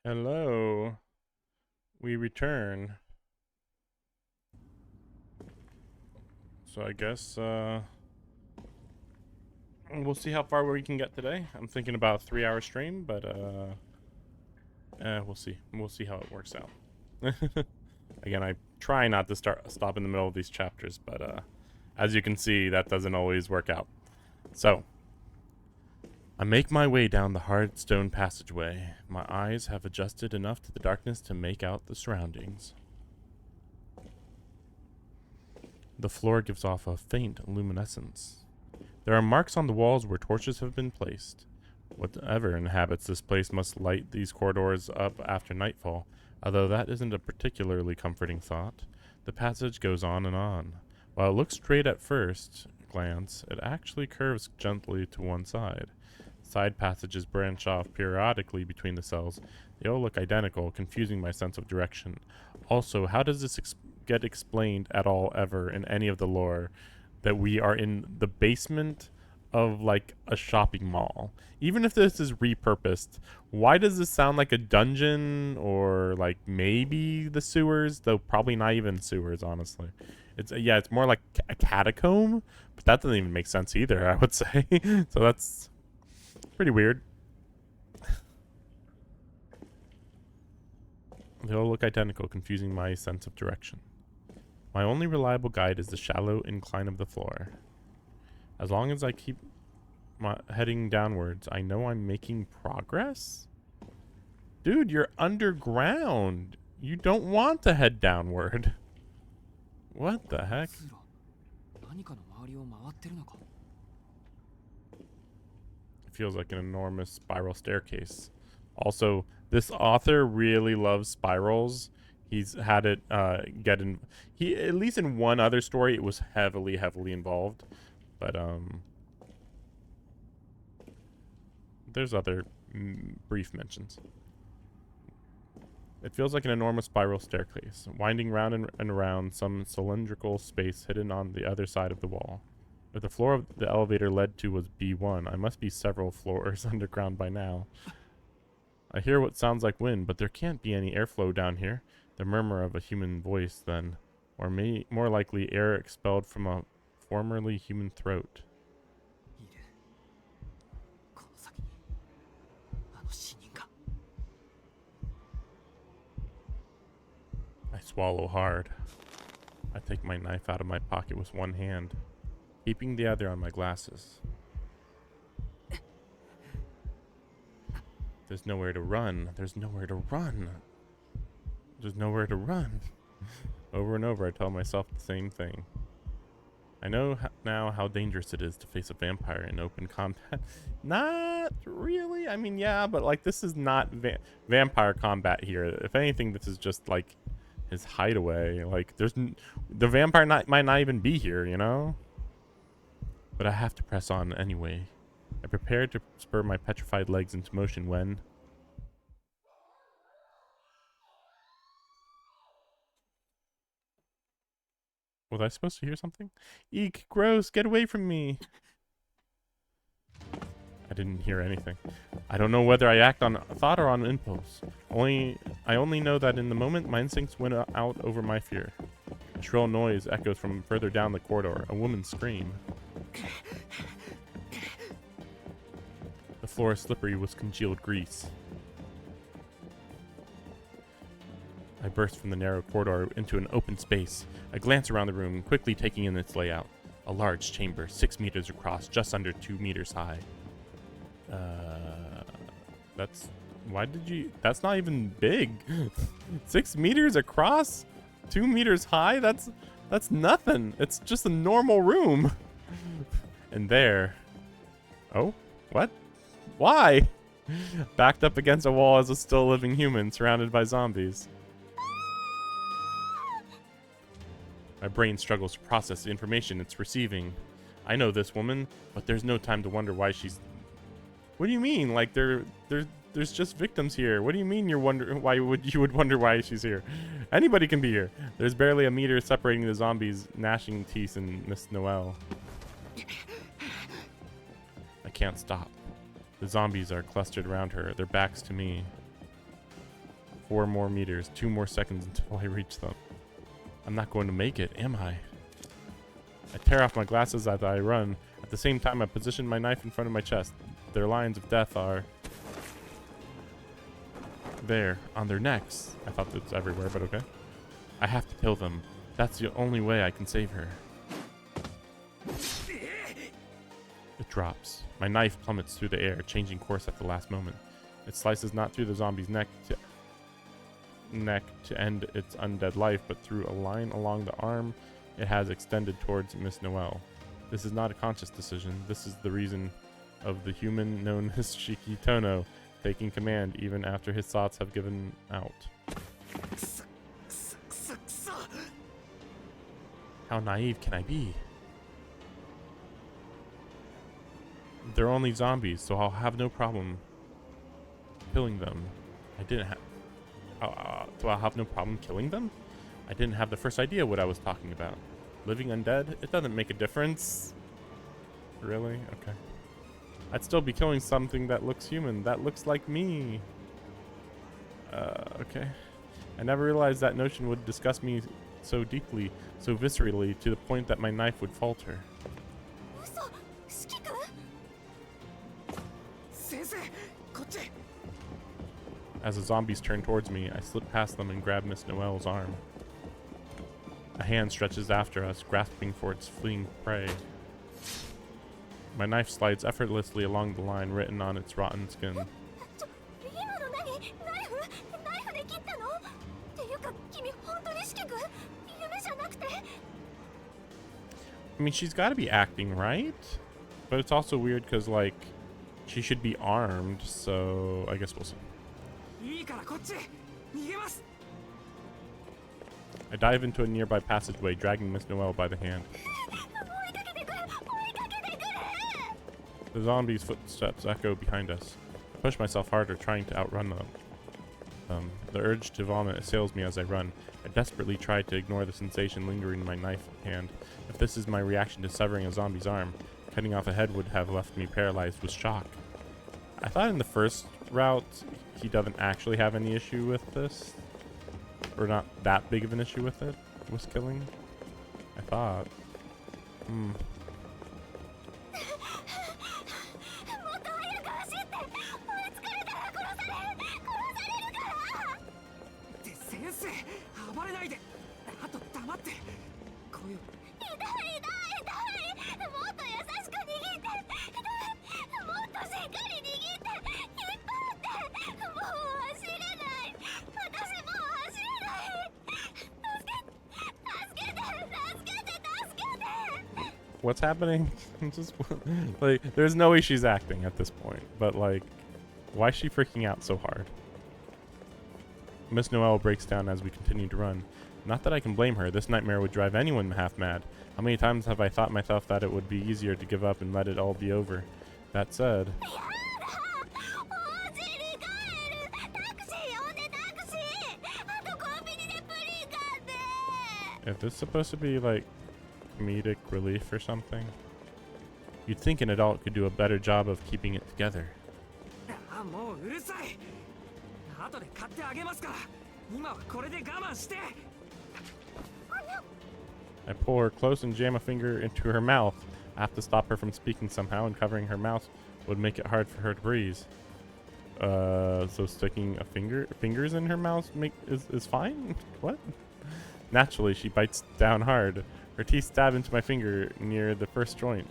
Hello. We return. So I guess we'll see how far we can get today. I'm thinking about a 3-hour stream, but we'll see. We'll see how it works out. Again, I try not to stop in the middle of these chapters, but as you can see, that doesn't always work out. So I make my way down the hard stone passageway. My eyes have adjusted enough to the darkness to make out the surroundings. The floor gives off a faint luminescence. There are marks on the walls where torches have been placed. Whatever inhabits this place must light these corridors up after nightfall, although that isn't a particularly comforting thought. The passage goes on and on. While it looks straight at first glance, it actually curves gently to one side. Side passages branch off periodically between the cells. They all look identical, confusing my sense of direction. Also, how does this get explained at all ever in any of the lore that we are in the basement of like a shopping mall? Even if this is repurposed, why does this sound like a dungeon or like maybe the sewers? Though probably not even sewers, honestly. It's more like a catacomb, but that doesn't even make sense either, I would say. So that's pretty weird. They all look identical, confusing my sense of direction. My only reliable guide is the shallow incline of the floor. As long as I keep heading downwards, I know I'm making progress? Dude, you're underground. You don't want to head downward. What the heck? It feels like an enormous spiral staircase. Also, this author really loves spirals. He's had it at least in one other story it was heavily involved, but there's other brief mentions. It feels like an enormous spiral staircase, winding round and around some cylindrical space hidden on the other side of the wall. If the floor of the elevator led to was B1, I must be several floors underground by now. I hear what sounds like wind, but there can't be any airflow down here. The murmur of a human voice, then. Or more likely air expelled from a formerly human throat. I swallow hard. I take my knife out of my pocket with one hand, keeping the other on my glasses. There's nowhere to run. There's nowhere to run. There's nowhere to run. Over and over, I tell myself the same thing. I know now how dangerous it is to face a vampire in open combat. Not really. I mean, yeah, but like this is not vampire combat here. If anything, this is just like his hideaway. Like the vampire might not even be here, you know? But I have to press on anyway. I prepared to spur my petrified legs into motion when... Was I supposed to hear something? Eek, gross, get away from me. I didn't hear anything. I don't know whether I act on thought or on impulse. I only know that in the moment, my instincts went out over my fear. A shrill noise echoes from further down the corridor, a woman's scream. The floor is slippery with congealed grease. I burst from the narrow corridor into an open space. I glance around the room, quickly taking in its layout. A large chamber, 6 meters across, just under 2 meters high. That's not even big. 6 meters across? 2 meters high? That's nothing. It's just a normal room. And there... Oh? What? Why? Backed up against a wall is a still living human surrounded by zombies. My brain struggles to process the information it's receiving. I know this woman, but there's no time to wonder why she's... What do you mean? Like, there's just victims here. What do you mean you would wonder why she's here? Anybody can be here. There's barely a meter separating the zombies, gnashing teeth, and Miss Noel. I can't stop. The zombies are clustered around her, their backs to me. 4 more meters, 2 more seconds until I reach them. I'm not going to make it, am I? I tear off my glasses as I run. At the same time, I position my knife in front of my chest. Their lines of death are there, on their necks. I thought it was everywhere, but okay. I have to kill them. That's the only way I can save her. It drops. My knife plummets through the air, changing course at the last moment. It slices not through the zombie's neck to end its undead life, but through a line along the arm it has extended towards Miss Noelle. This is not a conscious decision. This is the reason of the human known as Shiki Tono taking command even after his thoughts have given out. How naive can I be? They're only zombies, so I'll have no problem killing them. So I'll have no problem killing them? I didn't have the first idea what I was talking about. Living undead? It doesn't make a difference. Really? Okay. I'd still be killing something that looks human. That looks like me. Okay. I never realized that notion would disgust me so deeply, so viscerally, to the point that my knife would falter. As the zombies turn towards me, I slip past them and grab Miss Noelle's arm. A hand stretches after us, grasping for its fleeing prey. My knife slides effortlessly along the line written on its rotten skin. I mean, she's got to be acting, right? But it's also weird because, like, she should be armed, so I guess we'll see. I dive into a nearby passageway, dragging Miss Noelle by the hand. The zombies' footsteps echo behind us. I push myself harder, trying to outrun them. The urge to vomit assails me as I run. I desperately try to ignore the sensation lingering in my knife hand. If this is my reaction to severing a zombie's arm, cutting off a head would have left me paralyzed with shock. I thought in the first route he doesn't actually have any issue with this. Or not that big of an issue with it. With killing. I thought. What's happening? Just like, there's no way she's acting at this point, but like, why is she freaking out so hard? Miss Noelle breaks down as we continue to run. Not that I can blame her. This nightmare would drive anyone half mad. How many times have I thought myself that it would be easier to give up and let it all be over? That said, if this is supposed to be like comedic relief or something, you'd think an adult could do a better job of keeping it together. I pull her close and jam a finger into her mouth. I have to stop her from speaking somehow, and covering her mouth would make it hard for her to breathe. So sticking fingers in her mouth is fine? What? Naturally, she bites down hard. Her teeth stab into my finger near the first joint.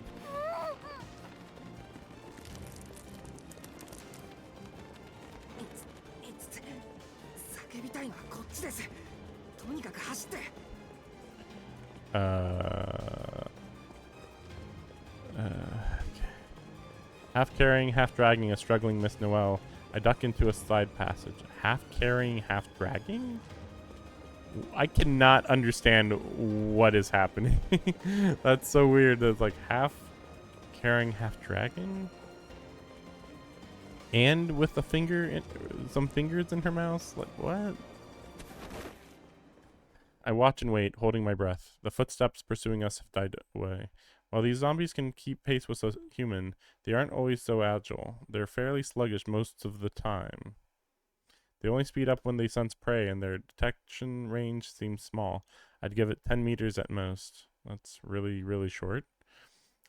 Half carrying, half dragging a struggling Miss Noelle, I duck into a side passage. Half carrying, half dragging? I cannot understand what is happening. That's so weird. It's like half carrying, half dragging, and with some fingers in her mouth. Like what? I watch and wait, holding my breath. The footsteps pursuing us have died away. While these zombies can keep pace with a human, they aren't always so agile. They're fairly sluggish most of the time. They only speed up when they sense prey, and their detection range seems small. I'd give it 10 meters at most. That's really, really short.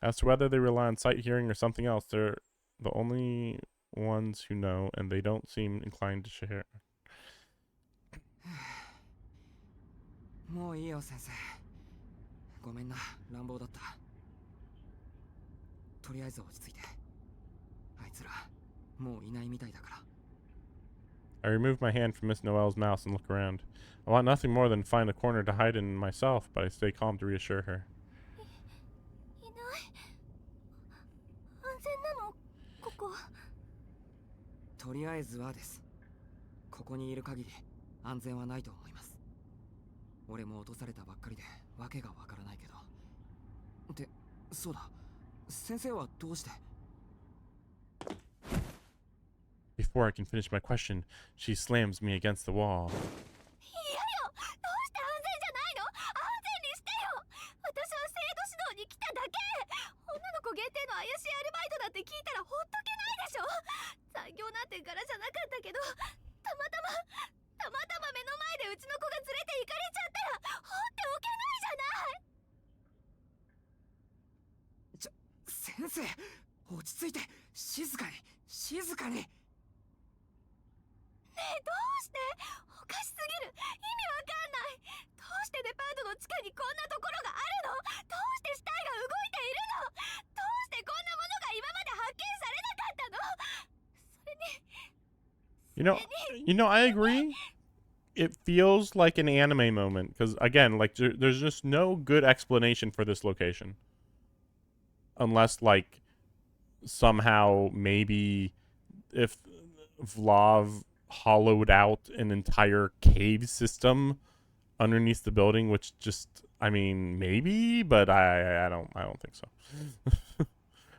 As to whether they rely on sight, hearing, or something else, they're the only ones who know, and they don't seem inclined to share. もういいよ先生。ごめんな、乱暴だった。とりあえず落ち着いて。あいつらもういないみたいだから。I remove my hand from Miss Noel's mouth and look around. I want nothing more than to find a corner to hide in myself, but I stay calm to reassure her. いない。安全なのここ。とりあえずはです。ここにいる限り安全はないと思います。俺も落とされたばっかりでわけがわからないけど。ってそうだ。先生はどうして？ Before I can finish my question, she slams me against the wall. いやよ、どうして安全じゃないの？安全にしてよ。私は生徒指導に来ただけ。女の子限定の怪しいアルバイトだって聞いたらほっとけないでしょ。残業なんて柄じゃなかったけど、たまたま目の前でうちの子が連れて行かれちゃったら放っておけないじゃない。先生、落ち着いて。静かに静かに。ねえ、どうして？おかしすぎる。意味わかんない。どうしてデパートの地下にこんなところがあるの？どうして死体が動いているの？どうしてこんなものが今まで発見されなかったの？それに I agree. It feels like an anime moment because, again, like there's just no good explanation for this location, unless like somehow maybe if Vlav hollowed out an entire cave system underneath the building, which just, I mean, maybe, but I don't think so.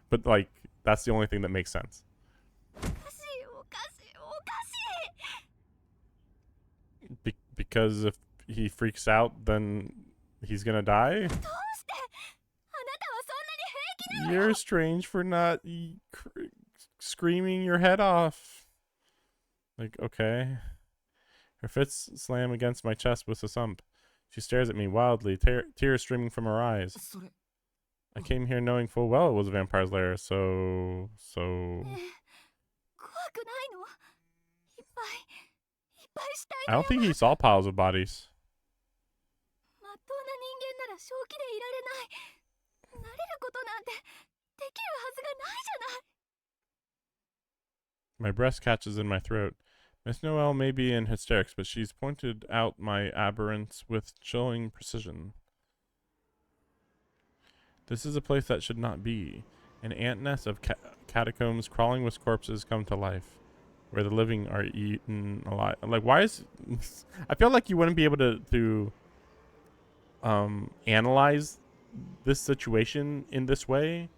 But like that's the only thing that makes sense. おかしい。Because if he freaks out, then he's gonna die. どうして？あなたはそんなに平気なの？ You're strange for not screaming your head off. Like, okay. Her fists slam against my chest with a thump. She stares at me wildly, tears streaming from her eyes. それ I came here knowing full well it was a vampire's lair, so... ねえ、怖くないの？いっぱい死体 I の don't think he saw piles of bodies. まっとうな人間なら正気でいられない。慣れることなんてできるはずがないじゃない。 My breast catches in my throat. Miss Noel may be in hysterics, but she's pointed out my aberrance with chilling precision. This is a place that should not be. An ant nest of catacombs crawling with corpses come to life, where the living are eaten alive. Like, why is... I feel like you wouldn't be able to analyze this situation in this way.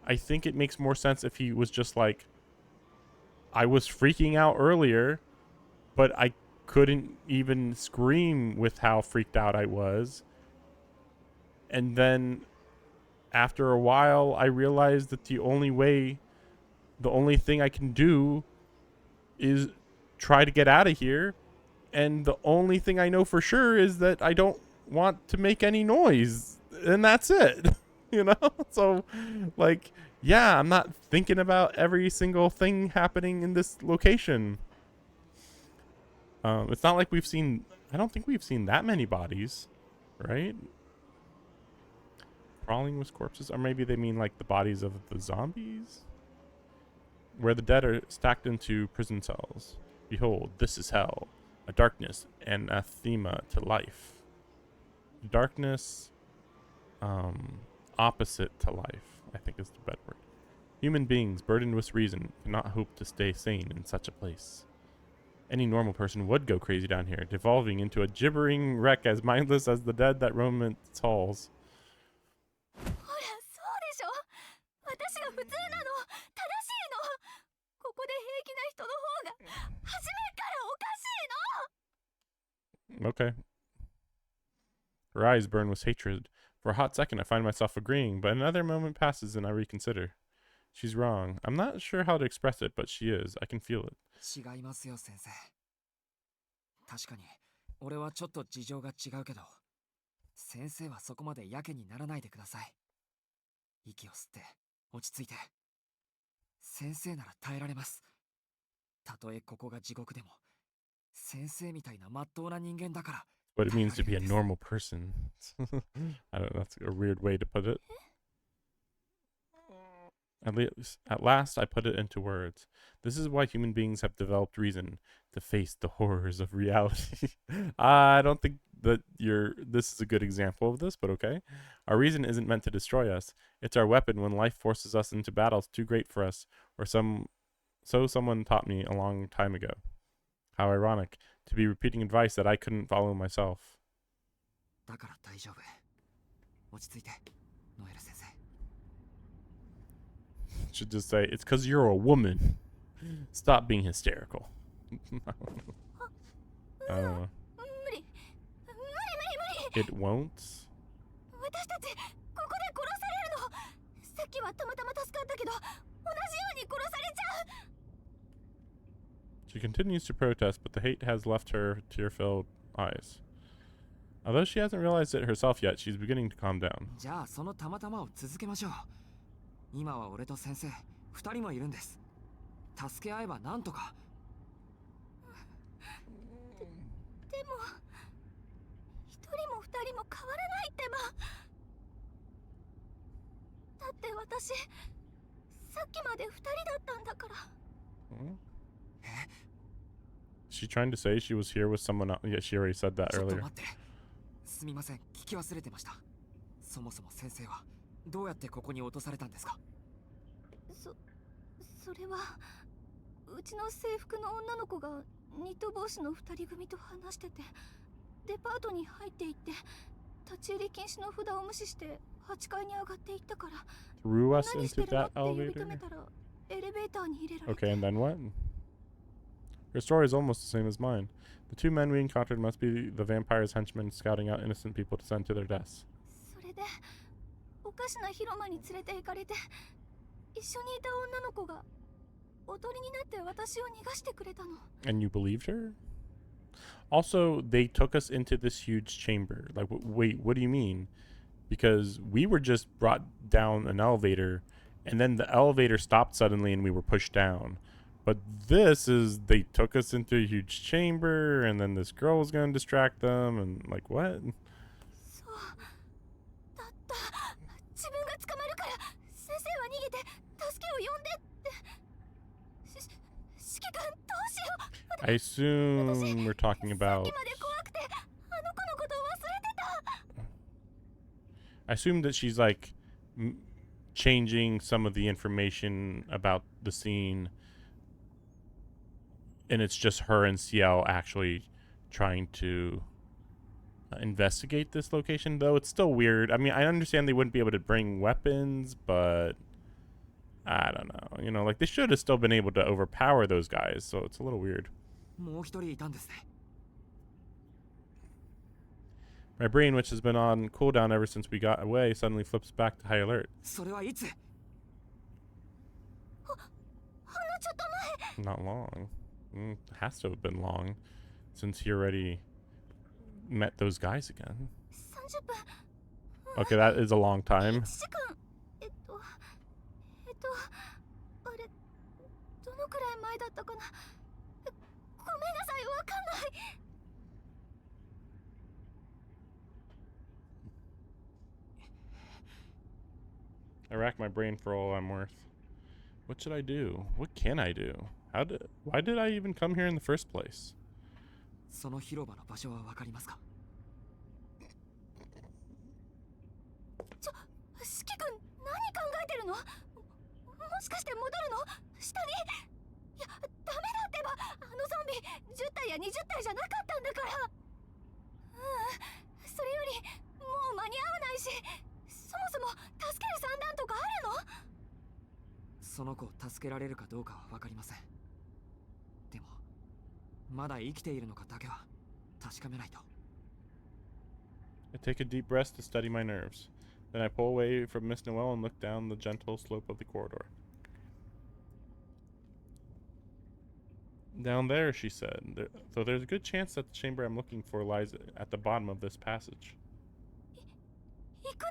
I think it makes more sense if he was just like, I was freaking out earlier, but I couldn't even scream with how freaked out I was. And then after a while, I realized that the only thing I can do is try to get out of here. And the only thing I know for sure is that I don't want to make any noise. And that's it. You know? So, like, yeah, I'm not thinking about every single thing happening in this location. It's not like I don't think we've seen that many bodies, right? Crawling with corpses? Or maybe they mean like the bodies of the zombies? Where the dead are stacked into prison cells. Behold, this is hell. A darkness, anathema to life. Darkness, opposite to life, I think is the better word. Human beings, burdened with reason, cannot hope to stay sane in such a place. Any normal person would go crazy down here, devolving into a gibbering wreck as mindless as the dead that roam its halls. ほら、そうでしょ。私が普通なの。正しいの。ここで平気な人の方が初めからおかしいの。 Okay. Her eyes burn with hatred. For a hot second, I find myself agreeing, but another moment passes and I reconsider. She's wrong. I'm not sure how to express it, but she is. I can feel it. 違いますよ先生。確かに俺はちょっと事情が違うけど、先生はそこまでやけにならないでください。息を吸って落ち着いて。先生なら耐えられます。たとえここが地獄でも先生みたいな真っ当な人間だから。 What it means to be a normal person. I don't know, that's a weird way to put it. At last, I put it into words. This is why human beings have developed reason to face the horrors of reality. I don't think that this is a good example of this, but okay. Our reason isn't meant to destroy us. It's our weapon when life forces us into battles too great for us, or so someone taught me a long time ago. How ironic to be repeating advice that I couldn't follow myself. だから大丈夫。落ち着いて、ノエル先生。 Should just say, it's because you're a woman. Stop being hysterical. It won't? 私たちここで殺されるの。さっきはたまたま助かったけど、同じように殺されちゃう。 She continues to protest, but the hate has left her tear-filled eyes. Although she hasn't realized it herself yet, she's beginning to calm down. じゃあそのたまたまを続けましょう。今は俺と先生2人もいるんです。助け合えばなんとか。でも1人も2人も変わらないってば。だって私さっきまで2人だったんだから。She trying to say she was here with someone else? Yeah, she already said that ちょっと earlier. 待って。すみません、聞き忘れてました。そもそも先生はどうやってここに落とされたんですか？それはうちの制服の女の子がニット帽子の2人組と話してて、デパートに入っていって立ち入り禁止の札を無視して8階に上がっていったから、 Threw us 何して into るのっ that て呼び elevator? 止めたらエレベーターに入れられて。 Okay, and then what? Her story is almost the same as mine. The two men we encountered must be the vampire's henchmen scouting out innocent people to send to their deaths. それでおかしな広間に連れて行かれて、一緒にいた女の子がおとりになって私を逃がしてくれたの。 And you believed her? Also, they took us into this huge chamber. Like, wait, what do you mean? Because we were just brought down an elevator, and then the elevator stopped suddenly and we were pushed down. But this is, they took us into a huge chamber, and then this girl was going to distract them, and like, what? そうだった。自分が捕まるから先生は逃げて助けを呼んでって。四季君どうしよう。 I assume we're talking さっ about... きまで怖くてあの子のことを忘れてた。 I assume that she's like changing some of the information about the scene, and it's just her and Ciel actually trying to investigate this location. Though it's still weird. I mean, I understand they wouldn't be able to bring weapons, but I don't know. You know, like they should have still been able to overpower those guys, so it's a little weird. もう一人いたんですね。 My brain, which has been on cooldown ever since we got away, suddenly flips back to high alert. それはいつ？ほんのちょっと前。 Not long. It has to have been long since he already met those guys again. 30分。 Okay, that is a long time. 1時間。あれどのくらい前だったかな。ごめんなさい、わかんない。 I rack my brain for all I'm worth. What should I do? What can I do? Why did I even come here in the first place? その広場の場所はわかりますか？四季君、何考えてるの？もしかして戻るの？下に？いや、ダメだってば。あのゾンビ10体や20体じゃなかったんだから。それよりもう間に合わないし、そもそも助ける算段とかあるの？その子を助けられるかどうかはわかりません。でもまだ生きているのかだけは確かめないと。 I take a deep breath to steady my nerves. Then I pull away from Miss Noel and look down the gentle slope of the corridor. Down there, she said. Though there's a good chance that the chamber I'm looking for lies at the bottom of this passage. 行く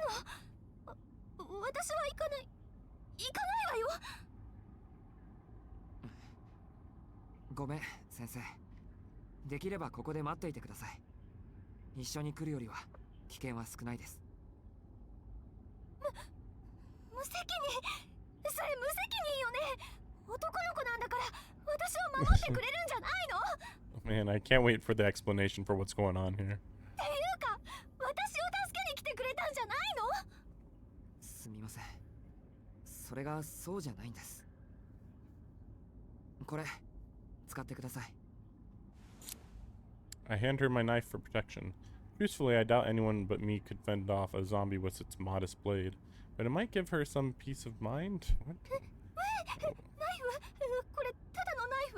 の？私は行かない。行かないわよ。ごめん、先生。できればここで待っていてください。一緒に来るよりは危険は少ないです。無責任。それ無責任よね。男の子なんだから私を守ってくれるんじゃないの？ Man, I can't wait for the explanation for what's going on here. っていうか、私を助けに来てくれたんじゃないの？すみません。それがそうじゃないんです。これ使ってください。I hand her my knife for protection. Truthfully, I doubt anyone but me could fend off a zombie with its modest blade, but it might give her some peace of mind. What? ナイフ？これただのナイフ？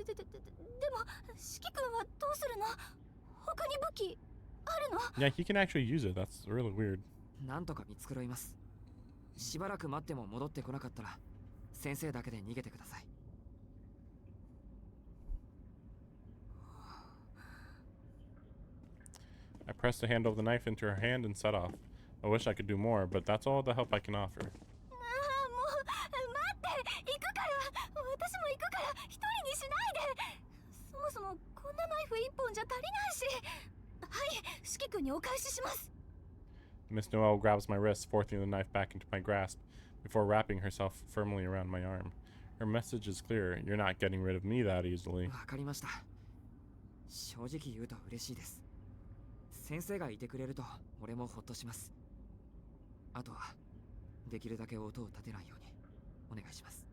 でも四季君はどうするの？他に武器あるの？ Yeah, he can actually use it. That's really weird. なんとか見繕います。しばらく待っても戻ってこなかったら先生だけで逃げてください。I pressed the handle of the knife into her hand and set off. I wish I could do more, but that's all the help I can offer. もう待って、行くから。私も行くから一人にしないで。そもそもこんなナイフ一本じゃ足りないし。はい、四季君にお返しします。 Miss Noel grabs my wrist, forcing the knife back into my grasp, before wrapping herself firmly around my arm. Her message is clear. You're not getting rid of me that easily. わかりました。正直言うと嬉しいです。先生がいてくれると俺もほっとします。あとはできるだけ音を立てないようにお願いします。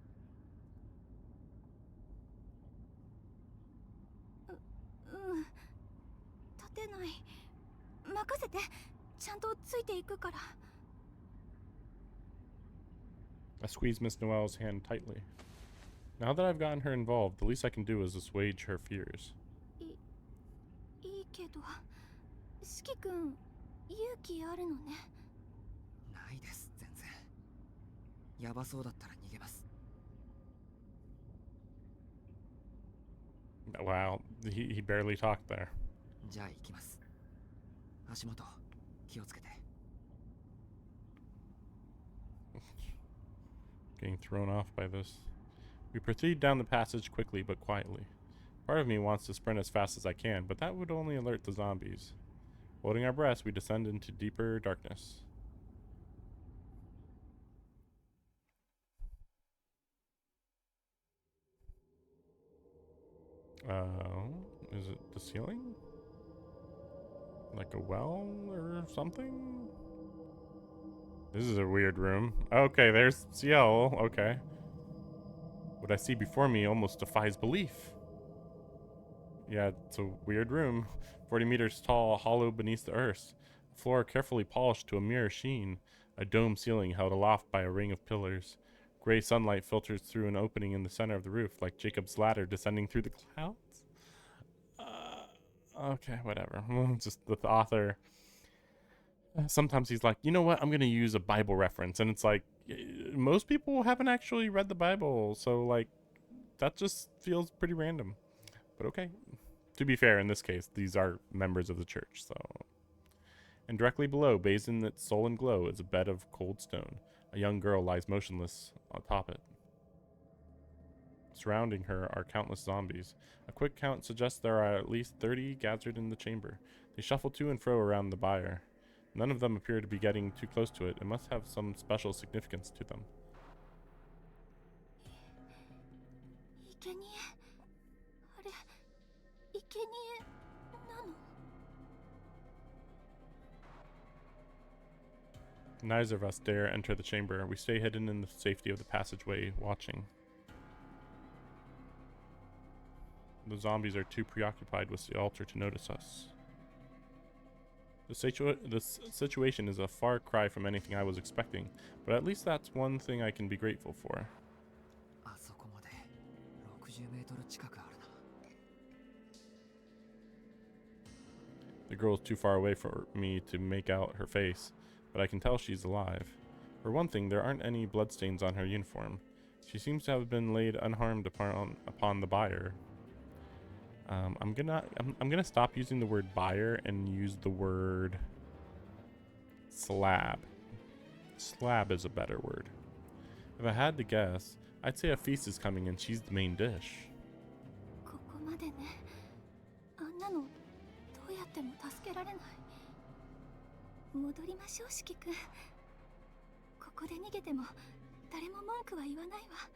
立てない。任せて。ちゃんとついていくから。 I squeeze Miss Noel's hand tightly. Now that I've gotten her involved, the least I can do is assuage her fears. いいけど、四季君勇気あるのね。ないです、全然。やばそうだったら逃げます。 Wow, he barely talked there. じゃあ行きます。足元気をつけて。 Getting thrown off by this. We proceed down the passage quickly but quietly. Part of me wants to sprint as fast as I can, but that would only alert the zombies. Holding our breaths, we descend into deeper darkness. Is it the ceiling? Like a well or something? This is a weird room. Okay, there's Ciel. Okay. What I see before me almost defies belief. Yeah, it's a weird room. 40 meters tall, hollow beneath the earth. Floor carefully polished to a mirror sheen. A dome ceiling held aloft by a ring of pillars. Gray sunlight filters through an opening in the center of the roof, like Jacob's ladder descending through the clouds. Okay, whatever. Just the author. Sometimes he's like, you know what? I'm going to use a Bible reference. And it's like, most people haven't actually read the Bible. So, like, that just feels pretty random. But okay. To be fair, in this case, these are members of the church. So, and directly below, bathed in its sullen glow, is a bed of cold stone. A young girl lies motionless atop it. Surrounding her are countless zombies. A quick count suggests there are at least 30 gathered in the chamber. They shuffle to and fro around the bier. None of them appear to be getting too close to it. It must have some special significance to them. 生贄。あれ、生贄なの？ Neither of us dare enter the chamber. We stay hidden in the safety of the passageway, watching. The zombies are too preoccupied with the altar to notice us. The situation is a far cry from anything I was expecting, but at least that's one thing I can be grateful for. あそこまで60メートル近くあるな。 The girl is too far away for me to make out her face, but I can tell she's alive. For one thing, there aren't any bloodstains on her uniform. She seems to have been laid unharmed upon the buyer. I'm gonna stop using the word buyer and use the word slab. Slab is a better word. If I had to guess, I'd say a feast is coming and she's the main dish. ここまでね。あんなのどうやっても助けられない。戻りましょう、四季君。ここで逃げても誰も文句は言わないわ。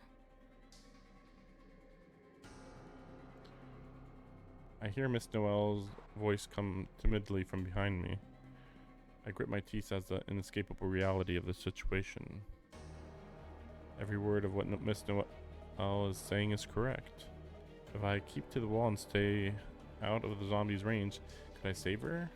I hear Miss Noel's voice come timidly from behind me. I grit my teeth as the inescapable reality of the situation. Every word of what Miss Noel is saying is correct. If I keep to the wall and stay out of the zombie's range, could I save her?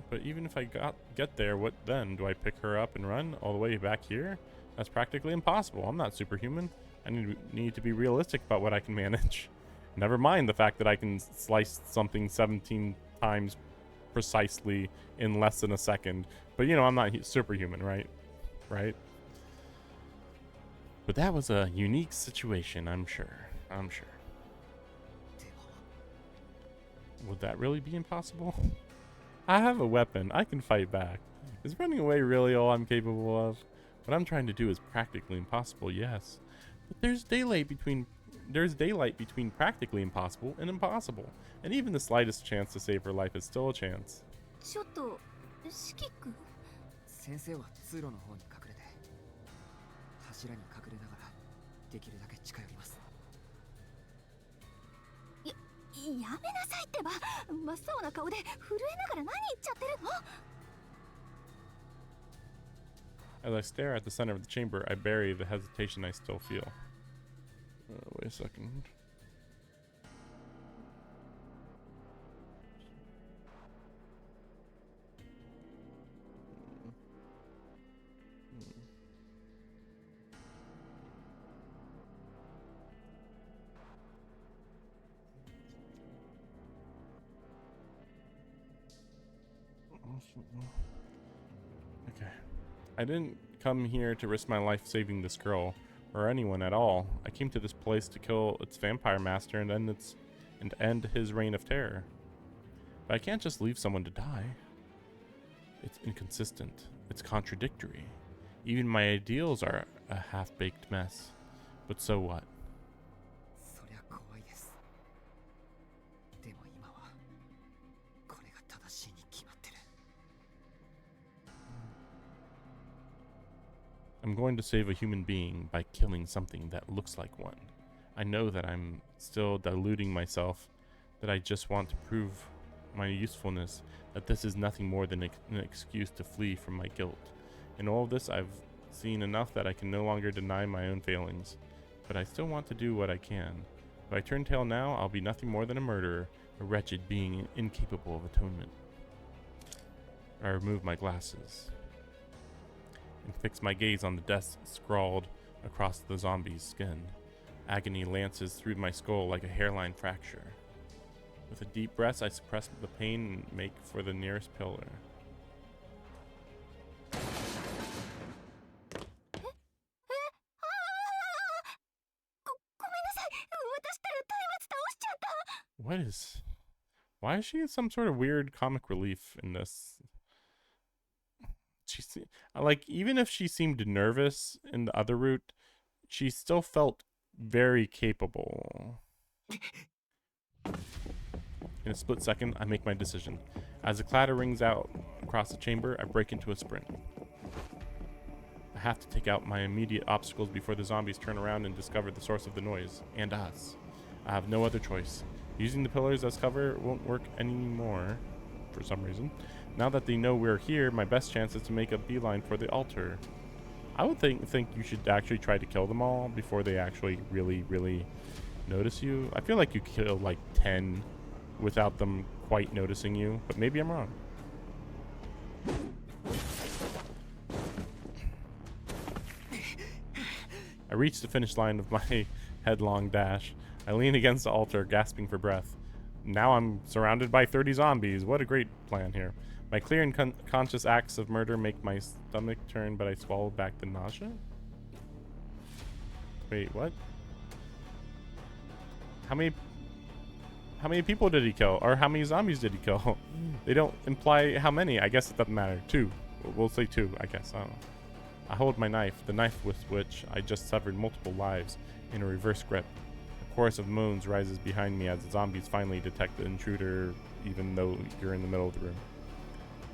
But even if I get there, what then? Do I pick her up and run all the way back here? That's practically impossible. I'm not superhuman. I need to be realistic about what I can manage. Never mind the fact that I can slice something 17 times precisely in less than a second. But you know, I'm not superhuman, right? Right? But that was a unique situation, I'm sure. Would that really be impossible? I have a weapon. I can fight back. Is running away really all I'm capable of? What I'm trying to do is practically impossible, yes. But there's daylight between practically impossible and impossible. And even the slightest chance to save her life is still a chance. ちょっと、四季君。先生は通路の方に隠れて、柱に隠れながらできるだけ近寄ります。やめなさいってば。真っ青な顔で震えながら何言っちゃってるの？ As I stare at the center of the chamber, I bury the hesitation I still feel. Wait a second. Okay. I didn't come here to risk my life saving this girl, or anyone at all. I came to this place to kill its vampire master and end his reign of terror. But I can't just leave someone to die. It's inconsistent. It's contradictory. Even my ideals are a half-baked mess. But so what? そりゃ怖いです。でも今はこれが正しいに決まってる。I'm going to save a human being by killing something that looks like one. I know that I'm still deluding myself, that I just want to prove my usefulness, that this is nothing more than an excuse to flee from my guilt. In all of this, I've seen enough that I can no longer deny my own failings. But I still want to do what I can. If I turn tail now, I'll be nothing more than a murderer, a wretched being incapable of atonement. I remove my glasses and fix my gaze on the death scrawled across the zombie's skin. Agony lances through my skull like a hairline fracture. With a deep breath, I suppress the pain and make for the nearest pillar. ごめんなさい。私ったら松明倒しちゃった。 What is... Why is she some sort of weird comic relief in this? Like, even if she seemed nervous in the other route, she still felt very capable. In a split second, I make my decision. As the clatter rings out across the chamber, I break into a sprint. I have to take out my immediate obstacles before the zombies turn around and discover the source of the noise, and us. I have no other choice. Using the pillars as cover won't work anymore, for some reason. Now that they know we're here, my best chance is to make a beeline for the altar. I would think you should actually try to kill them all before they actually really notice you. I feel like you kill like 10 without them quite noticing you, but maybe I'm wrong. I reach the finish line of my headlong dash. I lean against the altar, gasping for breath. Now I'm surrounded by 30 zombies. What a great plan here. My clear and conscious acts of murder make my stomach turn, but I swallow back the nausea. Wait, what? How many people did he kill? Or how many zombies did he kill? They don't imply how many. I guess it doesn't matter. 2. We'll say 2, I guess. I don't know. I hold my knife, the knife with which I just severed multiple lives, in a reverse grip. A chorus of moans rises behind me as the zombies finally detect the intruder, even though you're in the middle of the room.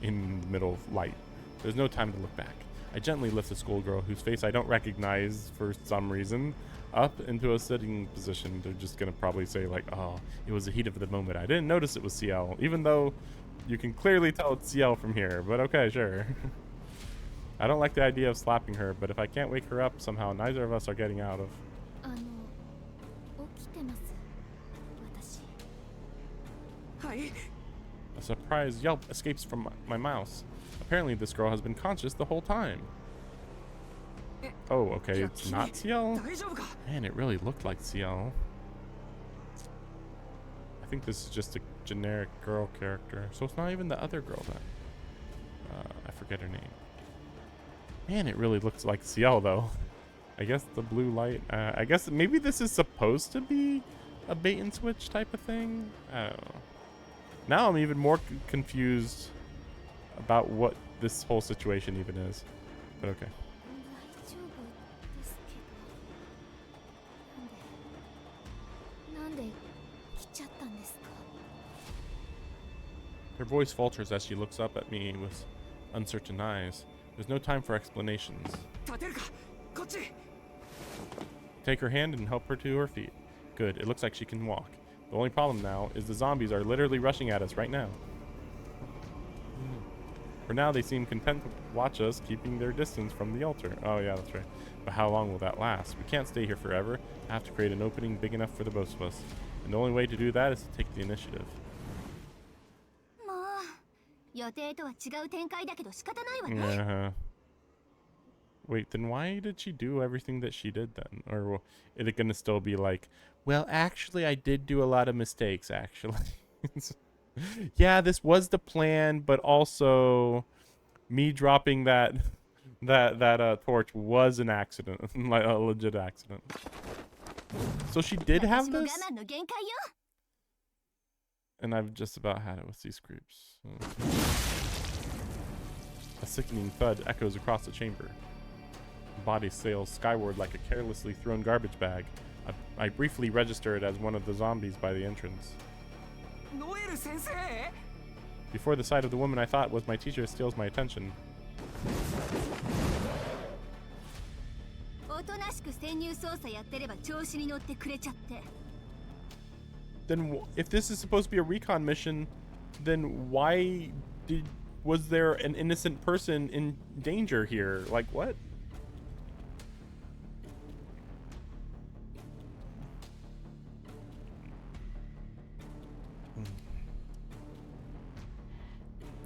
In the middle of light. There's no time to look back. I gently lift the schoolgirl, whose face I don't recognize for some reason, up into a sitting position. They're just gonna probably say like, oh, it was the heat of the moment. I didn't notice it was Ciel, even though you can clearly tell it's Ciel from here, but okay, sure. I don't like the idea of slapping her, but if I can't wake her up, somehow neither of us are getting out of. 起きてます。私。はい。 A surprised yelp escapes from my mouse. Apparently this girl has been conscious the whole time. Oh, okay, it's not Ciel? 大丈夫か。 Man, it really looked like Ciel. I think this is just a generic girl character. So it's not even the other girl then. I forget her name. Man, it really looks like Ciel though. I guess the blue light. I guess maybe this is supposed to be a bait and switch type of thing. I don't know. Now I'm even more confused about what this whole situation even is. But okay. 大丈夫ですけど。なんで来ちゃったんですか。 Her voice falters as she looks up at me with uncertain eyes. There's no time for explanations. 立てるか。こっち。 Take her hand and help her to her feet. Good, it looks like she can walk. The only problem now is the zombies are literally rushing at us right now. For now, they seem content to watch us, keeping their distance from the altar. Oh yeah, that's right. But how long will that last? We can't stay here forever. I have to create an opening big enough for the both of us. And the only way to do that is to take the initiative. もう予定とは違う展開だけど仕方ないわね。 Uh-huh. Wait, then why did she do everything that she did then? Or is it gonna still be like, well, actually, I did do a lot of mistakes, actually. Yeah, this was the plan, but also me dropping that torch was an accident, like a legit accident. So she did have 私も我 this? 慢の限界よ。 And I've just about had it with these creeps. A sickening thud echoes across the chamber. The body sails skyward like a carelessly thrown garbage bag. I briefly register it as one of the zombies by the entrance. ノエル先生。 Before the sight of the woman I thought was my teacher steals my attention. おとなしく潜入捜査やってれば調子に乗ってくれちゃって。 Then if this is supposed to be a recon mission, then why was there an innocent person in danger here? Like what?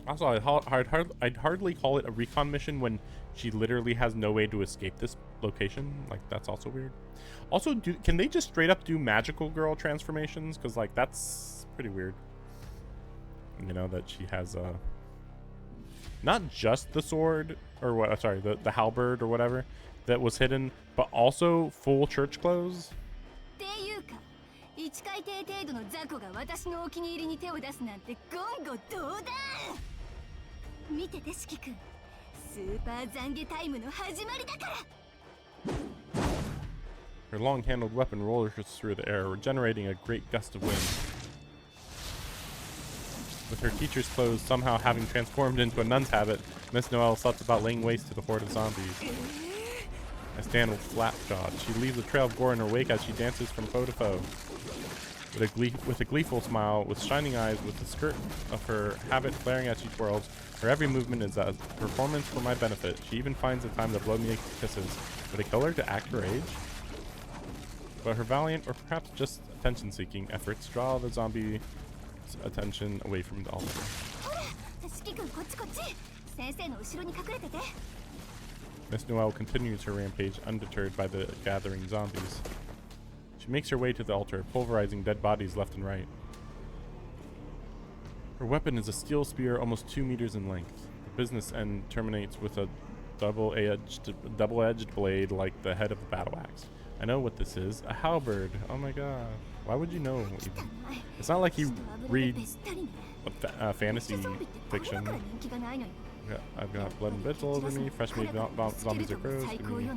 Also, I'd hardly call it a recon mission when she literally has no way to escape this location. Like, that's also weird. Also, can they just straight up do magical girl transformations? Because, like, that's pretty weird. You know, that she has not just the sword, or what, sorry, the halberd or whatever that was hidden, but also full church clothes. っていうか、1回転程度の雑魚が私のお気に入りに手を出すなんて言語道断。見てて四季君、スーパー懺悔タイムの始まりだから。 Her long-handled weapon rollers through the air, generating a great gust of wind. With her teacher's clothes somehow having transformed into a nun's habit, Miss Noelle sets about laying waste to the horde of zombies. I stand with flat-jawed. She leaves a trail of gore in her wake as she dances from foe to foe. With a gleeful smile, with shining eyes, with the skirt of her habit flaring as she twirls, her every movement is a performance for my benefit. She even finds the time to blow me kisses. Would it kill her to act her age? But her valiant, or perhaps just attention-seeking efforts draw the zombie's attention away from the altar. ほら、四季君こっちこっち。先生の後ろに隠れてて。 Miss Noelle continues her rampage undeterred by the gathering zombies. She makes her way to the altar, pulverizing dead bodies left and right. Her weapon is a steel spear almost 2 meters in length. The business end terminates with a double-edged blade like the head of a battle axe. I know what this is. A halberd. Oh my god. Why would you know even? It's not like he reads fantasy fiction. I've got blood and bits all over me. Fresh made zombies are gross. Give me,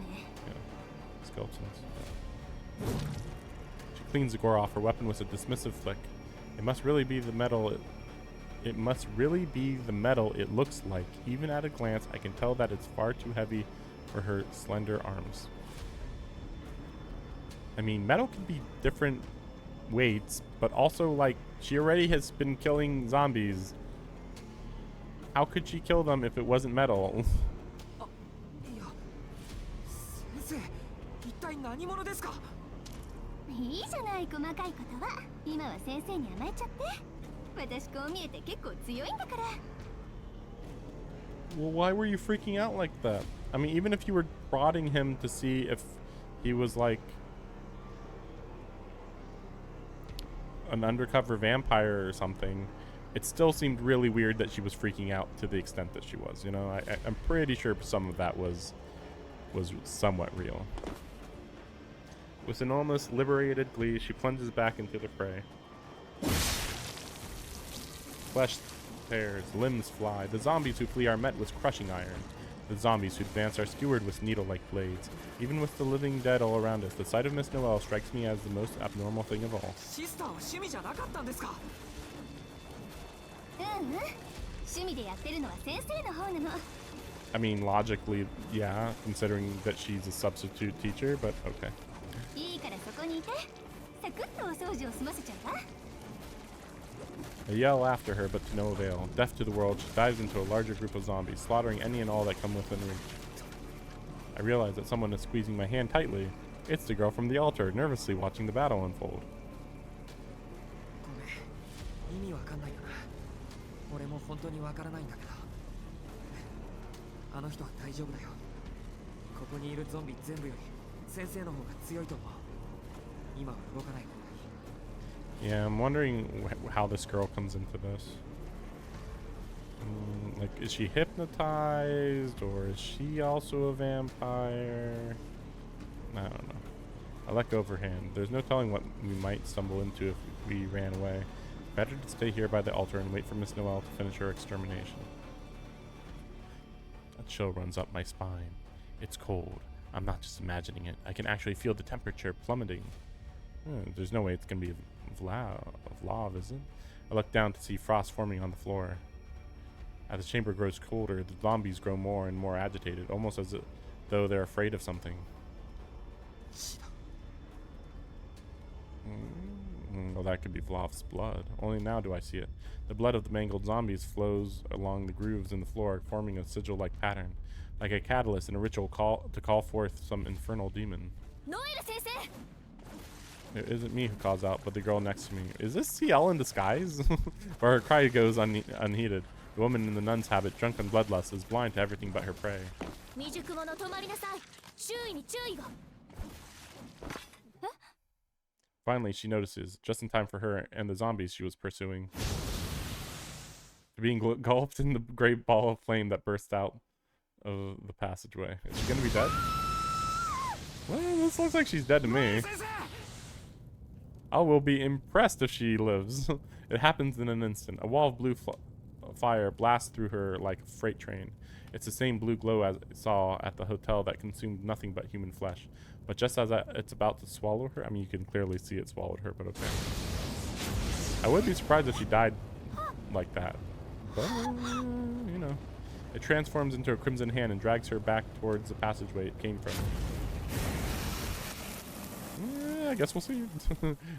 skeletons. She cleans the gore off. Her weapon was a dismissive flick. It must really be the metal. It must really be the metal it looks like. Even at a glance, I can tell that it's far too heavy for her slender arms. I mean, metal can be different weights, but also, like, she already has been killing zombies. How could she kill them if it wasn't metal? いや先生一体何者ですかいいじゃない細かいことは今は先生に甘えちゃって私こう見えて結構強いんだから Well, why were you freaking out like that? I mean, even if you were prodding him to see if he was like an undercover vampire or something, it still seemed really weird that she was freaking out to the extent that she was. You know, I'm pretty sure some of that was somewhat real. With an almost liberated glee, she plunges back into the fray. Flesh tears, limbs fly. The zombies who flee are met with crushing iron. The zombies who advance are skewered with needle-like blades. Even with the living dead all around us, the sight of Miss Noelle strikes me as the most abnormal thing of all. シスターは趣味じゃなかったんですか趣味でやってるのは先生の方なの I mean, logically, yeah, considering that she's a substitute teacher, but okay. いいからそこにいてサクッとお掃除を済ませちゃうわ I yell after her, but to no avail. Deaf to the world, she dives into a larger group of zombies, slaughtering any and all that come within reach. I realize that someone is squeezing my hand tightly. It's the girl from the altar, nervously watching the battle unfold. ごめん意味わかんないかな俺も本当にわからないんだけどあの人は大丈夫だよここにいるゾンビ全部より先生の方が強いと思う今は動かない方がいい Yeah, I'm wondering how this girl comes into this. Like, is she hypnotized, or is she also a vampire? I don't know. I let go of her hand. There's no telling what we might stumble into if we ran away. Better to stay here by the altar and wait for Miss Noelle to finish her extermination. A chill runs up my spine. It's cold. I'm not just imagining it. I can actually feel the temperature plummeting. There's no way it's gonna be Vlav, is it? I look down to see frost forming on the floor. As the chamber grows colder, the zombies grow more and more agitated, almost as though they're afraid of something. Well, that could be Vlav's blood. Only now do I see it. The blood of the mangled zombies flows along the grooves in the floor, forming a sigil-like pattern, like a catalyst in a ritual to call forth some infernal demon. It isn't me who calls out, but the girl next to me. Is this Ciel in disguise? Or her cry goes unheeded. The woman in the nun's habit, drunk on bloodlust, is blind to everything but her prey. Finally, she notices, just in time for her and the zombies she was pursuing. They're being engulfed in the great ball of flame that bursts out of the passageway. Is she gonna be dead? Well, this looks like she's dead to me. I will be impressed if she lives. It happens in an instant. A wall of blue fire blasts through her like a freight train. It's the same blue glow as I saw at the hotel that consumed nothing but human flesh. But just as it's about to swallow her, I mean, you can clearly see it swallowed her, but okay. I would be surprised if she died like that. But, you know. It transforms into a crimson hand and drags her back towards the passageway it came from. I guess we'll see.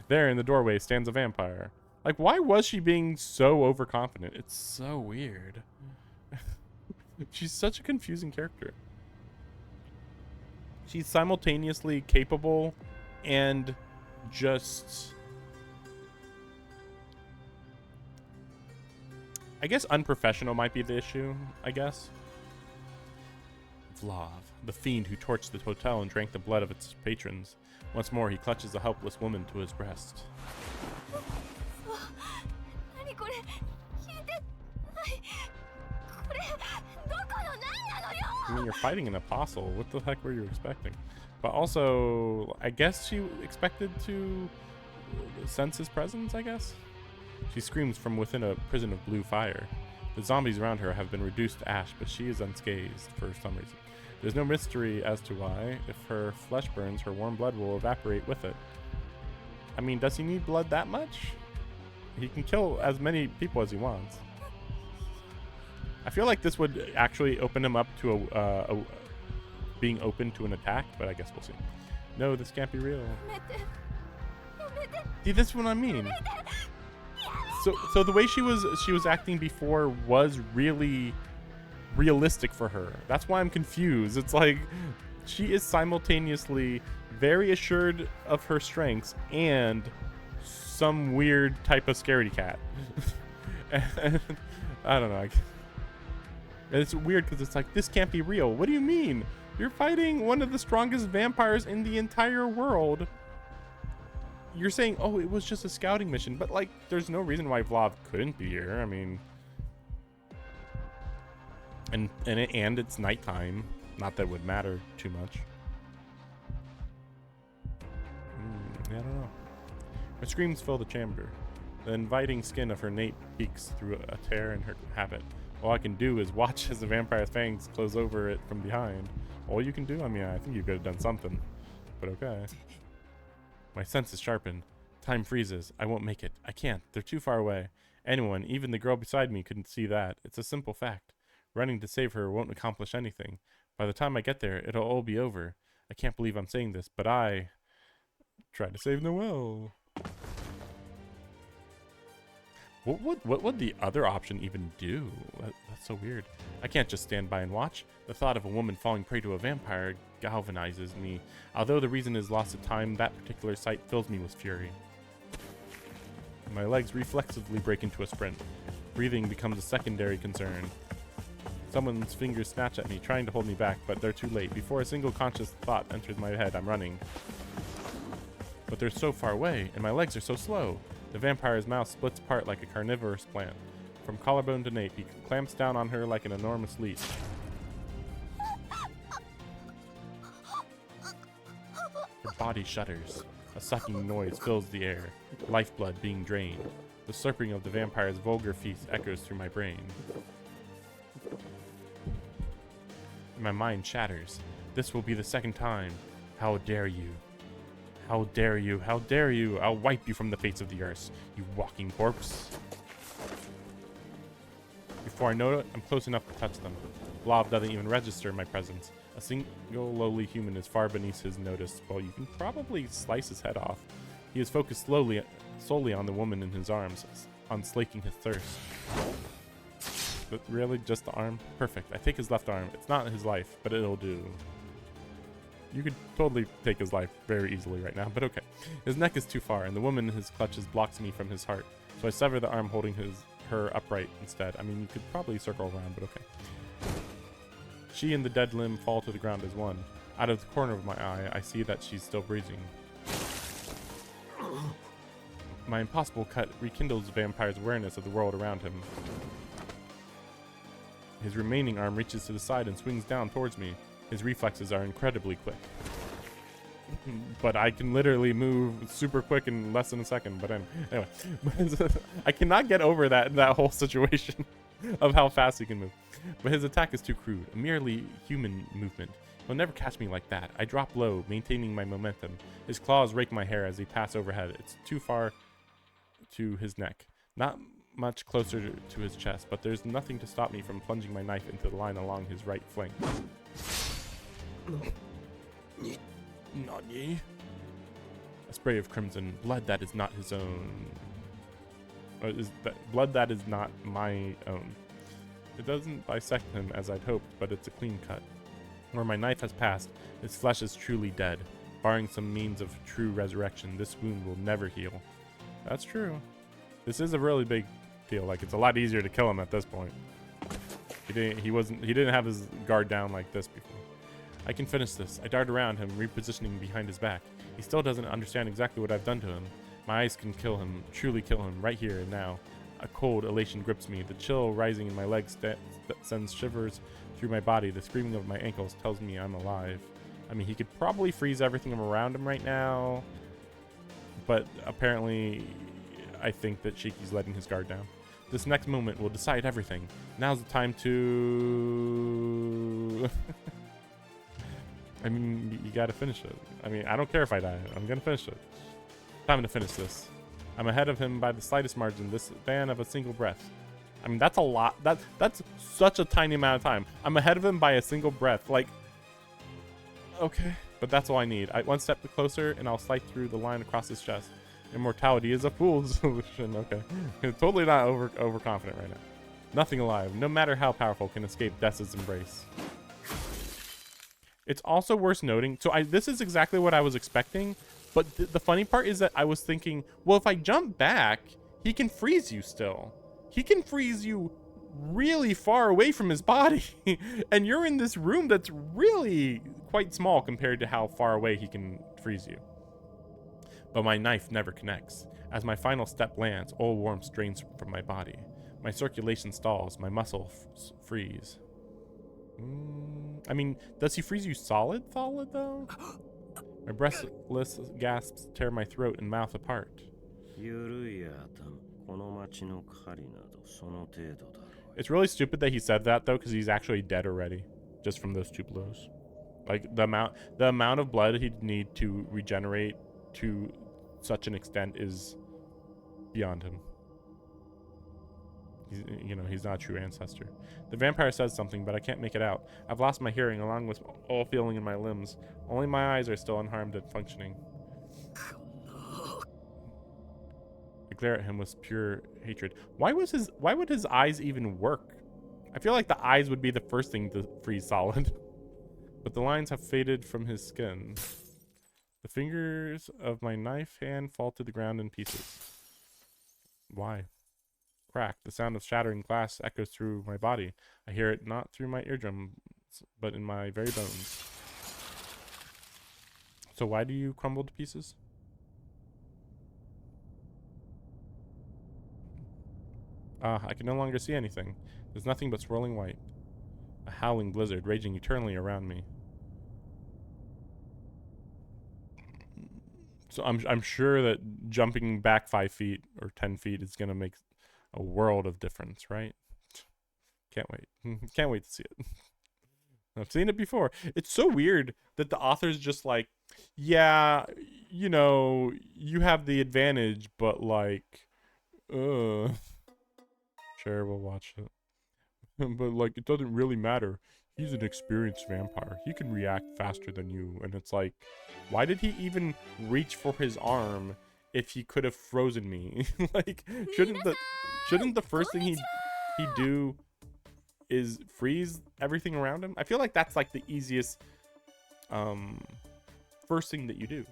There in the doorway stands a vampire. Like, why was she being so overconfident? It's so weird. She's such a confusing character. She's simultaneously capable and just, I guess unprofessional might be the issue, I guess. Vlav, the fiend who torched the hotel and drank the blood of its patrons. Once more, he clutches a helpless woman to his breast. れどこの何なのよ。 I mean, you're fighting an apostle. What the heck were you expecting? But also, I guess she expected to sense his presence, I guess? She screams from within a prison of blue fire. The zombies around her have been reduced to ash, but she is unscathed for some reason. There's no mystery as to why. If her flesh burns, her warm blood will evaporate with it. I mean, does he need blood that much? He can kill as many people as he wants. I feel like this would actually open him up to being open to an attack, but I guess we'll see. No, this can't be real. やめてやめて See, this is what I mean. So the way she was acting before was really realistic for her. That's why I'm confused. It's like she is simultaneously very assured of her strengths and some weird type of scaredy cat. And, I don't know. It's weird because it's like, this can't be real. What do you mean? You're fighting one of the strongest vampires in the entire world. You're saying, oh, it was just a scouting mission, but like, there's no reason why Vlad couldn't be here. I mean, and it's nighttime. Not that it would matter too much. I don't know. Her screams fill the chamber. The inviting skin of her nape peeks through a tear in her habit. All I can do is watch as the vampire's fangs close over it from behind. All you can do? I mean, I think you could have done something, but okay. My sense is sharpened. Time freezes. I won't make it. I can't. They're too far away. Anyone, even the girl beside me, couldn't see that. It's a simple fact. Running to save her won't accomplish anything. By the time I get there, it'll all be over. I can't believe I'm saying this, but I tried to save Noelle. What would the other option even do? That's so weird. I can't just stand by and watch. The thought of a woman falling prey to a vampire galvanizes me. Although the reason is loss of time, that particular sight fills me with fury. My legs reflexively break into a sprint. Breathing becomes a secondary concern. Someone's fingers snatch at me, trying to hold me back, but they're too late. Before a single conscious thought enters my head, I'm running. But they're so far away, and my legs are so slow. The vampire's mouth splits apart like a carnivorous plant. From collarbone to nape, he clamps down on her like an enormous leech. Her body shudders. A sucking noise fills the air, lifeblood being drained. The slurping of the vampire's vulgar feast echoes through my brain. My mind shatters. This will be the second time. How dare you? How dare you? How dare you? I'll wipe you from the face of the earth, you walking corpse. Before I know it, I'm close enough to touch them. Blob doesn't even register my presence. A single lowly human is far beneath his notice. Well, you can probably slice his head off. He is focused solely on the woman in his arms, on slaking his thirst. But really, just the arm? Perfect. I take his left arm. It's not his life, but it'll do. You could totally take his life very easily right now, but okay. His neck is too far, and the woman in his clutches blocks me from his heart. So I sever the arm holding her upright instead. I mean, you could probably circle around, but okay. She and the dead limb fall to the ground as one. Out of the corner of my eye, I see that she's still breathing. My impossible cut rekindles the vampire's awareness of the world around him. His remaining arm reaches to the side and swings down towards me. His reflexes are incredibly quick. But I can literally move super quick in less than a second. But anyway, I cannot get over that whole situation of how fast he can move. But his attack is too crude, a merely human movement. He'll never catch me like that. I drop low, maintaining my momentum. His claws rake my hair as they pass overhead. It's too far to his neck. Not much closer to his chest, but there's nothing to stop me from plunging my knife into the line along his right flank. Nani? A spray of crimson, blood that is not his own. Blood that is not my own. It doesn't bisect him as I'd hoped, but it's a clean cut. Where my knife has passed, his flesh is truly dead. Barring some means of true resurrection, this wound will never heal. That's true. This is a really big deal. Like, it's a lot easier to kill him at this point. He didn't have his guard down like this before. I can finish this. I dart around him, repositioning behind his back. He still doesn't understand exactly what I've done to him. My eyes can kill him, truly kill him, right here and now. A cold elation grips me. The chill rising in my legs sends shivers through my body. The screaming of my ankles tells me I'm alive. I mean, he could probably freeze everything around him right now, but apparently I think that Shiki's letting his guard down. This next moment will decide everything. Now's the time to... I mean, you gotta finish it. I mean, I don't care if I die. I'm gonna finish it. Time to finish this. I'm ahead of him by the slightest margin, this span of a single breath. I mean, that's a lot. That's such a tiny amount of time. I'm ahead of him by a single breath. Like, okay. But that's all I need. One step closer, and I'll slice through the line across his chest. Immortality is a fool's solution. Okay. Totally not overconfident right now. Nothing alive, no matter how powerful, can escape Death's embrace. It's also worth noting, so this is exactly what I was expecting, but the funny part is that I was thinking, well, if I jump back, he can freeze you still. He can freeze you really far away from his body, and you're in this room that's really quite small compared to how far away he can freeze you. But my knife never connects. As my final step lands, all warmth drains from my body. My circulation stalls, my muscles freeze. I mean, does he freeze you solid though? My breathless gasps tear my throat and mouth apart. It's really stupid that he said that though, because he's actually dead already, just from those 2 blows. Like the amount of blood he'd need to regenerate to such an extent is beyond him. He's not a true ancestor. The vampire says something, but I can't make it out. I've lost my hearing along with all feeling in my limbs. Only my eyes are still unharmed and functioning. I glare at him with pure hatred. Why would his eyes even work? I feel like the eyes would be the first thing to freeze solid. But the lines have faded from his skin. The fingers of my knife hand fall to the ground in pieces. Why? Crack. The sound of shattering glass echoes through my body. I hear it not through my eardrums, but in my very bones. So why do you crumble to pieces? I can no longer see anything. There's nothing but swirling white. A howling blizzard raging eternally around me. So I'm sure that jumping back 5 feet or 10 feet is gonna make a world of difference, right? Can't wait. Can't wait to see it. I've seen it before. It's so weird that the author's just like, yeah, you have the advantage, but like, sure, we'll watch it. But like, it doesn't really matter. He's an experienced vampire. He can react faster than you. And it's like, why did he even reach for his arm if he could have frozen me? Like, shouldn't the first thing he'd do is freeze everything around him? I feel like that's like the easiest first thing that you do.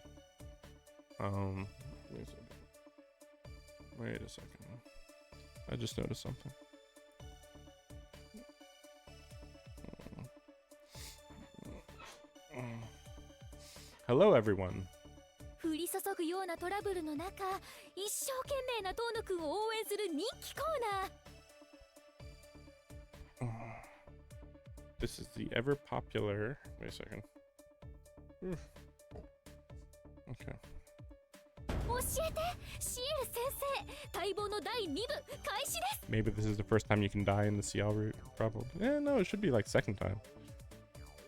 Wait a second. I just noticed something. Hello, everyone. 降り注ぐようなトラブルの中、一生懸命なトーノくんを応援する人気コーナー。This is the ever popular. Wait a second. Okay. 教えて、シエル先生。待望の第2部開始です。 Maybe this is the first time you can die in the Ciel Route. Probably. No, it should be like second time.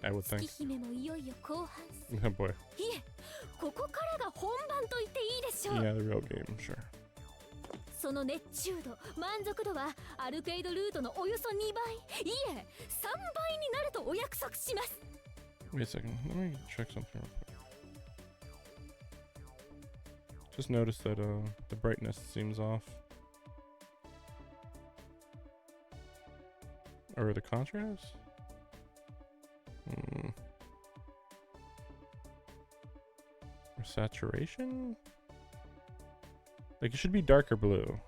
I would think. 月姫もいよいよ後半。Oh boy. いえ、ここからが本番と言っていいでしょう。 Yeah, the real game, sure. その熱中度、満足度はアルケイドルートのおよそ2倍、いえ、3倍になるとお約束します。 Wait a second. Let me check something real quick. Just noticed that the brightness seems off. Or the contrast? Or saturation? Like, it should be darker blue.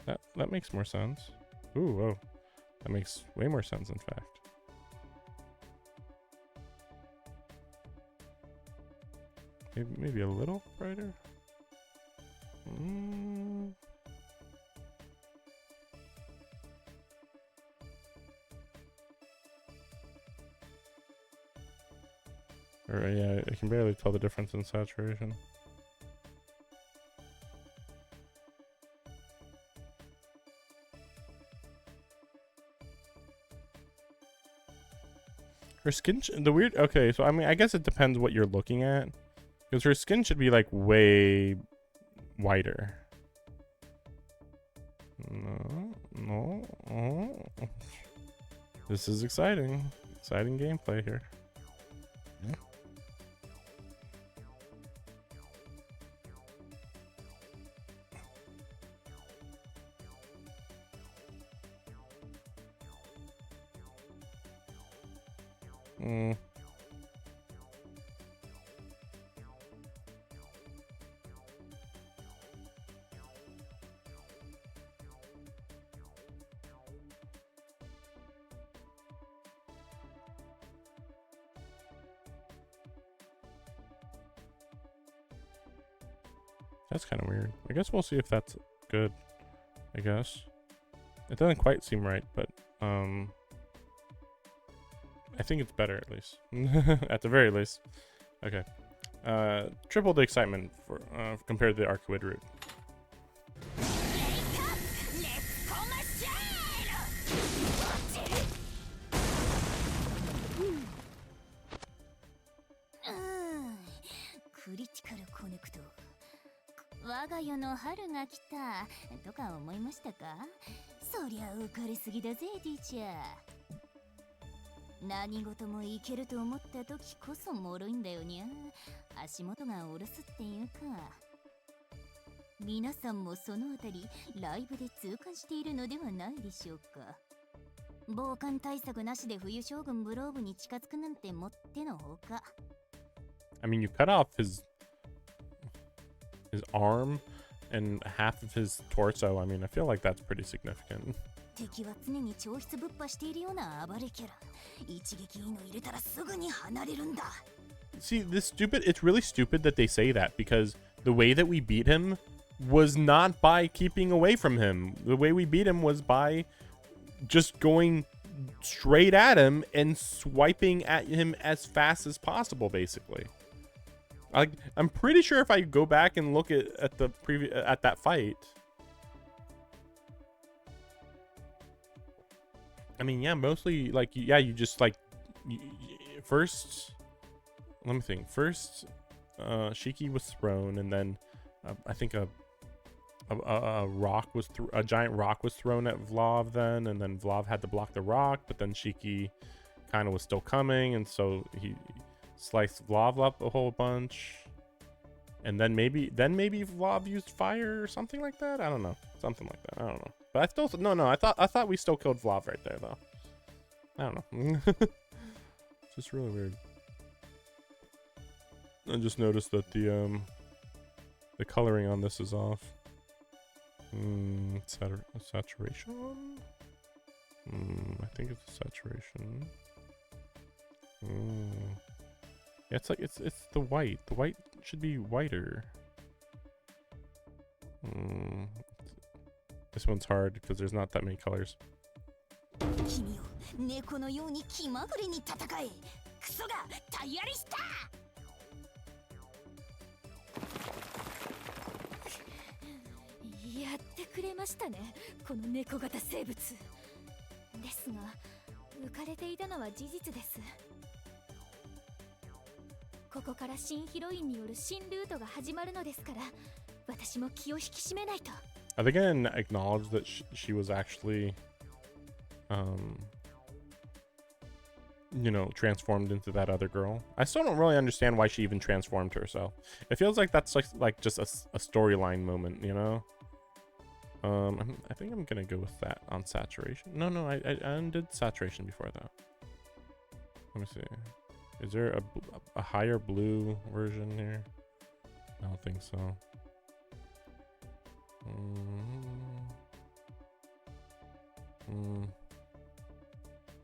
That makes more sense. Ooh, whoa. That makes way more sense, in fact. Maybe a little brighter? Or, yeah, I can barely tell the difference in saturation. Her skin, the weird, okay, so I mean, I guess it depends what you're looking at. Because her skin should be like way whiter. No. This is exciting. Exciting gameplay here. That's kind of weird. I guess we'll see if that's good. I guess. It doesn't quite seem right, but I think it's better at least. At the very least. Okay. Triple the excitement for compared to the Arcuid route. I mean, you cut off his arm and half of his torso. I mean, I feel like that's pretty significant. See, it's really stupid that they say that, because the way that we beat him was not by keeping away from him. The way we beat him was by just going straight at him and swiping at him as fast as possible, basically. I'm pretty sure if I go back and look at the at that fight, I mean, yeah, mostly like, yeah, you just like first. Let me think. First, Shiki was thrown, and then I think a rock was a giant rock was thrown at Vlav then, and then Vlav had to block the rock, but then Shiki kind of was still coming, and so he sliced Vlav up a whole bunch, and then maybe Vlav used fire or something like that. I don't know, something like that. I don't know, but I still no. I thought we still killed Vlav right there though. I don't know. It's just really weird. I just noticed that the coloring on this is off. Saturation. I think it's saturation. Yeah, it's like it's the white. The white should be whiter. This one's hard because there's not that many colors. Are they gonna acknowledge that she was actually, you know, transformed into that other girl? I still don't really understand why she even transformed herself. It feels like that's like just a storyline moment, you know? I think I'm gonna go with that on saturation. No, I undid saturation before though. Let me see. Is there a higher blue version here? I don't think so.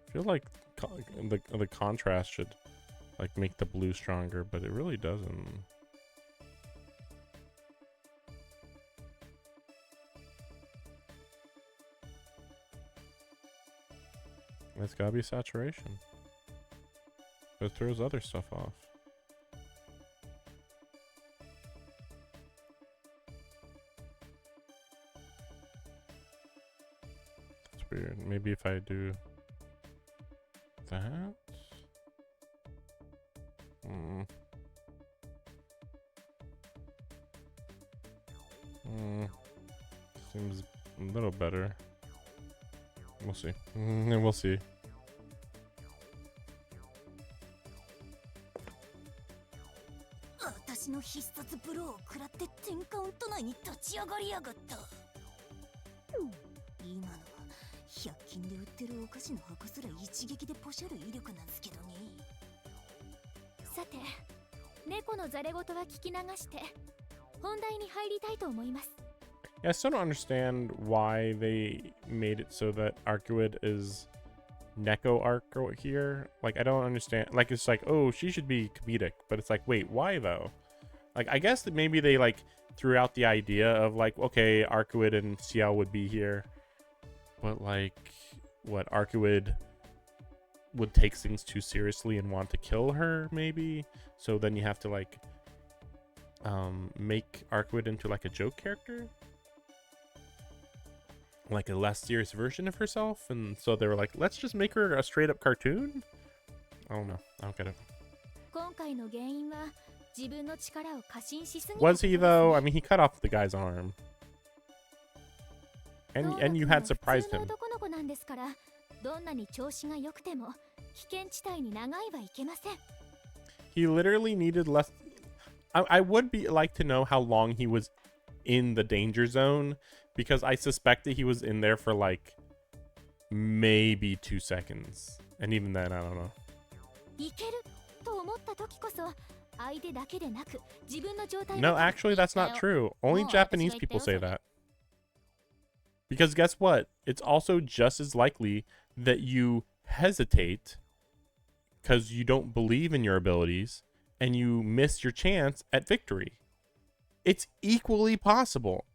I feel like the contrast should like make the blue stronger, but it really doesn't. It's gotta be saturation. It throws other stuff off. That's weird. Maybe if I do that. Seems a little better. We'll see. We'll see. 私の必殺ブローを食らって10カウント内に立ち上がりやがった。今のは100均で売ってるお菓子の箱すら一撃でポシャる威力なんすけどね。さて、猫のザレ言は聞き流して本題に入りたいと思います。 Yeah, I still don't understand why they made it so that Arcuid is Neko Arco here. Like, I don't understand. Like, it's like, oh, she should be comedic, but it's like, wait, why though? Like, I guess that maybe they like threw out the idea of like, okay, Arcuid and Ciel would be here, but like, what, Arcuid would take things too seriously and want to kill her, maybe. So then you have to like make Arcuid into like a joke character, like a less serious version of herself. And so they were like, let's just make her a straight up cartoon. I don't know, I don't get it. Was he though? I mean, he cut off the guy's arm, and you had surprised him. He literally needed less. I would be like to know how long he was in the danger zone, because I suspect that he was in there for like maybe 2 seconds, and even then I don't know. No, actually that's not true. Only Japanese people say that. Because guess what? It's also just as likely that you hesitate because you don't believe in your abilities and you miss your chance at victory. It's equally possible.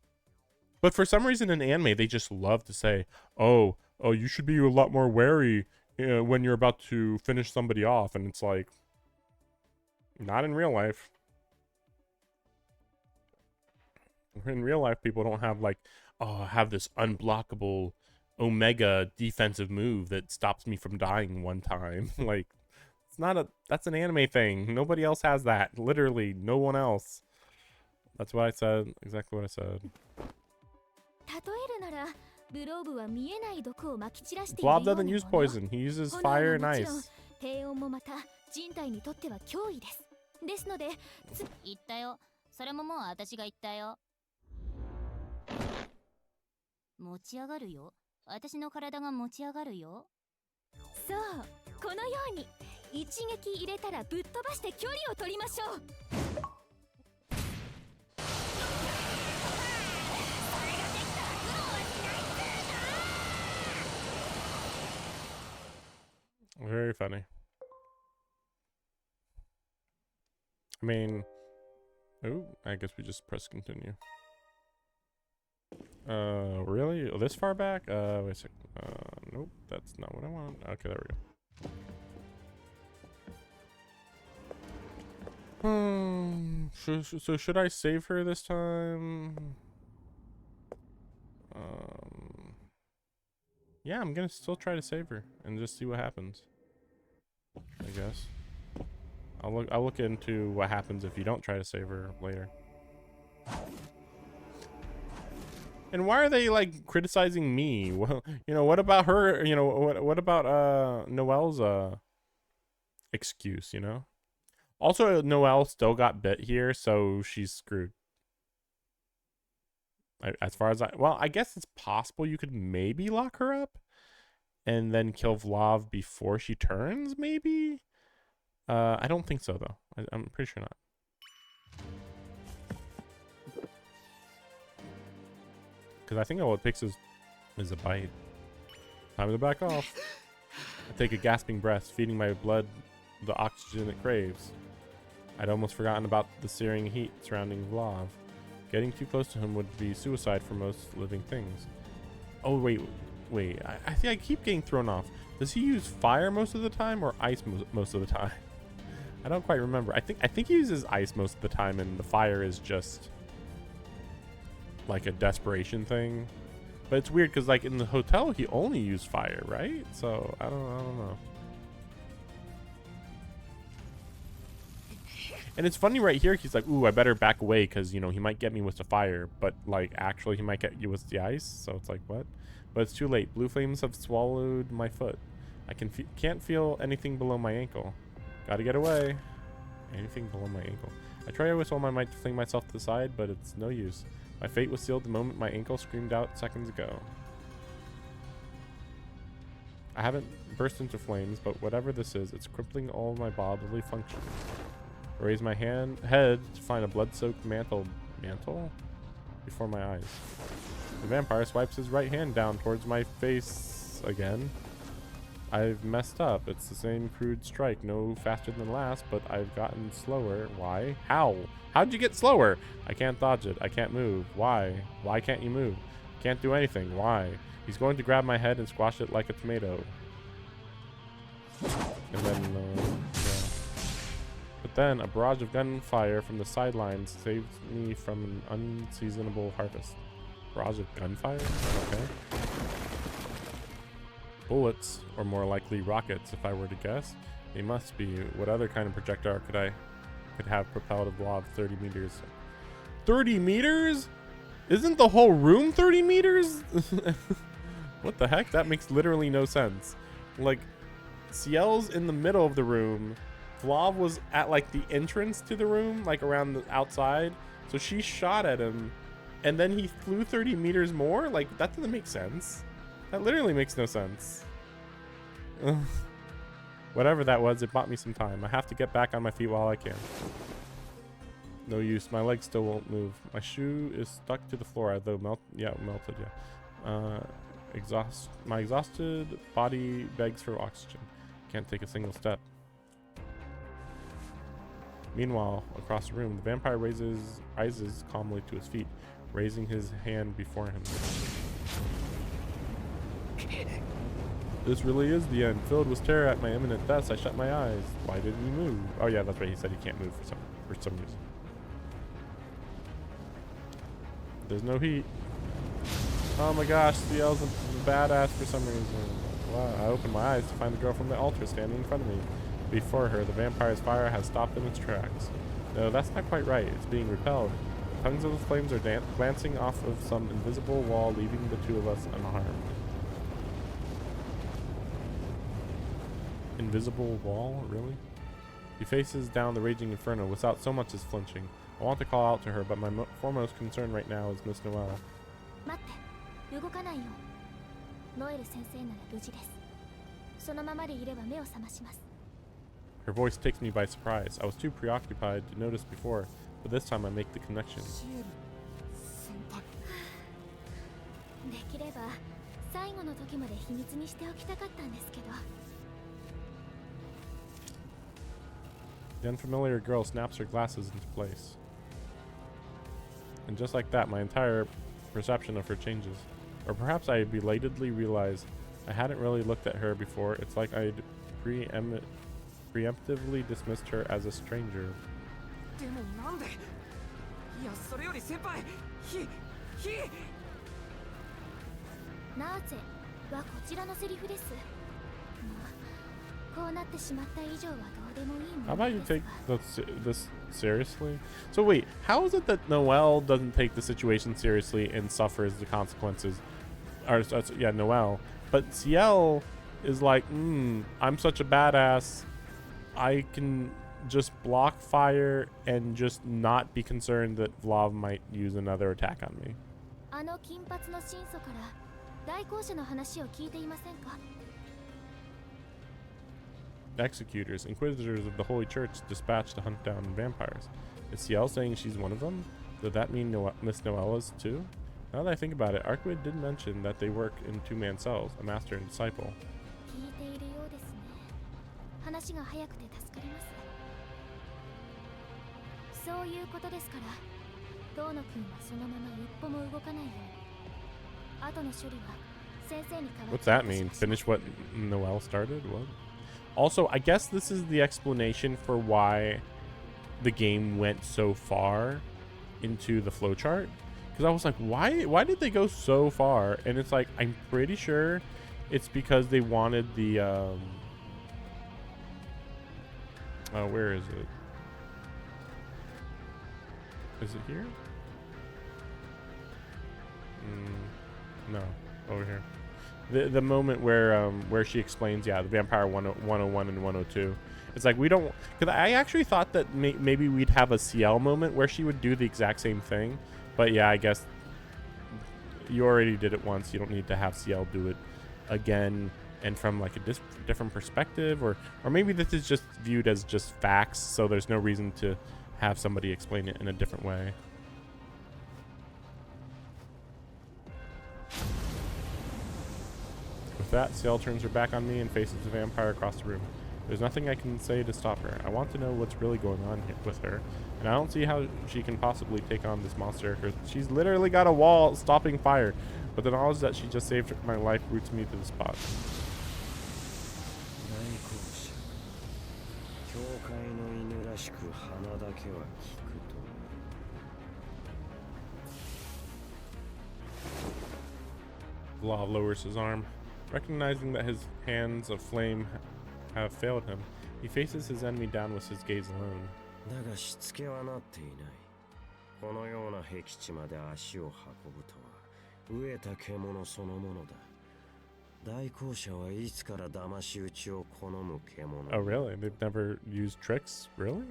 But for some reason in anime, they just love to say, oh, you should be a lot more wary when you're about to finish somebody off. And it's like, not in real life. In real life, people don't have like, oh, I have this unblockable Omega defensive move that stops me from dying one time. Like, it's not a, that's an anime thing. Nobody else has that. Literally, no one else. That's what I said. Exactly what I said. Blob doesn't use poison. He uses fire and ice. ですので、言ったよ。それももう私が言ったよ。持ち上がるよ。私の体が持ち上がるよ。そう、このように一撃入れたらぶっ飛ばして距離を取りましょう。 Very funny. I mean, oh, I guess we just press continue. Really? Oh, this far back? Wait a second. Nope, that's not what I want. Okay, there we go. So should I save her this time? Yeah, I'm gonna still try to save her and just see what happens. I guess. I'll look into what happens if you don't try to save her later. And why are they like criticizing me? Well, you know, what about her? You know, what about Noelle's excuse? You know. Also, Noelle still got bit here, so she's screwed. As far as I guess it's possible you could maybe lock her up and then kill Vlav before she turns, maybe? I don't think so, though. I'm pretty sure not. Because I think all it takes is a bite. Time to back off. I take a gasping breath, feeding my blood the oxygen it craves. I'd almost forgotten about the searing heat surrounding Vlav. Getting too close to him would be suicide for most living things. Oh, wait. Wait, I think I keep getting thrown off. Does he use fire most of the time or ice most of the time? I don't quite remember. I think he uses ice most of the time, and the fire is just like a desperation thing. But it's weird because like in the hotel he only used fire, right? So I don't know. And it's funny right here. He's like, "Ooh, I better back away because you know he might get me with the fire." But like actually, he might get you with the ice. So it's like what? But it's too late. Blue flames have swallowed my foot. I can't feel anything below my ankle. Gotta get away. Anything below my ankle. I try with all my might to fling myself to the side, but it's no use. My fate was sealed the moment my ankle screamed out seconds ago. I haven't burst into flames, but whatever this is, it's crippling all my bodily functions. I raise my head to find a blood-soaked mantle before my eyes. The vampire swipes his right hand down towards my face again. I've messed up. It's the same crude strike, no faster than last, but I've gotten slower. Why? How? How'd you get slower? I can't dodge it. I can't move. Why? Why can't you move? Can't do anything. Why? He's going to grab my head and squash it like a tomato. And then, yeah. But then, a barrage of gunfire from the sidelines saved me from an unseasonable harvest. Barrage of gunfire? Okay. Bullets, or more likely rockets if I were to guess. They must be. What other kind of projectile could have propelled a blob 30 meters? 30 meters? Isn't the whole room 30 meters? What the heck? That makes literally no sense. Like, Ciel's in the middle of the room. Vlav was at like the entrance to the room, like around the outside. So she shot at him, and then he flew 30 meters more? Like, that doesn't make sense. That literally makes no sense. Ugh. Whatever that was, it bought me some time. I have to get back on my feet while I can. No use. My legs still won't move. My shoe is stuck to the floor, though melted. Yeah. My exhausted body begs for oxygen. Can't take a single step. Meanwhile, across the room, the vampire rises calmly to his feet, raising his hand before him. This really is the end. Filled with terror at my imminent death, I shut my eyes. Why didn't he move? Oh yeah, that's right. He said he can't move for some reason. There's no heat. Oh my gosh, Ciel's a badass for some reason. Wow. I opened my eyes to find the girl from the altar standing in front of me. Before her, the vampire's fire has stopped in its tracks. No, that's not quite right. It's being repelled. Tongues of the flames are glancing off of some invisible wall, leaving the two of us unharmed. Invisible wall? Really? He faces down the raging inferno without so much as flinching. I want to call out to her, but my foremost concern right now is Miss Noelle. Her voice takes me by surprise. I was too preoccupied to notice before, but this time I make the connection. The unfamiliar girl snaps her glasses into place. And just like that, my entire perception of her changes. Or perhaps I belatedly realize I hadn't really looked at her before. It's like I'd preemptively dismissed her as a stranger. How about you take this seriously? So wait, how is it that Noelle doesn't take the situation seriously and suffers the consequences? Or yeah, Noelle. But Ciel is like, I'm such a badass. I can just block fire and just not be concerned that Vlav might use another attack on me. Executors, Inquisitors of the Holy Church dispatched to hunt down vampires. Is Ciel saying she's one of them? Does that mean Miss Noelle is too? Now that I think about it, Archwid did mention that they work in two-man cells, a master and disciple. What's that mean? Finish what Noelle started? What? Also, I guess this is the explanation for why the game went so far into the flowchart. Because I was like, why did they go so far? And it's like, I'm pretty sure it's because they wanted the oh, where is it? Is it here? No, over here. The moment where she explains, yeah, the Vampire 101 and 102. It's like, we don't, because I actually thought that maybe we'd have a Ciel moment where she would do the exact same thing. But yeah, I guess you already did it once. You don't need to have Ciel do it again, and from like a different perspective, or maybe this is just viewed as just facts, so there's no reason to have somebody explain it in a different way. With that, Ciel turns her back on me and faces the vampire across the room. There's nothing I can say to stop her. I want to know what's really going on here with her, and I don't see how she can possibly take on this monster, because she's literally got a wall stopping fire. But the knowledge that she just saved my life roots me to the spot. Vlav lowers his arm. Recognizing that his hands of flame have failed him, he faces his enemy down with his gaze alone. Oh really? They've never used tricks? Really?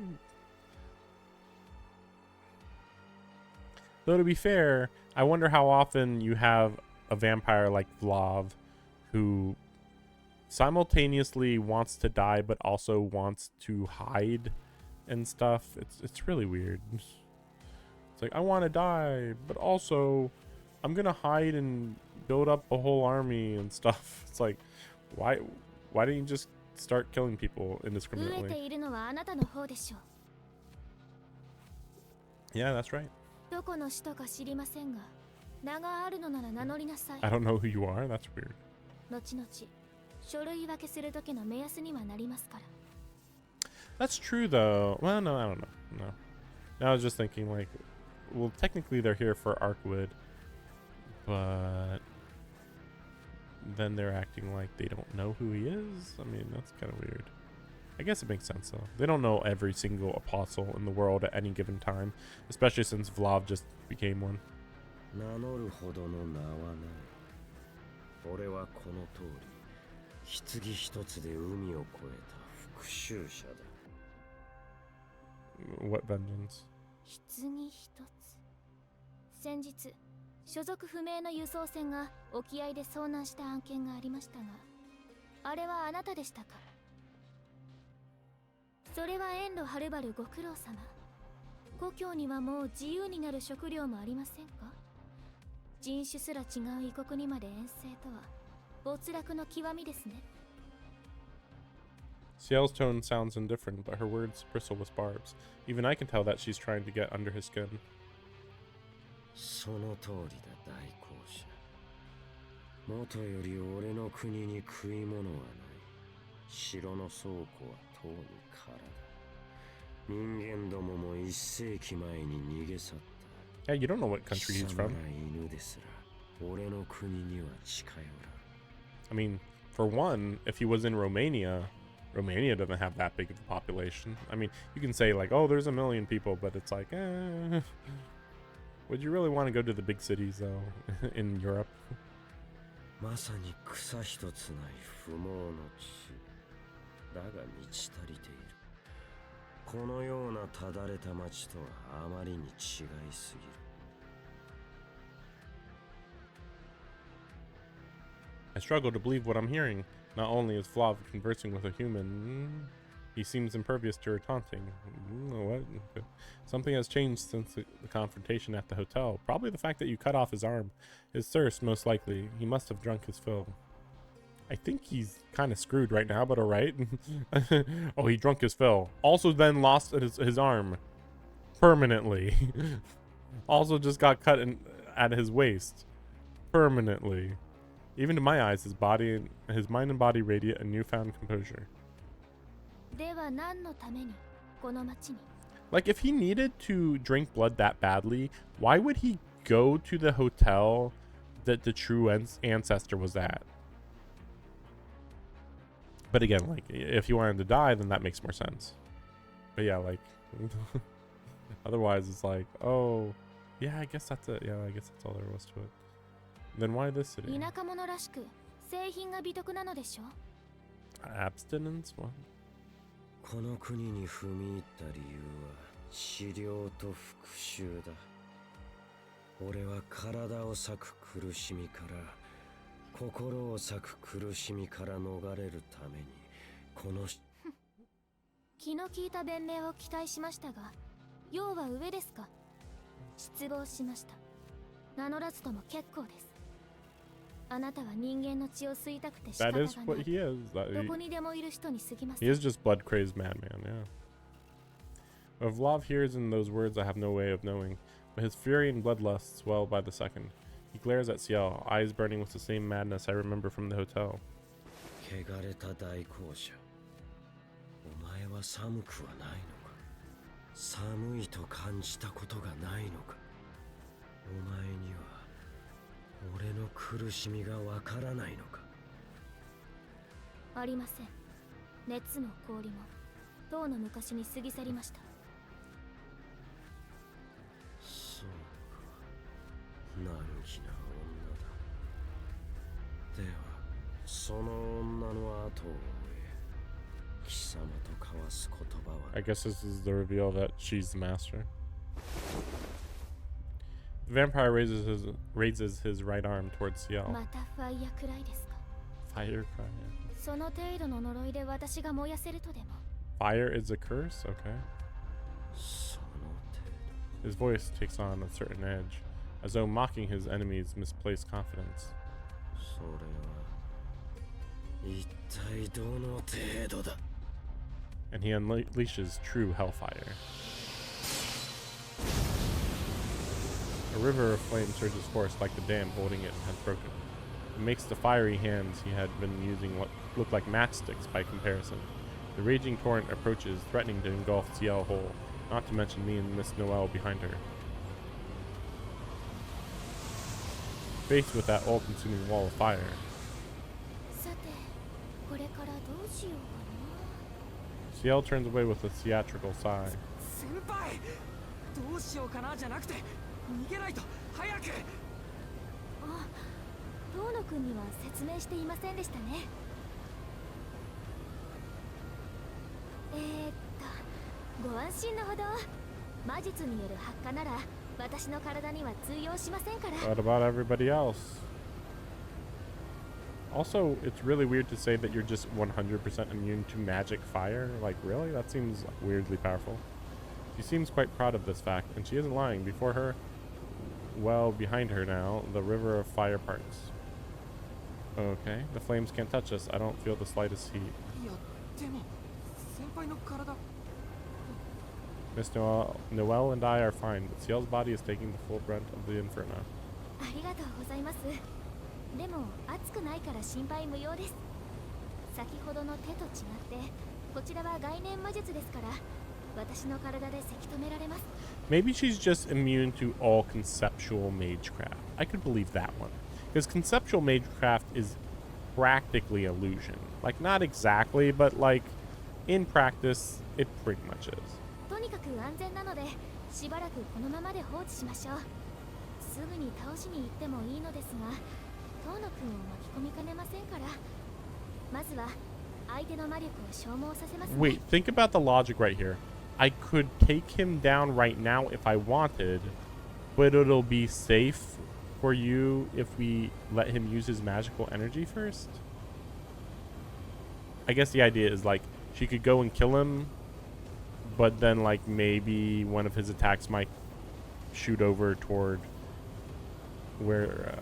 Though to be fair, I wonder how often you have a vampire like Vlav who simultaneously wants to die but also wants to hide and stuff. It's really weird. It's like, I want to die, but also I'm gonna hide and build up a whole army and stuff. It's like, why didn't you just start killing people indiscriminately? Yeah, that's right. I don't know who you are. That's weird. That's true though. Well, no, I don't know. No, I was just thinking, like, well, technically they're here for Arkwood, but then they're acting like they don't know who he is. I mean, that's kind of weird. I guess it makes sense though. They don't know every single apostle in the world at any given time, especially since Vlav just became one. What vengeance? 先日、所属不明の輸送船が沖合で遭難した案件がありましたが、あれはあなたでしたか？それは遠路はるばるご苦労様。故郷にはもう自由になる食料もありませんか？人種すら違う異国にまで遠征とは没落の極みですね。Ciel's tone sounds indifferent, but her words bristle with barbs. Even I can tell that she's trying to get under his skin. その通りだ、大公社。元より俺の国に食い物はない。城の倉庫はとうに空だ。人間どもも1世紀前に逃げ去った。Yeah, you don't know what country he's from. 犬ですら俺の国には近寄らん。I mean, for one, if he was in Romania doesn't have that big of a population. I mean, you can say like, oh, there's a million people, but it's like, would you really want to go to the big cities though in Europe? まさに草一つない不毛の地。だが満ち足りている。このようなただれた町とはあまりに違いすぎる。I struggle to believe what I'm hearing. Not only is Vlav conversing with a human, he seems impervious to her taunting. What? Something has changed since the confrontation at the hotel. Probably the fact that you cut off his arm. His thirst, most likely. He must have drunk his fill. I think he's kind of screwed right now, but alright. Oh, he drunk his fill. Also then lost his arm. Permanently. Also just got cut at his waist. Permanently. Even to my eyes, his mind and body radiate a newfound composure. では何のためにこの町に？ Like, if he needed to drink blood that badly, why would he go to the hotel that the true ancestor was at? But again, like, if he wanted to die, then that makes more sense. But yeah, like, otherwise it's like, oh, yeah, I guess that's it. Yeah, I guess that's all there was to it. Then why this city? 田舎者らしく製品が美徳なのでしょ？ Abstinence? What? この国に踏み入った理由は治療と復讐だ。俺は体を裂く苦しみから心を裂く苦しみから逃れるためにこの気の利いた弁明を期待しましたが、用は上ですか？失望しました。名乗らずとも結構です。あなたは人間の血を吸いたくて仕方が That ない。 is what he is. どこにでもいる人に過ぎませ He ん。 is just blood crazed madman, yeah. Of love hears in those words I have no way of knowing, but his fury and bloodlust swell by the second. He glares at Ciel, eyes burning with the same madness I remember from the hotel. 汚れた大公社。お前は寒くはないのか？寒いと感じたことがないのか？お前には俺の苦しみがわからないのか？ありません。熱も氷もとうの昔に過ぎ去りました。そうか。難儀な女だ。では、その女の後を追え。貴様と交わす言葉は。 I guess this is the reveal that she's the master. The vampire raises his right arm towards Ciel. またファイヤーくらいですか？ Fire cry. その程度の呪いで私が燃やせるとでも？ Fire is a curse? Okay. その程度。 His voice takes on a certain edge, as though mocking his enemy's misplaced confidence. それは一体どの程度だ？ And he unleashes true hellfire. A river of flame surges forth like the dam holding it has broken. It makes the fiery hands he had been using look like matchsticks by comparison. The raging torrent approaches, threatening to engulf Ciel whole, not to mention me and Miss Noelle behind her. Faced with that all-consuming wall of fire, さて、これからどうしようかな。 Ciel turns away with a theatrical sigh. 先輩どうしようかなじゃなくて逃げないと早く。あ、遠野くんには説明していませんでしたね。ご安心のほど。魔術による発火なら私の体には通用しませんから。 What about everybody else? Also, it's really weird to say that you're just 100% immune to magic fire. Like, really? That seems weirdly powerful. She seems quite proud of this fact, and she isn't lying. Before her, well, behind her now, the river of fire parts. Okay, the flames can't touch us. I don't feel the slightest heat. いやでも先輩の体。 Miss Noelle and I are fine, but Ciel's body is taking the full brunt of the inferno. ありがとうございます。でも熱くないから心配無用です。先ほどの手と違ってこちらは概念魔術ですから私の体でせき止められます。 Maybe she's just immune to all conceptual magecraft. I could believe that one. Because conceptual magecraft is practically illusion. Like, not exactly, but like, in practice, it pretty much is. とにかく安全なのでしばらくこのままで放置しましょう。すぐに倒しに行ってもいいのですが遠野くんを巻き込みかねませんから。まずは相手の魔力を消耗させますね。 Wait, think about the logic right here. I could take him down right now if I wanted, but it'll be safe for you if we let him use his magical energy first? I guess the idea is like she could go and kill him, but then like maybe one of his attacks might shoot over toward where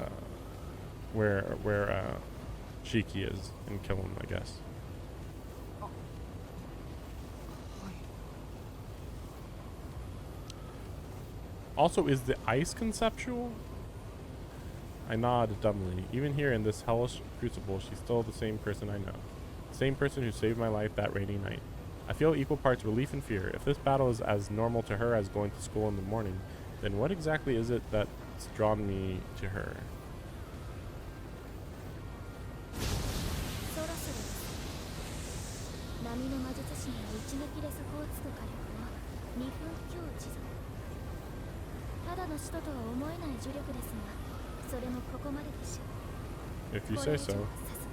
Shiki is and kill him, I guess. Also, is the ice conceptual? I nod dumbly. Even here in this hellish crucible, she's still the same person I know. The same person who saved my life that rainy night. I feel equal parts relief and fear. If this battle is as normal to her as going to school in the morning, then what exactly is it that's drawn me to her? そろそろ波の魔術師には一撃で底をつく火力を2分強持続。ただの使徒とは思えない呪力ですが、それもここまででしょう。 If you こ say れ以上 so. はさすが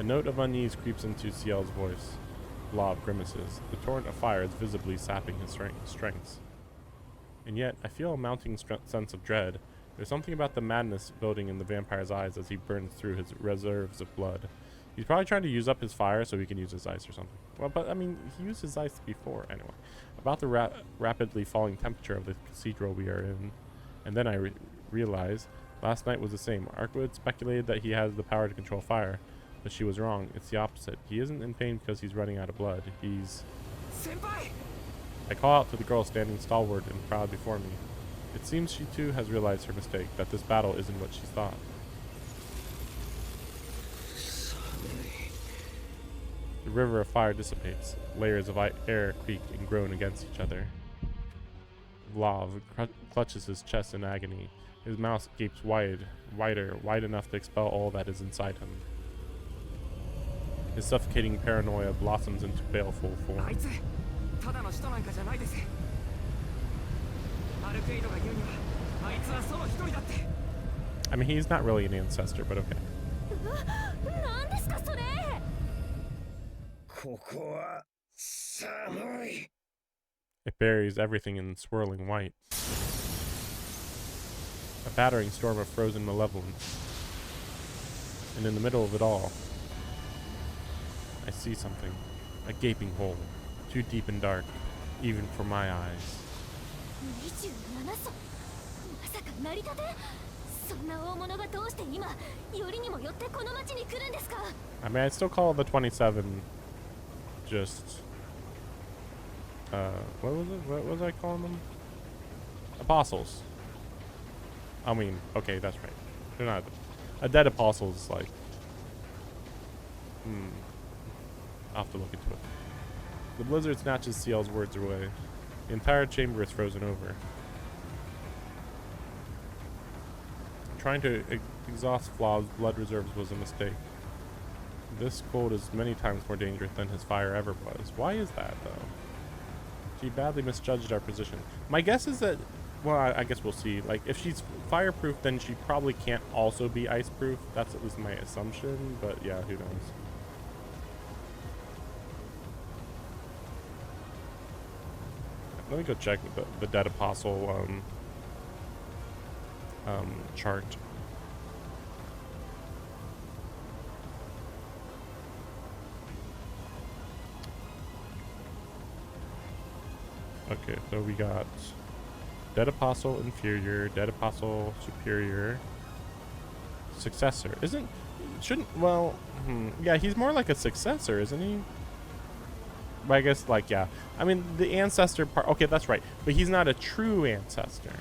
に。 A note of unease creeps into Ciel's voice. Blob grimaces. The torrent of fire is visibly sapping his strengths. And yet, I feel a mounting sense of dread. There's something about the madness building in the vampire's eyes as he burns through his reserves of blood. He's probably trying to use up his fire so he can use his ice or something. Well, but I mean, he used his ice before anyway. About the rapidly falling temperature of the cathedral we are in. And then I realize, last night was the same. Arkwood speculated that he has the power to control fire. But she was wrong. It's the opposite. He isn't in pain because he's running out of blood. He's... Senpai! I call out to the girl standing stalwart and proud before me. It seems she too has realized her mistake, that this battle isn't what she thought. The river of fire dissipates. Layers of air creak and groan against each other. Vlav clutches his chest in agony. His mouth gapes wide enough to expel all that is inside him. His suffocating paranoia blossoms into baleful form. I mean, he's not really an ancestor, but okay. 何ですかそれ。ここは寒い。 It buries everything in swirling white. A battering storm of frozen malevolence. And in the middle of it all, I see something. A gaping hole. Too deep and dark, even for my eyes. 27層。まさか成り立て？そんな大物がどうして今よりにもよってこの町に来るんですか？ I mean, I still call the 27 just... what was it? What was I calling them? Apostles. I mean, okay, that's right. They're not... A dead apostle is like... I'll have to look into it. The blizzard snatches Ciel's words away. The entire chamber is frozen over. Trying to exhaust Flav's blood reserves was a mistake. This cold is many times more dangerous than his fire ever was. Why is that, though? She badly misjudged our position. My guess is that... Well, I guess we'll see. Like, if she's fireproof, then she probably can't also be iceproof. That's at least my assumption, but yeah, who knows. Let me go check the Dead Apostle chart. Okay, so we got Dead Apostle Inferior, Dead Apostle Superior, Successor. Yeah, he's more like a successor, isn't he? But I guess, like, yeah. I mean, the ancestor part, okay, that's right. But he's not a true ancestor.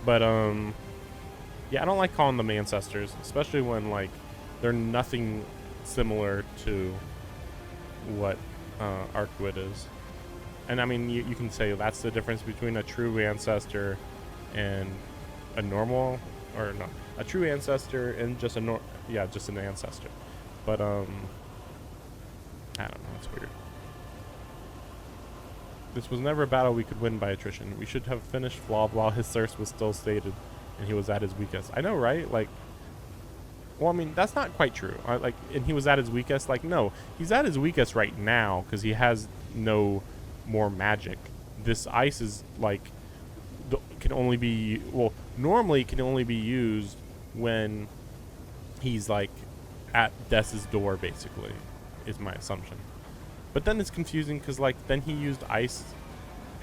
But, yeah, I don't like calling them ancestors, especially when, like, they're nothing similar to what Arkwood is. And, I mean, you can say that's the difference between a true ancestor and a normal, or no, a true ancestor and just a, just an ancestor. But, I don't know, it's weird. This was never a battle we could win by attrition. We should have finished Flav while his thirst was still stated and he was at his weakest. I know, right? Like, well, I mean, that's not quite true. And he was at his weakest. Like, no, he's at his weakest right now because he has no more magic. This ice is, like, can only be, well, normally can only be used when he's, like, at Des's door, basically, is my assumption. But then it's confusing because, like, then he used ice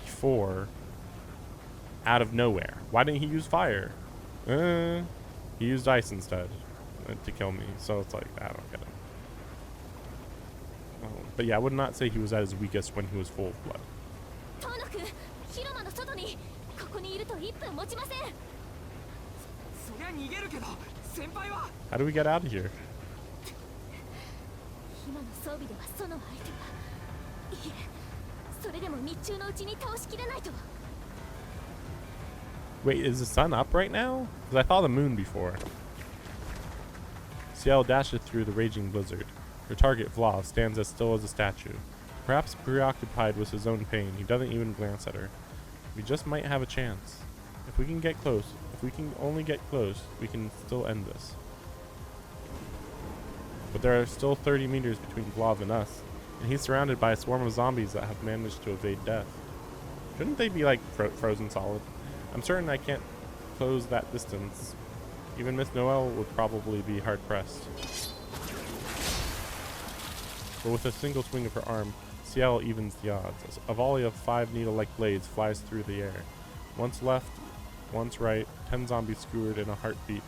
before out of nowhere. Why didn't he use fire? He used ice instead to kill me. So it's like, I don't get it. But yeah, I would not say he was at his weakest when he was full of blood. トーノ君、広間の外にここにいると1分持ちません。そりゃ逃げるけど先輩は How do we get out of here? 今の装備ではその相手がいえ、それでも日中のうちに倒しきれないと。 Wait, is the sun up right now? Because I saw the moon before. Ciel dashes through the raging blizzard. Her target, Vlav, stands as still as a statue. Perhaps preoccupied with his own pain, he doesn't even glance at her. We just might have a chance. If we can get close, if we can only get close, we can still end this. But there are still 30 meters between Vlav and us, and he's surrounded by a swarm of zombies that have managed to evade death. Shouldn't they be like frozen solid? I'm certain I can't close that distance. Even Miss Noelle would probably be hard-pressed. But with a single swing of her arm, Ciel evens the odds. A volley of 5 needle-like blades flies through the air. Once left, once right, 10 zombies skewered in a heartbeat.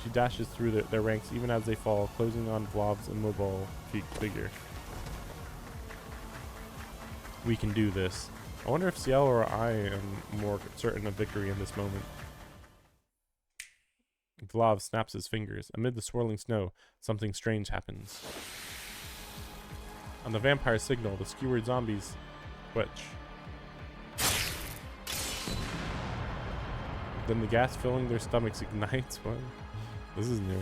She dashes through their ranks even as they fall, closing on Vlav's immobile figure. We can do this. I wonder if Ciel or I am more certain of victory in this moment. Vlav snaps his fingers. Amid the swirling snow, something strange happens. On the vampire's signal, the skewered zombies twitch. Then the gas filling their stomachs ignites. What? This is new.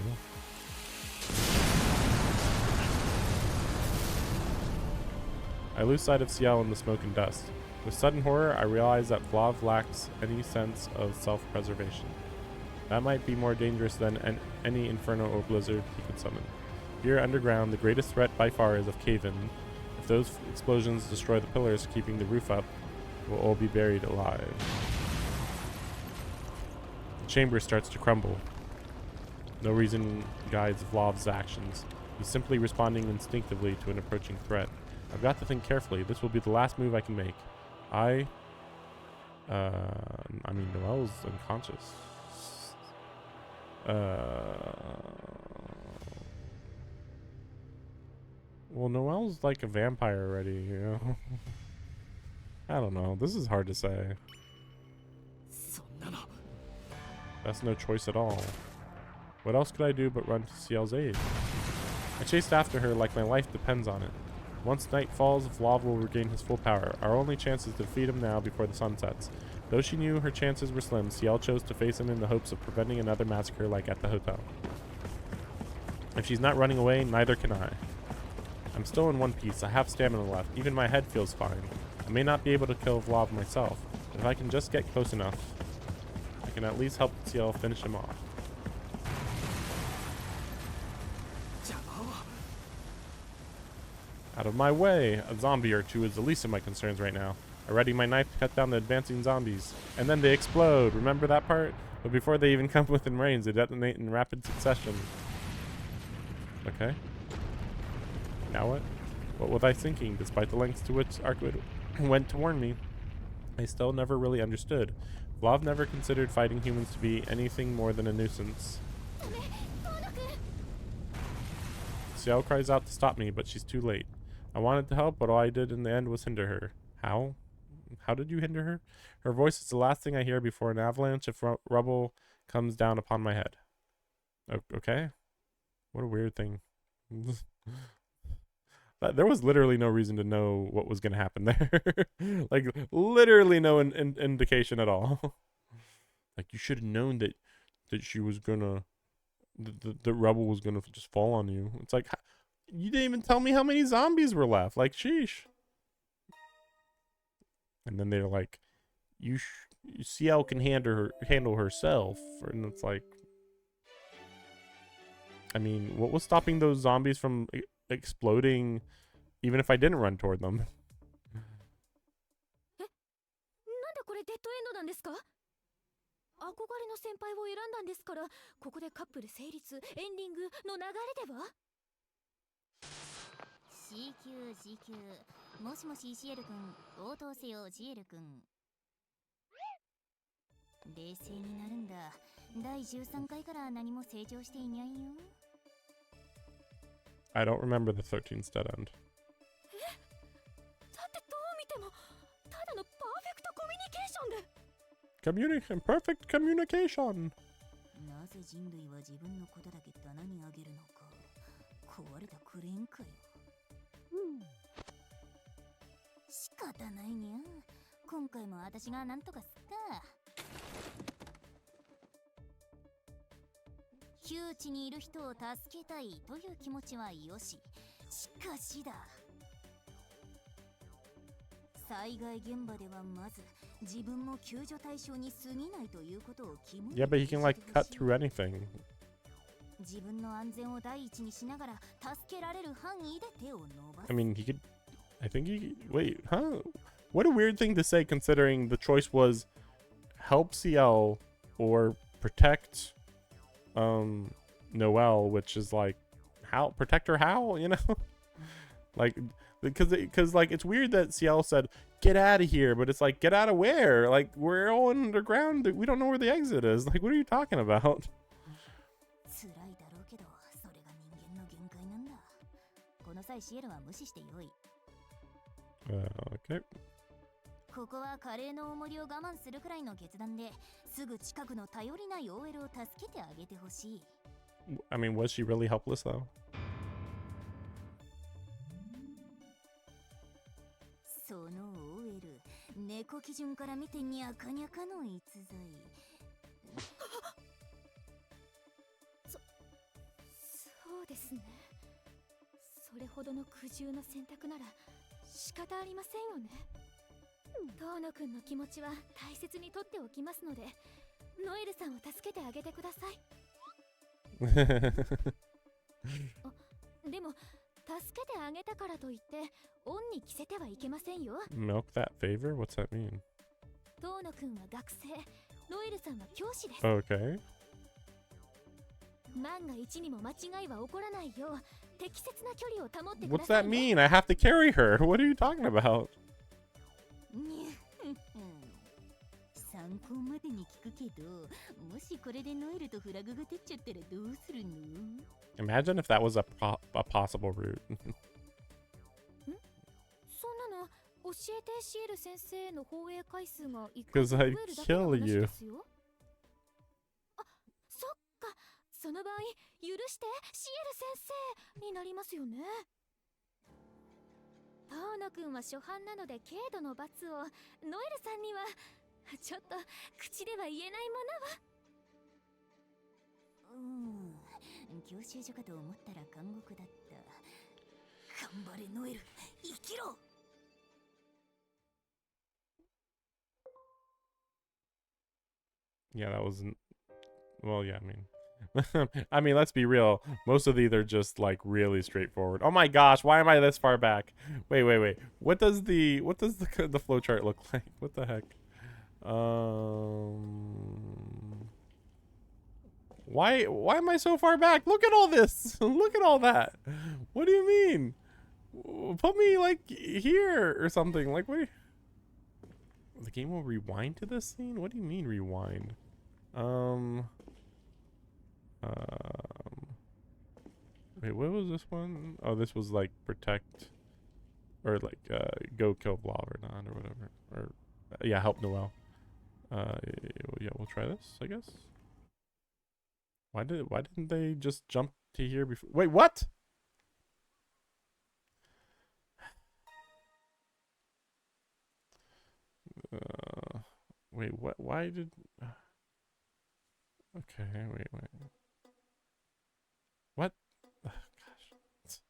I lose sight of Ciel in the smoke and dust. With sudden horror, I realize that Vlav lacks any sense of self-preservation. That might be more dangerous than any inferno or blizzard he could summon. Here underground, the greatest threat by far is of cave-in. If those explosions destroy the pillars keeping the roof up, we'll all be buried alive. The chamber starts to crumble. No reason guides Vlav's actions. He's simply responding instinctively to an approaching threat. I've got to think carefully. This will be the last move I can make. I mean, Noelle's unconscious. Well, Noelle's like a vampire already, you know? I don't know. This is hard to say. That's no choice at all. What else could I do but run to Ciel's aid? I chased after her like my life depends on it. Once night falls, Vlav will regain his full power. Our only chance is to defeat him now before the sun sets. Though she knew her chances were slim, Ciel chose to face him in the hopes of preventing another massacre like at the hotel. If she's not running away, neither can I. I'm still in one piece. I have stamina left. Even my head feels fine. I may not be able to kill Vlav myself, but if I can just get close enough, I can at least help Ciel finish him off. Out of my way! A zombie or two is the least of my concerns right now. I ready my knife to cut down the advancing zombies. And then they explode! Remember that part? But before they even come within range, they detonate in rapid succession. Okay. Now what? What was I thinking? Despite the lengths to which Arkwood went to warn me, I still never really understood. Vlav never considered fighting humans to be anything more than a nuisance. Ciel cries out to stop me, but she's too late. I wanted to help, but all I did in the end was hinder her. How? How did you hinder her? Her voice is the last thing I hear before an avalanche of rubble comes down upon my head. Okay? What a weird thing. There was literally no reason to know what was going to happen there. Like, literally no indication at all. Like, you should have known that she was going to... The rubble was going to just fall on you. It's like... You didn't even tell me how many zombies were left. Like, sheesh. And then they're like, Ciel can handle herself. And it's like... I mean, what was stopping those zombies from exploding even if I didn't run toward them? 憧れの先輩を選んだんですから、ここでカップル成立、エンディングの流れでは？ CQ もしもしシエル君応答せよジエル君冷静になるんだ第13回から何も成長していないよ I don't remember the 13th dead end. だってどう見てもただのパーフェクトコミュニケーションで Perfect communication! なぜ人類は自分のことだけ棚にあげるのか壊れたクレーンかよ仕方ないにゃ今回も私がなんとかすっか窮地にいる人を助けたいという気持ちはよししかしだ災害現場ではまず自分も救助対象に過ぎないということを肝に Yeah, but he can like cut through anything. 自分の安全を第一にしながら助けられる範囲で手を伸ばす I mean, he could. I think he. Wait, huh? What a weird thing to say considering the choice was help Ciel or protect Noelle, which is like, how? Protect her how? You know? Like, because like, it's weird that Ciel said, get out of here, but it's like, get out of where? Like, we're all underground. We don't know where the exit is. Like, what are you talking about? 辛いだろうけどそれが人間の限界なんだこの際シエルは無視してよい Okay. ここはカレーの重りを我慢するくらいの決断ですぐ近くの頼りない OL を助けてあげてほしい I mean, was she really helpless though? その OL 猫基準から見てニャカニャカの逸材そうですねそれほどの苦渋の選択なら仕方ありませんよね遠野くんの気持ちは大切にとっておきますのでノエルさんを助けてあげてくださいでも助けてあげたからといって恩に着せてはいけませんよ Milk that favor? What's that mean? 遠野くんは学生ノエルさんは教師です Okay. 万が一にも間違いは起こらないよう適切な距離を保ってくだ What's さい that mean? I have to carry her. What are you talking about? 参考までに聞くけどもしこれでノエルとフラグが出ちゃったらどうするの Imagine if that was a possible route. そんなの教えてシエル先生の放映回数がいく Because 増え I'd るだけの kill 話 you. ですよあ、そっかその場合許してシエル先生になりますよね遠野くんは初犯なので軽度の罰をノエルさんにはちょっと口では言えないものは教習所かと思ったら監獄だった頑張れノエル生きろ Yeah, that wasn't. Well, yeah, I mean. I mean, let's be real. Most of these are just like really straightforward. Oh my gosh, why am I this far back? Wait. What does the flowchart look like? What the heck? Why am I so far back? Look at all this. Look at all that. What do you mean? Put me like here or something. Like what? The game will rewind to this scene? What do you mean rewind? Wait, what was this one? Oh, this was like protect or like go kill Blob or not or whatever. Or yeah, help Noelle. Yeah, we'll try this, I guess. Why didn't they just jump to here before? Wait, what? Wait, what? Why did? Okay, wait. What? Gosh, it's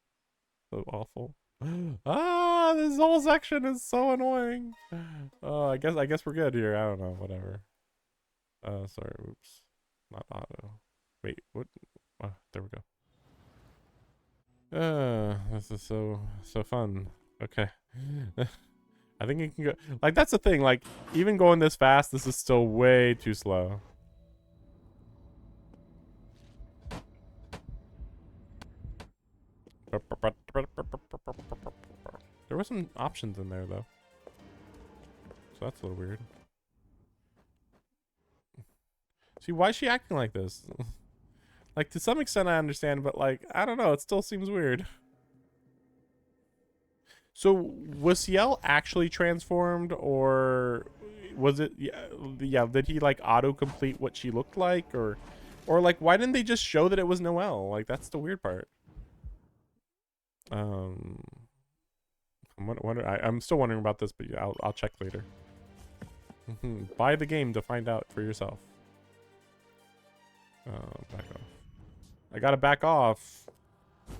so awful. Ah, this whole section is so annoying. Oh, I guess we're good here. I don't know. Whatever. Sorry. Oops. Not auto. Wait. What? Oh, there we go. This is so fun. Okay. I think it can go. Like that's the thing. Like even going this fast, this is still way too slow. There were some options in there, though. So that's a little weird. See, why is she acting like this? Like, to some extent I understand, but like, I don't know, it still seems weird. So, was Ciel actually transformed, or was it, yeah, did he like auto-complete what she looked like, or like, why didn't they just show that it was Noelle? Like, that's the weird part. I'm still wondering about this, but yeah, I'll check later. Buy the game to find out for yourself. Back off. I gotta back off.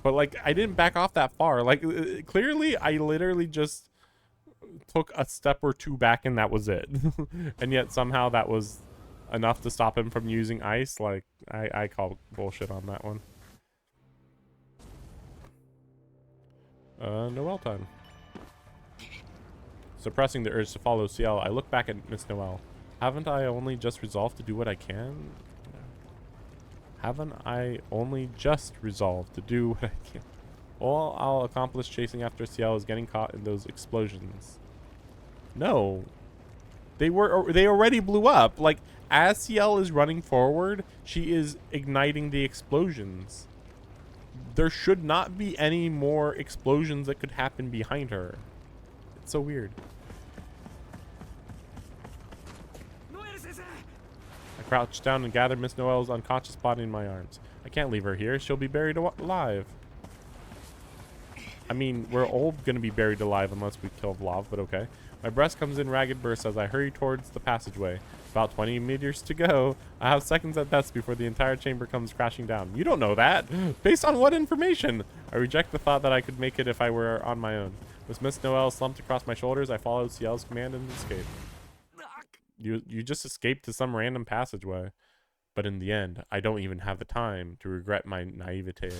But like, I didn't back off that far. Like, clearly, I literally just took a step or two back and that was it. And yet somehow that was enough to stop him from using ice. Like, I call bullshit on that one. Noelle time. Suppressing the urge to follow Ciel, I look back at Miss Noelle. Haven't I only just resolved to do what I can? Haven't I only just resolved to do what I can? All I'll accomplish chasing after Ciel is getting caught in those explosions. No. They already blew up. Like, as Ciel is running forward, she is igniting the explosions. There should not be any more explosions that could happen behind her. It's so weird. I crouch down and gather Miss Noelle's unconscious body in my arms. I can't leave her here. She'll be buried alive. I mean, we're all gonna be buried alive unless we kill Vlav, but okay. My breast comes in ragged bursts as I hurry towards the passageway. About 20 meters to go. I have seconds at best before the entire chamber comes crashing down. You don't know that. Based on what information? I reject the thought that I could make it if I were on my own. With Miss Noelle slumped across my shoulders, I followed Ciel's command and escaped. You just escaped to some random passageway. But in the end, I don't even have the time to regret my naivete.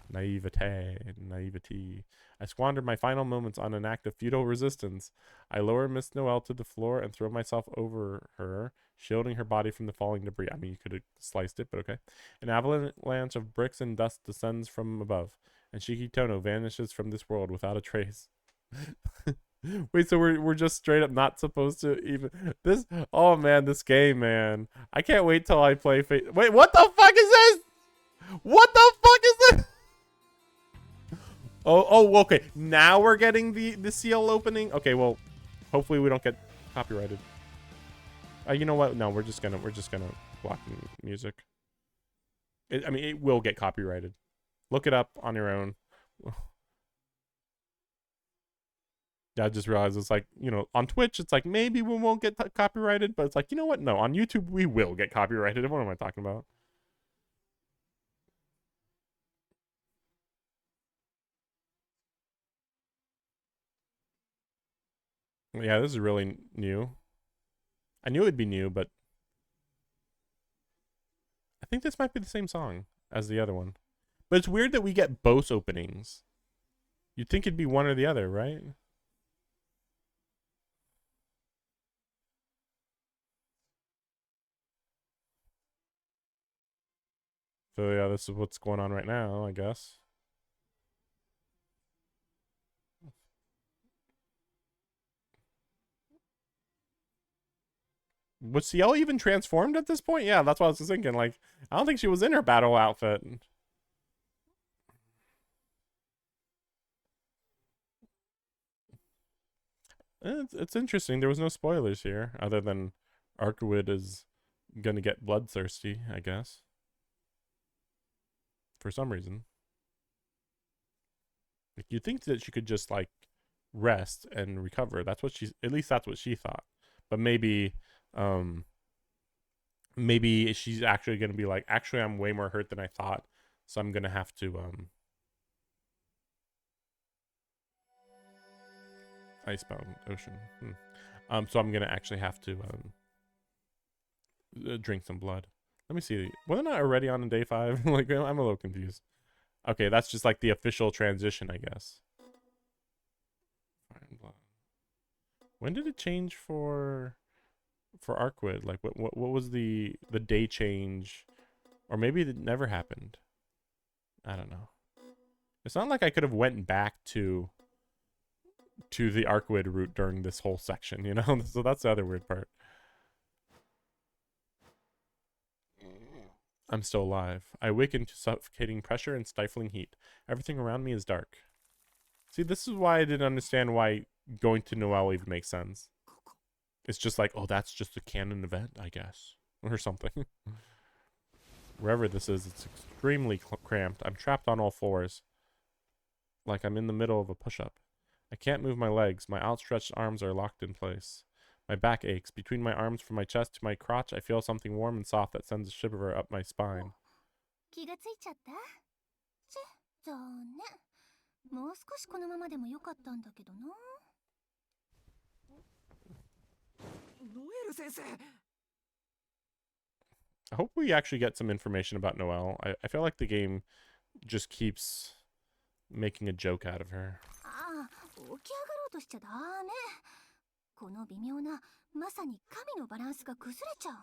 Naivety. I squandered my final moments on an act of futile resistance. I lower Miss Noelle to the floor and throw myself over her, shielding her body from the falling debris. I mean, you could have sliced it, but okay. An avalanche of bricks and dust descends from above, and Shiki Tono vanishes from this world without a trace. Wait, so we're just straight up not supposed to even this? Oh man, this game, man! I can't wait till I play Wait, what the fuck is this? What the fuck is this? Oh, okay. Now we're getting the Ciel opening. Okay, well, hopefully we don't get copyrighted. You know what? No, we're just gonna block music. I mean, it will get copyrighted. Look it up on your own. Yeah, I just realized it's like, you know, on Twitch, it's like maybe we won't get copyrighted, but it's like, you know what? No, on YouTube, we will get copyrighted. What am I talking about? Yeah, this is really new. I knew it'd be new, but I think this might be the same song as the other one. But it's weird that we get both openings. You'd think it'd be one or the other, right? So yeah, this is what's going on right now, I guess. Was Ciel even transformed at this point? Yeah, that's what I was just thinking. Like, I don't think she was in her battle outfit. It's interesting. There was no spoilers here, other than Arkwood is gonna get bloodthirsty, I guess. For some reason. Like, you'd think that she could just, like, rest and recover. That's what at least that's what she thought. But maybe she's actually gonna be like, actually I'm way more hurt than I thought, so I'm gonna have to Icebound Ocean. So I'm gonna actually have to drink some blood. Let me see. Wasn't I already on day 5? Like, I'm a little confused. Okay, that's just like the official transition, I guess. When did it change for Arkwood? Like, what was the day change? Or maybe it never happened. I don't know. It's not like I could have went back to the Arcwood route during this whole section, you know? So that's the other weird part. I'm still alive. I awaken to suffocating pressure and stifling heat. Everything around me is dark. See, this is why I didn't understand why going to Noelle even makes sense. It's just like, oh, that's just a canon event, I guess. Or something. Wherever this is, it's extremely cramped. I'm trapped on all fours. Like I'm in the middle of a push-up. I can't move my legs. My outstretched arms are locked in place. My back aches. Between my arms from my chest to my crotch, I feel something warm and soft that sends a shiver up my spine. 気がついちゃった？ちぇ、残念。もう少しこのままでもよかったんだけどな。ノエル先生。 I hope we actually get some information about Noelle. I feel like the game just keeps making a joke out of her. ああ、起き上がろうとしちゃダメ。この微妙な、まさに神のバランスが崩れちゃう。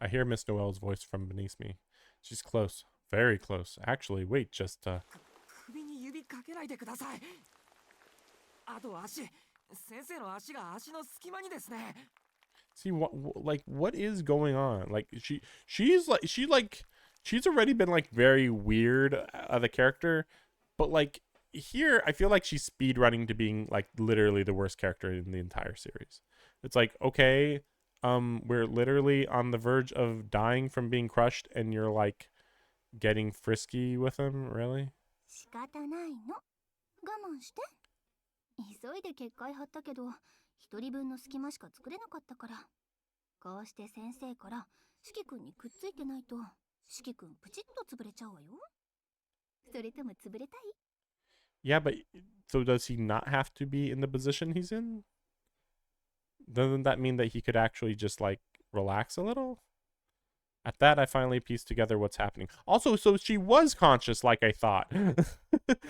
I hear Miss Noelle's voice from beneath me. She's close. Very close. Actually, wait, just, 首に指かけないでください。あと足、先生の足が足の隙間にですね。 See, what is going on? Like, she's already been, like, very weird of a character, but, like, here, I feel like she's speedrunning to being, like, literally the worst character in the entire series. It's like, okay, we're literally on the verge of dying from being crushed, and you're, like, getting frisky with him, really? 仕方ないの。我慢して。急いで結界張ったけど、一人分の隙間しか作れなかったから。こうして先生から四季君にくっついてないと、四季君プチッと潰れちゃうわよ。それとも潰れたい？ Yeah, but so does he not have to be in the position he's in? Doesn't that mean that he could actually just, like, relax a little? At that, I finally pieced together what's happening. Also, so she was conscious, like I thought.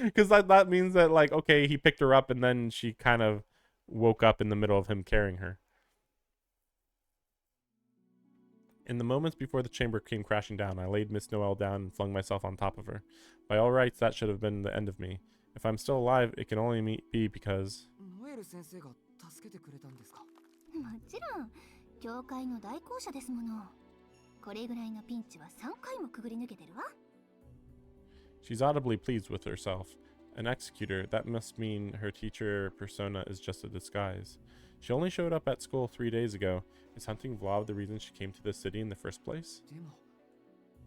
Because that means that, like, okay, he picked her up and then she kind of woke up in the middle of him carrying her. In the moments before the chamber came crashing down, I laid Miss Noelle down and flung myself on top of her. By all rights, that should have been the end of me. If I'm still alive, it can only be because... ノエル先生が助けてくれたんですか？もちろん、教会の代行者ですもの。これぐらいのピンチは3回もくぐり抜けてるわ。She's audibly pleased with herself. An executor, that must mean her teacher persona is just a disguise. She only showed up at school 3 days ago. Is hunting Vlad the reason she came to this city in the first place? でも、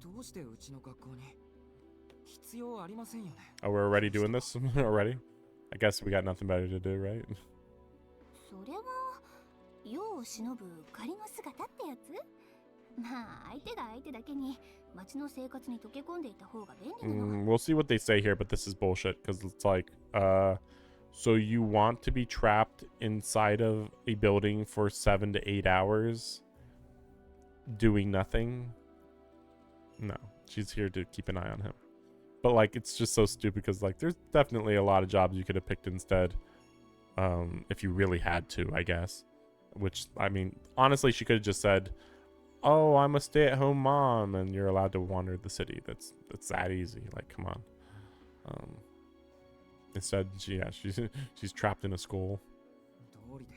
どうしてうちの学校に必要ありませんよね。 Oh, we're already doing this? Already? I guess we got nothing better to do, right? それは世を忍ぶ仮の姿ってやつ？まあ相手が相手だけに街の生活に溶け込んでいた方が便利なの。We'll see what they say here, but this is bullshit because it's like, so you want to be trapped inside of a building for 7 to 8 hours doing nothing? No, she's here to keep an eye on him. But like, it's just so stupid because like, there's definitely a lot of jobs you could have picked instead, if you really had to, I guess. Which, I mean, honestly, she could have just said, oh, I'm a stay-at-home mom, and you're allowed to wander the city. That's that easy. Like, come on. Instead, she's trapped in a school. 道理で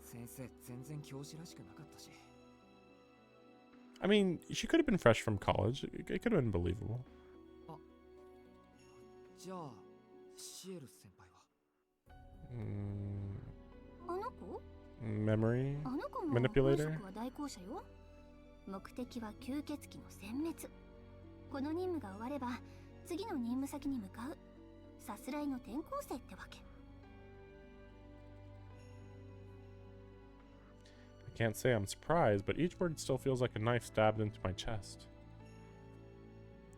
先生全然教師らしくなかったし。 I mean, she could have been fresh from college. It could have been believable. じゃあシエル先輩は？ あの子？ Memory あの子も manipulator? 本職は代行者よ。目的は吸血鬼の殲滅。この任務が終われば次の任務先に向かう。さすらいの転校生ってわけ。 I can't say I'm surprised, but each word still feels like a knife stabbed into my chest.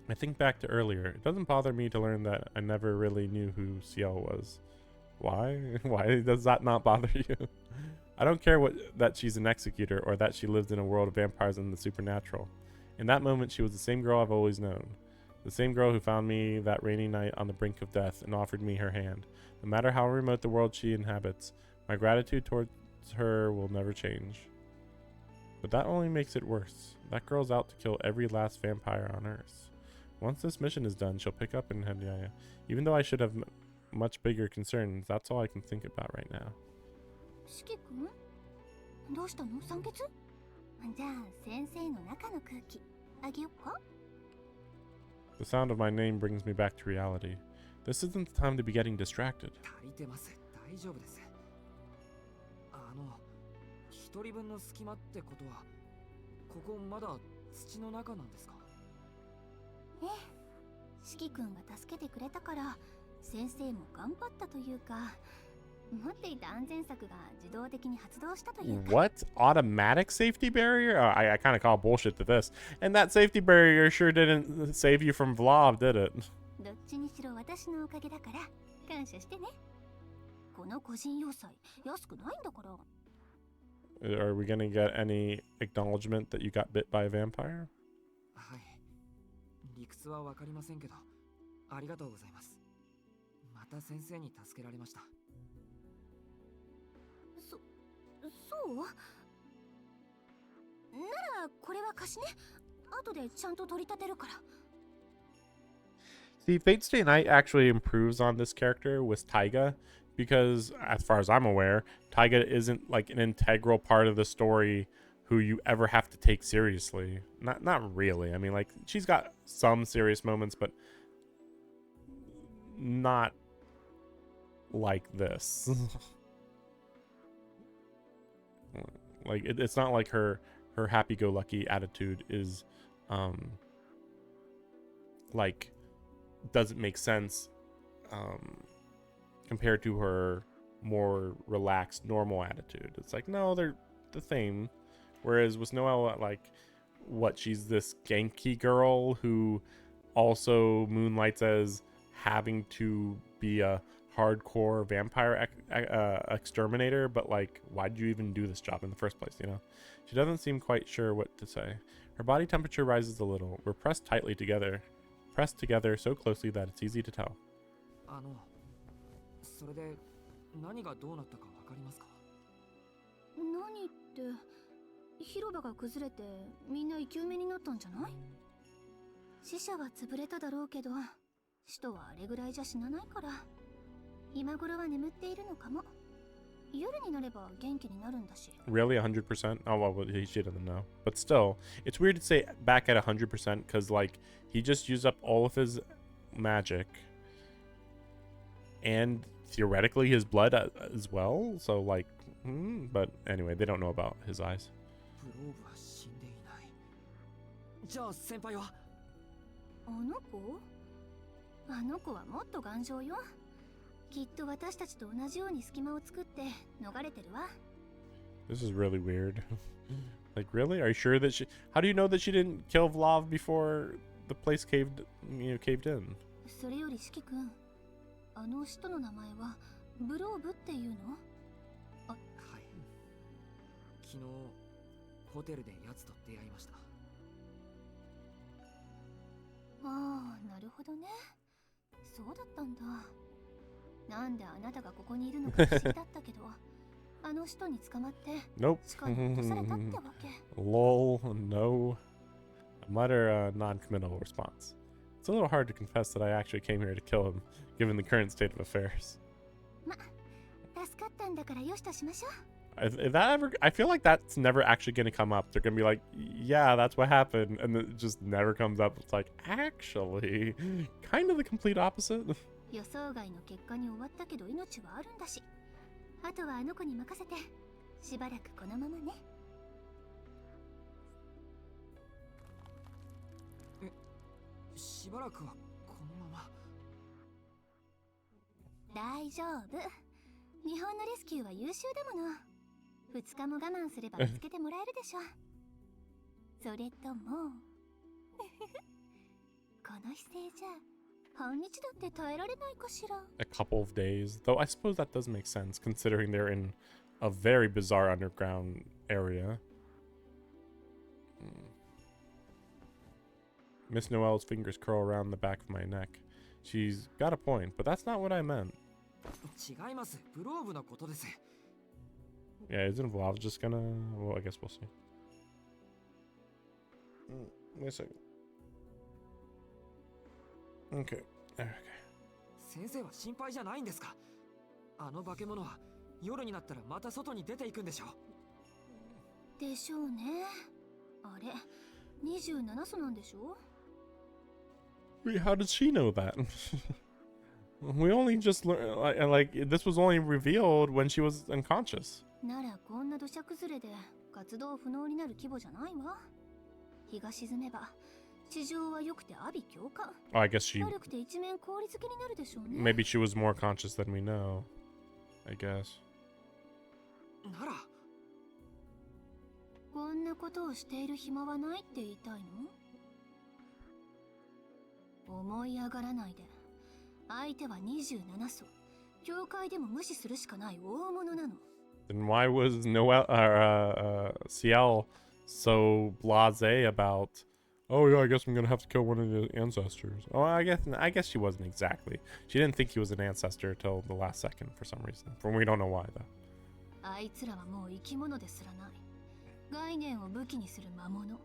I think back to earlier. It doesn't bother me to learn that I never really knew who Ciel was. Why? Why does that not bother you? I don't care that she's an executor or that she lives in a world of vampires and the supernatural. In that moment, she was the same girl I've always known. The same girl who found me that rainy night on the brink of death and offered me her hand. No matter how remote the world she inhabits, my gratitude towards her will never change. But that only makes it worse. That girl's out to kill every last vampire on Earth. Once this mission is done, she'll pick up and head. Yeah, yeah. Even though I should have much bigger concerns, that's all I can think about right now. 四季君どうしたの？酸欠？じゃあ先生の中の空気あげよっか？ The sound of my name brings me back to reality. This isn't the time to be getting distracted. 足りてます。大丈夫です。一人分の隙間ってことは、ここまだ土の中なんですか？ええ、四季君が助けてくれたから先生も頑張ったというか、持っていた安全策が自動的に発動したというか。 What? Automatic safety barrier? I kind of call bullshit to this. And that safety barrier sure didn't save you from Vlav, did it? どっちにしろ私のおかげだから感謝してね。この個人要塞安くないんだから。 Are we gonna get any acknowledgement that you got bit by a vampire? はい。理屈はわかりませんけど、ありがとうございます。また先生に助けられました。そうならこれは貸しね。後でちゃんと取り立てるから。 See, Fate Stay Night actually improves on this character with Taiga, because as far as I'm aware, Taiga isn't like an integral part of the story who you ever have to take seriously. Not really. I mean, like, she's got some serious moments, but not like this. Like, it's not like her happy-go-lucky attitude is like doesn't make sense compared to her more relaxed normal attitude. It's like, no, they're the same. Whereas with Noelle, like, what, she's this Genki girl who also moonlights as having to be a hardcore vampire exterminator, but like, why'd you even do this job in the first place, you know? She doesn't seem quite sure what to say. Her body temperature rises a little. We're pressed together so closely that it's easy to tell. それで何がどうなったかわかりますか？何って広場が崩れてみんな生き埋めになったんじゃない？死者は潰れただろうけど、使徒はあれぐらいじゃ死なないから、今頃は眠っているのかも。夜になれば元気になるんだし。 Really? 100%? Oh, well, she doesn't know. But still, it's weird to say back at 100% because, like, he just used up all of his magic and theoretically his blood as well. So, like, but anyway, they don't know about his eyes. グローブは死んでいない。じゃあ先輩は？あの子？あの子はもっと頑丈よ。きっと私たちと同じように隙間を作って逃れてるわ。 This is really weird. Like, really? Are you sure that she... How do you know that she didn't kill Vlav before the place caved in? それより四季君、あの使徒の名前はブローブっていうの？はい。昨日ホテルで奴と出会いました。ああ、なるほどね。そうだったんだ。なんであなたがここにいるのか不思議だったけど、あの人に捕まって Nope. 地下に落とされたってわけ。Lol, no. A mutter non-committal response. It's a little hard to confess that I actually came here to kill him, given the current state of affairs. ま、助かったんだからよしとしましょう。If that ever, I feel like that's never actually going to come up. They're going to be like, yeah, that's what happened. And it just never comes up. It's like, actually, kind of the complete opposite. 予想外の結果に終わったけど命はあるんだし、あとはあの子に任せてしばらくこのままね。しばらくはこのまま。大丈夫。日本のレスキューは優秀だもの。2日も我慢すれば見つけてもらえるでしょ。それともこの姿勢じゃ半日だって耐えられないかしら。 A couple of days. Though I suppose that does make sense, considering they're in a very bizarre underground area. Miss Noelle's fingers curl around the back of my neck. She's got a point, but that's not what I meant. 違います。グローブのことです。 Yeah, isn't Vlav just gonna... Well, I guess we'll see. Wait a second. Okay. Okay. 先生は心配じゃないんですか？あの化け物は夜になったらまた外に出ていくんでしょ？でしょうね。あれ、27素なんでしょ？ Wait, how did she know that? We only just learned, like, this was only revealed when she was unconscious. ならこんな土砂崩れで活動不能になる規模じゃないわ。日が沈めば地上は良くて阿鼻叫喚。Oh, I guess she, 悪くて一面凍り付けになるでしょうね。 maybe she was more conscious than we know. I guess. ならこんなことをしている暇はないって言いたいの？思い上がらないで。相手は27層。教会でも無視するしかない大物なの。Then why was Noel, Ciel so blasé about? Oh yeah, I guess I'm gonna have to kill one of the ancestors. Oh, I guess she wasn't exactly. She didn't think he was an ancestor till the last second for some reason. We don't know why though. あいつらはもう生き物ですらない。概念を武器にする魔物。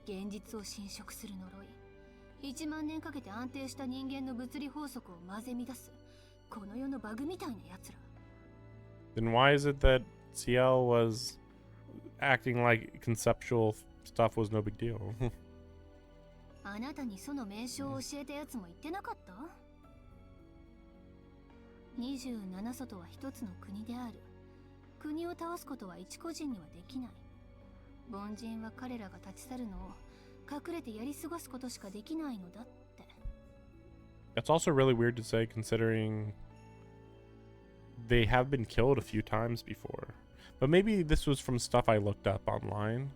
現実を侵食する呪い。1万年かけて安定した人間の物理法則を混ぜ乱す。この世のバグみたいな奴ら。Then why is it that Ciel was acting like conceptual stuff was no big deal? あなたにその名称を教えた奴も言ってなかった？ 27素とは一つの国である。国を倒すことは一個人にはできない。凡人は彼らが立ち去るのを隠れてやり過ごすことしかできないのだって。 That's also really weird to say considering they have been killed a few times before. But maybe this was from stuff I looked up online.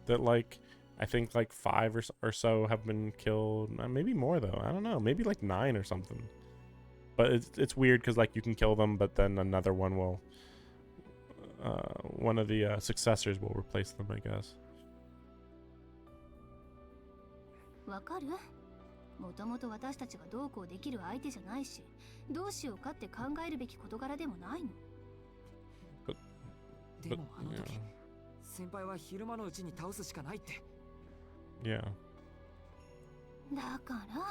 That like, I think like 5 or so have been killed. Maybe more though. I don't know. Maybe like 9 or something. But it's weird because like you can kill them, but then another one will, one of the successors will replace them, I guess. わかる？もともと私たちがどうこうできる相手じゃないし、どうしようかって考えるべき事柄でもないの。でもあの時、先輩は昼間のうちに倒すしかないって。Yeah. だから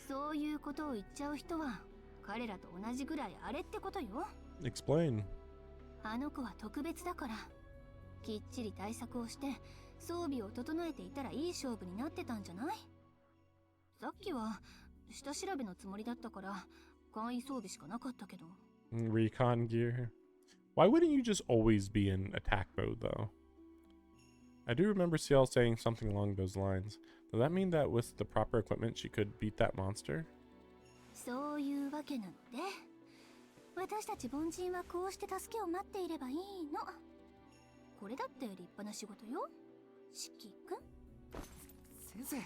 そういうことを言っちゃう人は彼らと同じぐらいあれってことよ。 Explain. あの子は特別だから、きっちり対策をして装備を整えていたらいい勝負になってたんじゃない？さっきは下調べのつもりだったから簡易装備しかなかったけど。 Recon gear. Why wouldn't you just always be in attack mode though? I do remember Ciel saying something along those lines. Does that mean that with the proper equipment she could beat that monster? そういうわけなので、私たち凡人はこうして助けを待っていればいいの。これだって立派な仕事よ、四季君。先生、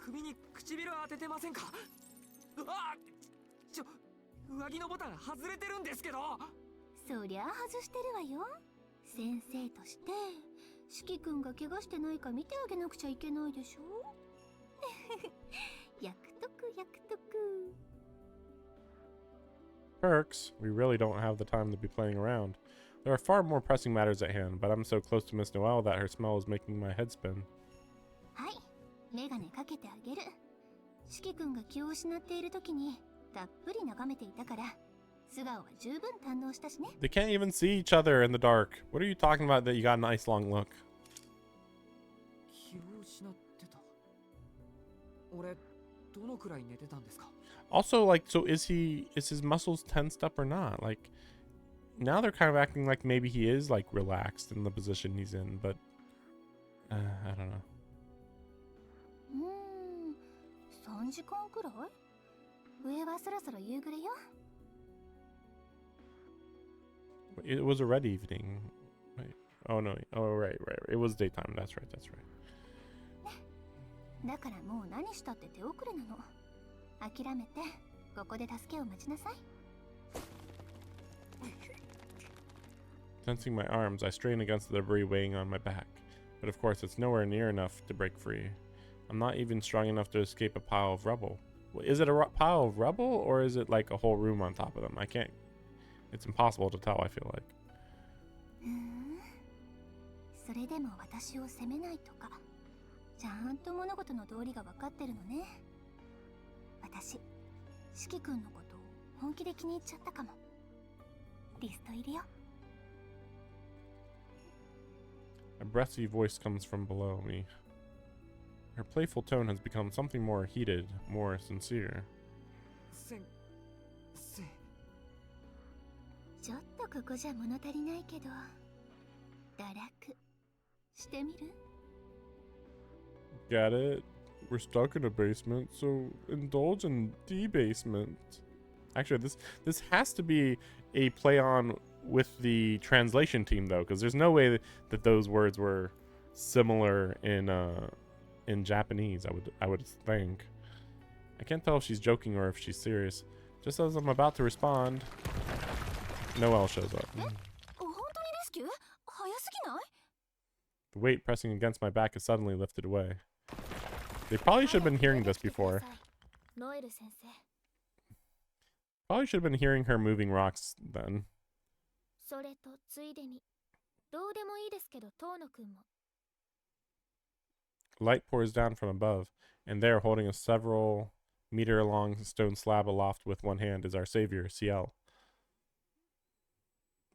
首に唇当ててませんか？あっ、上着のボタン外れてるんですけど。そりゃ外してるわよ。先生として四季君が怪我してないか見てあげなくちゃいけないでしょ。役得役得。 Perks, we really don't have the time to be playing around. There are far more pressing matters at hand, but I'm so close to Miss Noelle that her smell is making my head spin. はい、メガネかけてあげる。四季君が気を失っている時にたっぷり眺めていたから、素顔は十分堪能したしね。 They can't even see each other in the dark. What are you talking about that you got a nice long look? 気を失ってた。俺、どのくらい寝てたんですか？ Also, like, so is his muscles tensed up or not? Like, now they're kind of acting like maybe he is, like, relaxed in the position he's in, but, I don't know. 3時間くらい？上はそろそろ夕暮れよ。 It was already evening. Wait. Oh, no. Oh, right. It was daytime. That's right. だからもう何したって手遅れなの。諦めてここで助けを待ちなさい。 Tensing my arms, I strain against the debris weighing on my back. But of course, it's nowhere near enough to break free. I'm not even strong enough to escape a pile of rubble. Is it a pile of rubble, or is it like a whole room on top of them? I can't... It's impossible to tell, I feel like. それでも私を責めないとか、ちゃんと物事の道理が分かってるのね。私四季君のことを本気で気に入っちゃったかも。リスト入れよ。 A breathy voice comes from below me. Her playful tone has become something more heated, more sincere. 先生。ちょっとここじゃ物足りないけど堕落してみる？ Get it? We're stuck in a basement, so indulge in debasement. Actually, this has to be a play on with the translation team, though, because there's no way that those words were similar in Japanese. I would think. I can't tell if she's joking or if she's serious. Just as I'm about to respond, Noelle shows up. 本当にレスキュー？早すぎない？ The weight pressing against my back is suddenly lifted away. They probably should have been hearing this before. ノエル先生。 Probably should have been hearing her moving rocks then. それとついでにどうでもいいですけど遠野くんも。 Light pours down from above, and there, holding a several meter long stone slab aloft with one hand, is our savior, Ciel.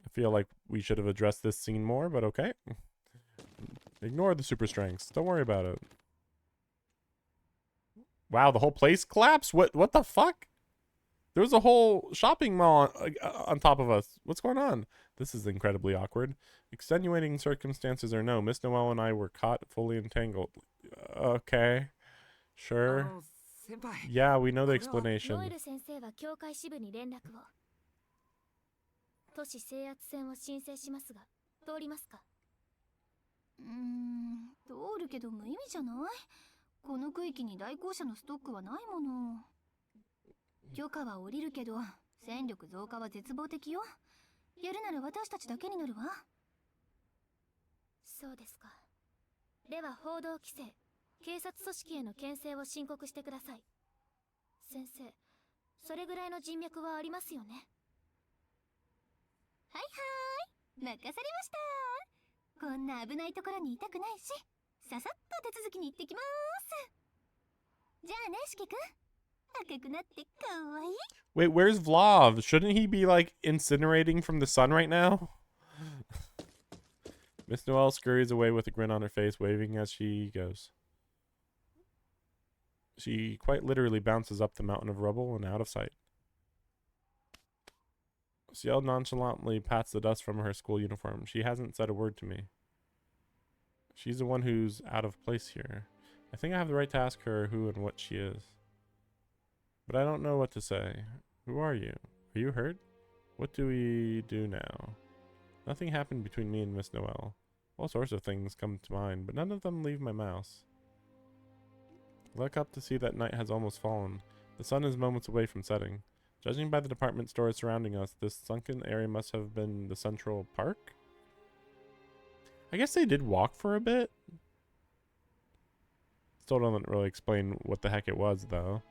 I feel like we should have addressed this scene more, but okay. Ignore the super strengths. Don't worry about it. Wow, the whole place collapsed? What the fuck? There was a whole shopping mall on top of us. What's going on? This is incredibly awkward. Extenuating circumstances or no, Miss Noelle and I were caught fully entangled. Okay. Sure. 先輩。 Yeah, we know the ノエ explanation. ル先生は教会支部に連絡を。都市制圧戦を申請しますが通りますか？通るけど無意味じゃない？この区域に来校者のストックはないもの。許可は下りるけど戦力増加は絶望的よ。やるなら私たちだけになるわ。そうですか。では報道規制、警察組織への牽制を申告してください。先生、それぐらいの人脈はありますよね。はいはい、任されました。こんな危ないところにいたくないし、ささっと手続きに行ってきます。じゃあね、四季くん。赤くなってかわいい。 Wait, where's Vlav? Shouldn't he be, like, incinerating from the sun right now? Miss Noelle scurries away with a grin on her face, waving as she goes. She quite literally bounces up the mountain of rubble and out of sight. Ciel nonchalantly pats the dust from her school uniform. She hasn't said a word to me. She's the one who's out of place here. I think I have the right to ask her who and what she is. But I don't know what to say. Who are you? Are you hurt? What do we do now? Nothing happened between me and Miss Noelle. All sorts of things come to mind, but none of them leave my mouse. Look up to see that night has almost fallen. The sun is moments away from setting. Judging by the department stores surrounding us, this sunken area must have been the Central Park? I guess they did walk for a bit. Still doesn't really explain what the heck it was, though.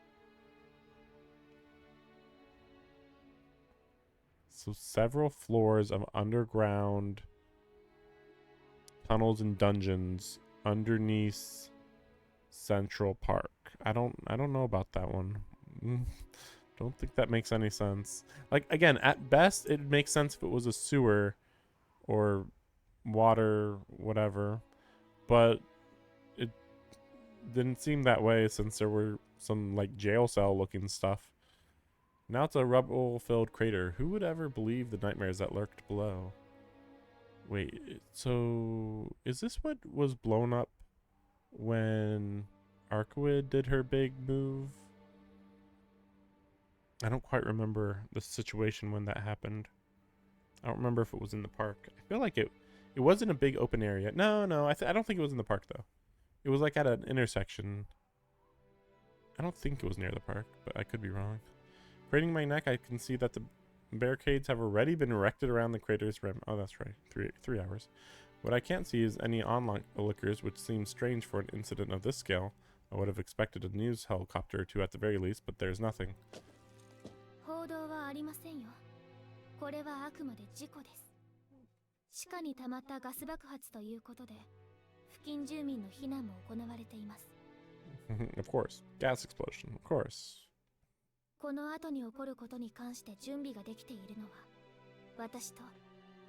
So several floors of underground tunnels and dungeons underneath Central Park. I don't know about that one. Don't think that makes any sense. Like, again, at best it makes sense if it was a sewer or water, whatever, but it didn't seem that way since there were some like jail cell looking stuff. Now it's a rubble-filled crater. Who would ever believe the nightmares that lurked below? Wait, so is this what was blown up when Arkwid did her big move? I don't quite remember the situation when that happened. I don't remember if it was in the park. I feel like it wasn't a big open area. No, I don't think it was in the park though. It was like at an intersection. I don't think it was near the park, but I could be wrong. Craning my neck, I can see that the barricades have already been erected around the crater's rim. Oh, that's right. 3 hours. What I can't see is any onlookers, which seems strange for an incident of this scale. I would have expected a news helicopter or two at the very least, but there's nothing. 報道はありませんよ。これはあくまで事故です。地下に溜まったガス爆発ということで、付近住民の避難も行われています。Of course. Gas explosion. Of course. この後に起こることに関して準備ができているのは私と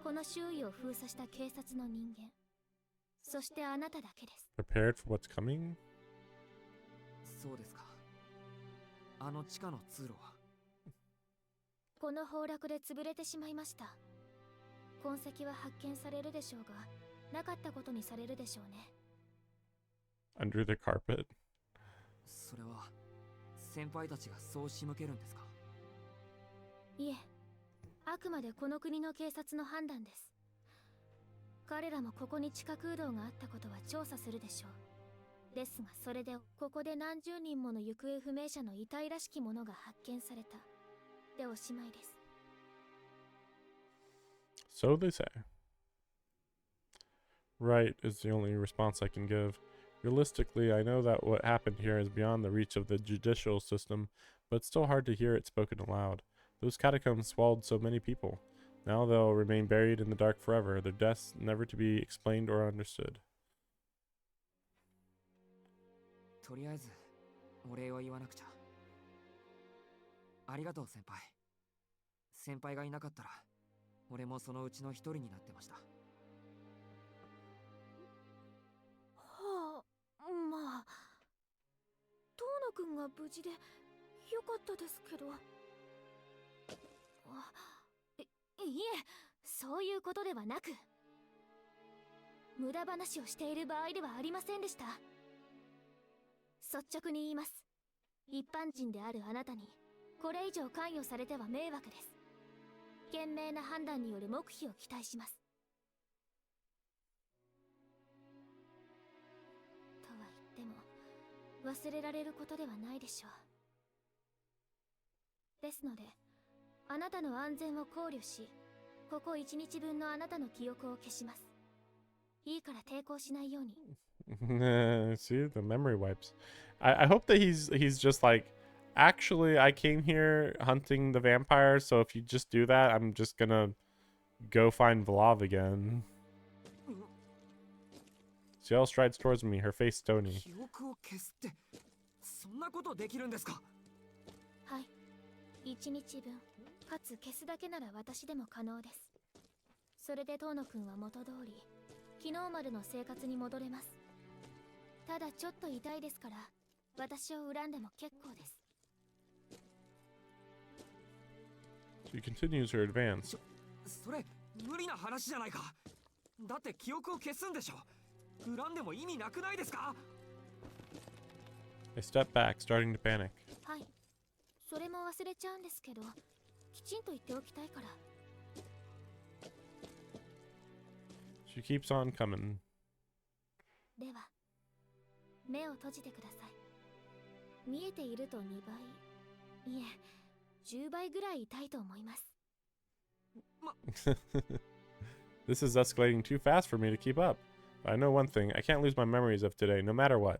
この周囲を封鎖した警察の人間、そしてあなただけです。 Prepared for what's coming? そうですか。あの地下の通路は。この崩落で潰れてしまいました。痕跡は発見されるでしょうが、なかったことにされるでしょうね。 Under the carpet? それは先輩たちがそう仕向けるんですか？いえ、あくまでこの国の警察の判断です。彼らもここに地下空洞があったことは調査するでしょう。ですがそれでここで何十人もの行方不明者の遺体らしきものが発見されたでおしまいです。 So they say. Right is the only response I can give. Realistically, I know that what happened here is beyond the reach of the judicial system, but it's still hard to hear it spoken aloud. Those catacombs swallowed so many people. Now they'll remain buried in the dark forever, their deaths never to be explained or understood. とりあえずお礼を言わなくちゃ。ありがとう先輩。先輩がいなかったら俺もそのうちの一人になってました。はあ、まあ遠野くんが無事でよかったですけど。いえ、そういうことではなく、無駄話をしている場合ではありませんでした。率直に言います。一般人であるあなたにこれ以上関与されては迷惑です。賢明な判断による黙秘を期待します。とは言っても忘れられることではないでしょう。ですのであなたの安全を考慮し、ここ1日分のあなたの記憶を消します。いいから抵抗しないように。See the memory wipes. I hope that he's just like, actually I came here hunting the vampires, so if you just do that, I'm just gonna go find Vlav again. Ciel strides towards me, her face stony. 記憶を消すってそんなことできるんですか？はい、1日分かつ消すだけなら私でも可能です。それで遠野くんは元通り昨日までの生活に戻れます。ただちょっと痛いですから私を恨んでも結構です。 She continues her advance. それ無理な話じゃないか。だって記憶を消すんでしょ。恨んでも意味なくないですか？ I step back, starting to panic. はい、それも忘れちゃうんですけど、きちんと言っておきたいから。 She keeps on coming. では目を閉じてください。見えていると2倍、いえ10倍ぐらい痛いと思います。 This is escalating too fast for me to keep up. But I know one thing, I can't lose my memories of today, no matter what.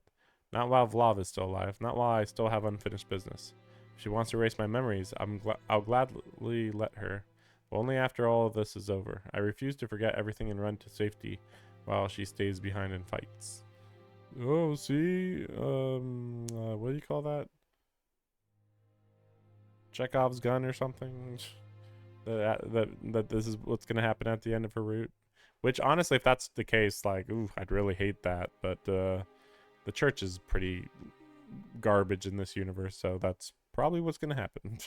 Not while Vlav is still alive, not while I still have unfinished business. If she wants to erase my memories, I'll gladly let her. But only after all of this is over. I refuse to forget everything and run to safety while she stays behind and fights. Oh, see? What do you call that? Chekhov's gun or something? That this is what's going to happen at the end of her route. Which, honestly, if that's the case, like, ooh, I'd really hate that. But the church is pretty garbage in this universe, so that's probably what's going to happen.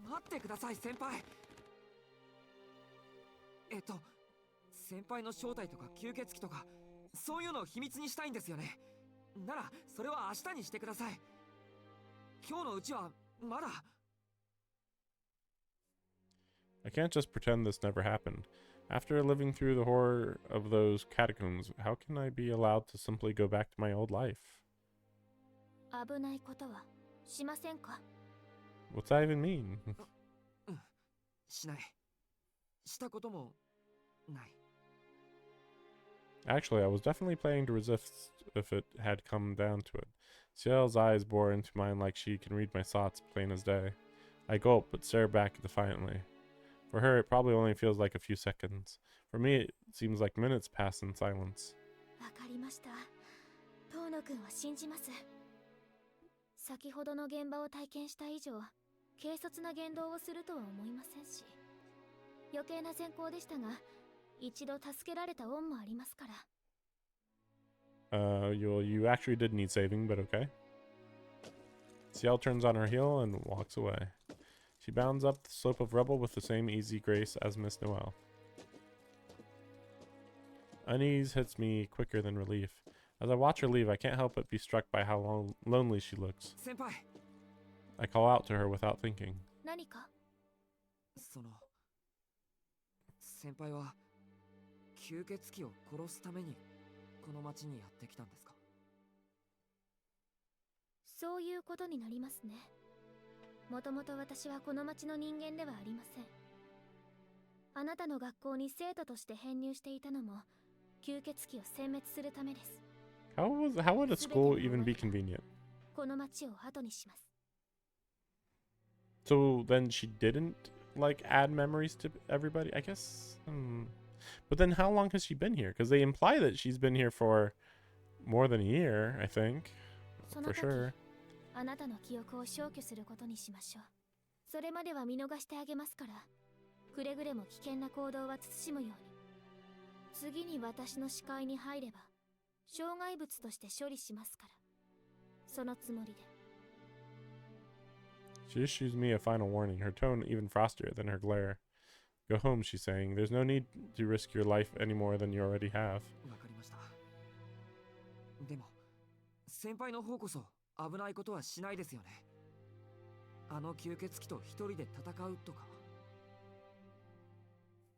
待ってください先輩。先輩の正体とか吸血鬼とかそういうのを秘密にしたいんですよね。ならそれは明日にしてください。今日のうちはまだ。 I can't just pretend this never happened. After living through the horror of those catacombs, how can I be allowed to simply go back to my old life? 危ないことはしませんか？ What's that even mean? しない。したこともない。 Actually, I was definitely planning to resist if it had come down to it. Ciel's eyes bore into mine like she can read my thoughts plain as day. I gulp, but stare back defiantly. For her, it probably only feels like a few seconds. For me, it seems like minutes pass in silence. わかりました。遠野くんを信じます。先ほどの現場を体験した以上、軽率な言動をするとは思いませんし、余計な善行でしたが、一度助けられた恩もありますから。You actually did need saving, but okay. Ciel turns on her heel and walks away. She bounds up the slope of rubble with the same easy grace as Miss Noelle. Unease hits me quicker than relief. As I watch her leave, I can't help but be struck by how lonely she looks. 先輩 I call out to her without thinking. 何か？先輩は吸血鬼を殺すためにこの町にやってきたんですか？そういうことになりますね。もともと私はこの町の人間ではありません。あなたの学校に生徒として編入していたのも吸血鬼を殲滅するためです。How would a school even be convenient? この町を後にします。So then she didn't like add memories to everybody, I guess. But then how long has she been here? Because they imply that she's been here for more than a year, I think. その For 時 sure. あなたの記憶を消去することにしましょう。それまでは見逃してあげますから、くれぐれも危険な行動は慎むように。次に私の視界に入れば障害物として処理しますから、そのつもりで。 She issues me a final warning, her tone even frostier than her glare. Go home, she's saying. There's no need to risk your life any more than you already have. わかりました。でも先輩の方こそ危ないことはしないですよね。あの吸血鬼と一人で戦うとか。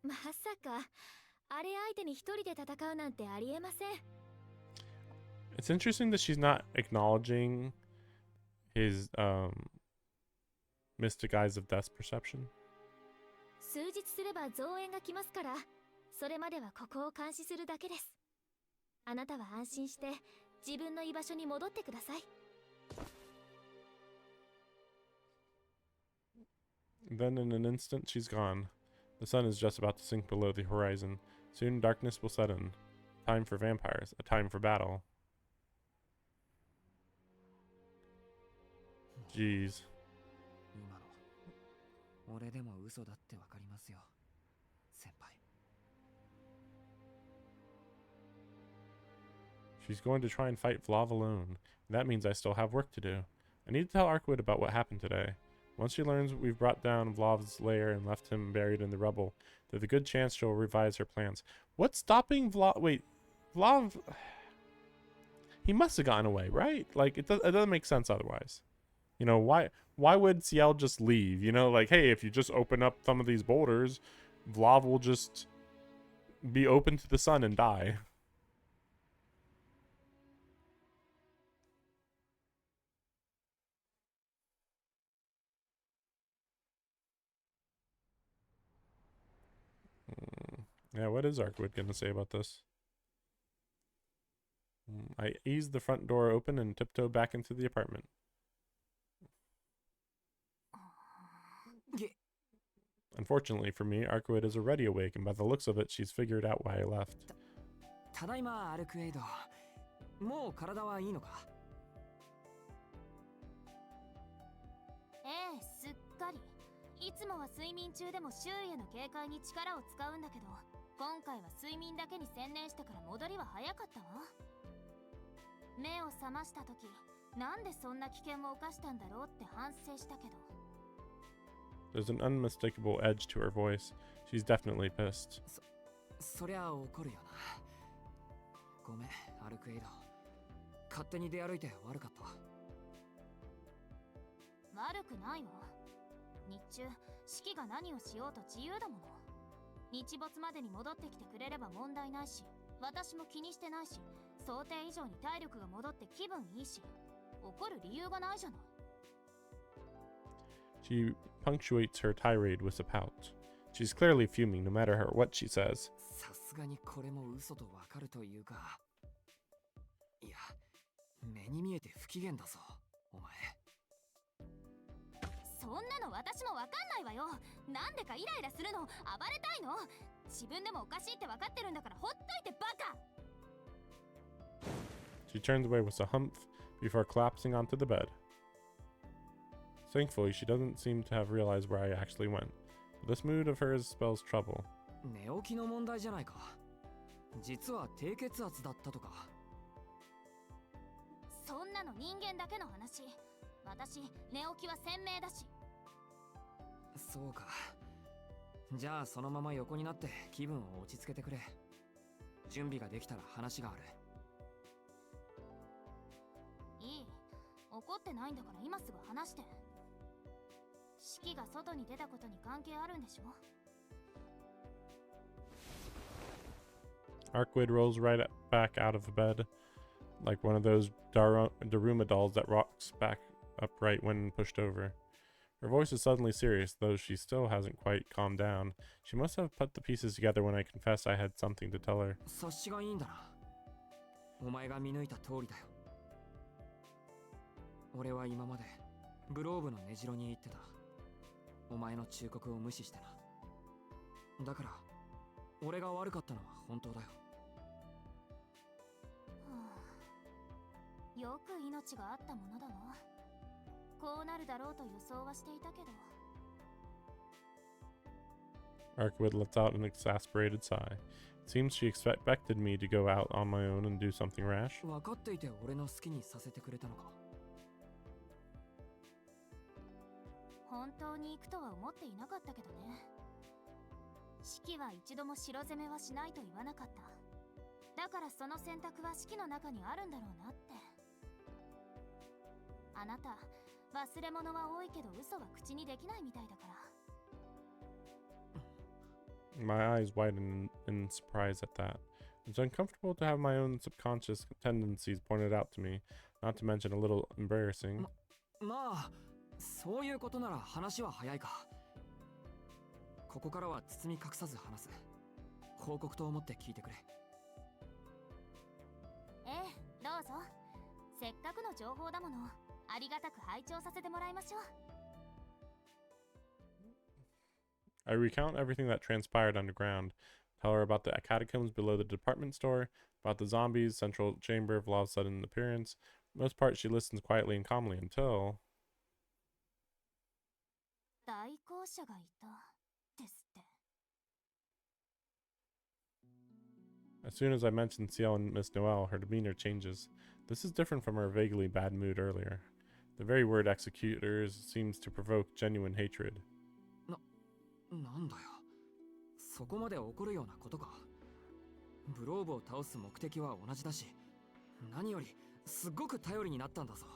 まさかあれ相手に一人で戦うなんてありえません。 It's interesting that she's not acknowledging his mystic eyes of death perception. 数日すれば増援が来ますから、それまではここを監視するだけです。あなたは安心して自分の居場所に戻ってください。 Then in an instant, she's gone. The sun is just about to sink below the horizon. Soon darkness will set in. Time for vampires, a time for battle. Jeez. 今の俺でも嘘だってわかりますよ、先輩。 She's going to try and fight Vlav alone. That means I still have work to do. I need to tell Arkwood about what happened today. Once she learns we've brought down Vlav's lair and left him buried in the rubble, there's a good chance she'll revise her plans. What's stopping Vlav? Wait, Vlav... He must have gotten away, right? Like, it doesn't make sense otherwise. You know, why would Ciel just leave? You know, like, hey, if you just open up some of these boulders, Vlav will just be open to the sun and die. Yeah, what is Arkwood gonna say about this? I eased the front door open and tiptoed back into the apartment. Unfortunately for me, Arkwood is already awake, and by the looks of it, she's figured out why I left. ただいまアルクエイド。もう体はいいのか？ええ、すっかり。いつもは睡眠中でも周囲への警戒に力を使うんだけど、今回は睡眠だけに専念したから戻りは早かったわ。目を覚ました時、なんでそんな危険を冒したんだろうって反省したけど。 There's an unmistakable edge to her voice. She's definitely pissed. そりゃ怒るよな。ごめん、アルクエイド。勝手に出歩いて悪かったわ。悪くないわ。日中、四季が何をしようと自由だもの。日没までに戻ってきてくれれば問題ないし、私も気にしてないし、想定以上に体力が戻って気分いいし、怒る理由がないじゃない。 She punctuates her tirade with a pout. She's clearly fuming no matter what she says. さすがにこれも嘘とわかるというか。いや、目に見えて不機嫌だぞ、お前。そんなの私もわかんないわよ。なんでかイライラするの、暴れたいの。自分でもおかしいってわかってるんだからほっといてバカ。 She turns away with a humph before collapsing onto the bed. Thankfully, she doesn't seem to have realized where I actually went. But this mood of hers spells trouble. 寝起きの問題じゃないか。実は低血圧だったとか。そんなの人間だけの話。私寝起きは鮮明だし。そうか。じゃあそのまま横になって気分を落ち着けてくれ。準備ができたら話がある。いい。怒ってないんだから今すぐ話して。四季が外に出たことに関係あるんでしょ。 Arkwid rolls right back out of bed, like one of those Daruma dolls that rocks back upright when pushed over. Her voice is suddenly serious, though she still hasn't quite calmed down. She must have put the pieces together when I confessed I had something to tell her. 察しがいいんだな。お前が見抜いた通りだよ。俺は今までグローブの根城に行ってた。お前の忠告を無視してな。だから俺が悪かったのは本当だよ。よく命があったものだわ。こうなるだろうと予想はしていたけど。 Arkwid lets out an exasperated sigh. It seems she expected me to go out on my own and do something rash. 分かっていて俺の好きにさせてくれたのか。本当に行くとは思っていなかったけどね。四季は一度も城攻めはしないと言わなかった。だからその選択は四季の中にあるんだろうなって。あなた忘れ物は多いけど嘘は口にできないみたいだから。 My eyes widen in surprise at that. It's uncomfortable to have my own subconscious tendencies pointed out to me, not to mention a little embarrassing. まあそういうことなら話は早いか。ここからは包み隠さず話す。報告と思って聞いてくれ。ええ、どうぞ。せっかくの情報だもの。ありがたく拝聴させてもらいましょう。 I recount everything that transpired underground, tell her about the catacombs below the department store, about the zombies, central chamber of Law's sudden appearance. For the most part, she listens quietly and calmly until... 代行者がいたですって。 As soon as I mention Ciel and Miss Noelle, her demeanor changes. This is different from her vaguely bad mood earlier. The very word executors seems to provoke genuine hatred. なんだよ。そこまで怒るようなことか。ブローブを倒す目的は同じだし、何よりすっごく頼りになったんだぞ。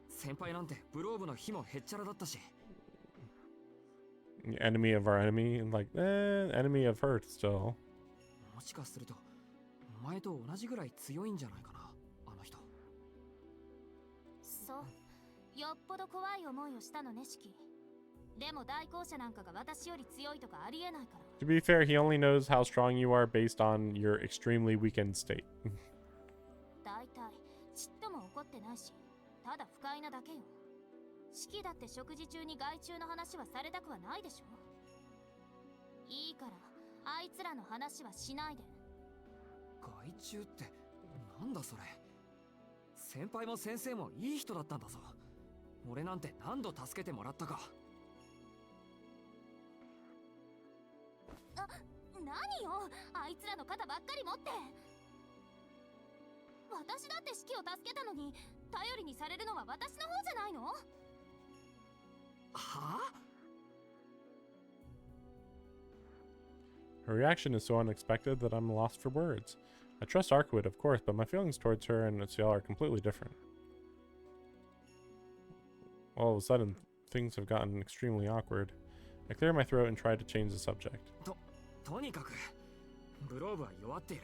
先輩なんてブローブの火もへっちゃらだったし。Enemy of our enemy, and like, enemy of her still. もしかするとお前と同じぐらい強いんじゃないかな、あの人。そう、よっぽど怖い思いをしたのね、四季。でも代行者なんかが私より強いとかありえないから。 To be fair, he only knows how strong you are based on your extremely weakened state. 大体ちっとも怒ってないし、ただ不快なだけよ。四季だって食事中に害虫の話はされたくはないでしょ。いいからあいつらの話はしないで。害虫ってなんだそれ。先輩も先生もいい人だったんだぞ。俺なんて何度助けてもらったか。何よ、あいつらの肩ばっかり持って。私だって四季を助けたのに頼りにされるのは私の方じゃないの？はあ？ Her reaction is so unexpected that I'm lost for words. I trust Arkwid, of course, but my feelings towards her and Ciel are completely different. All of a sudden, things have gotten extremely awkward. I clear my throat and try to change the subject. とにかくブローブは弱っている。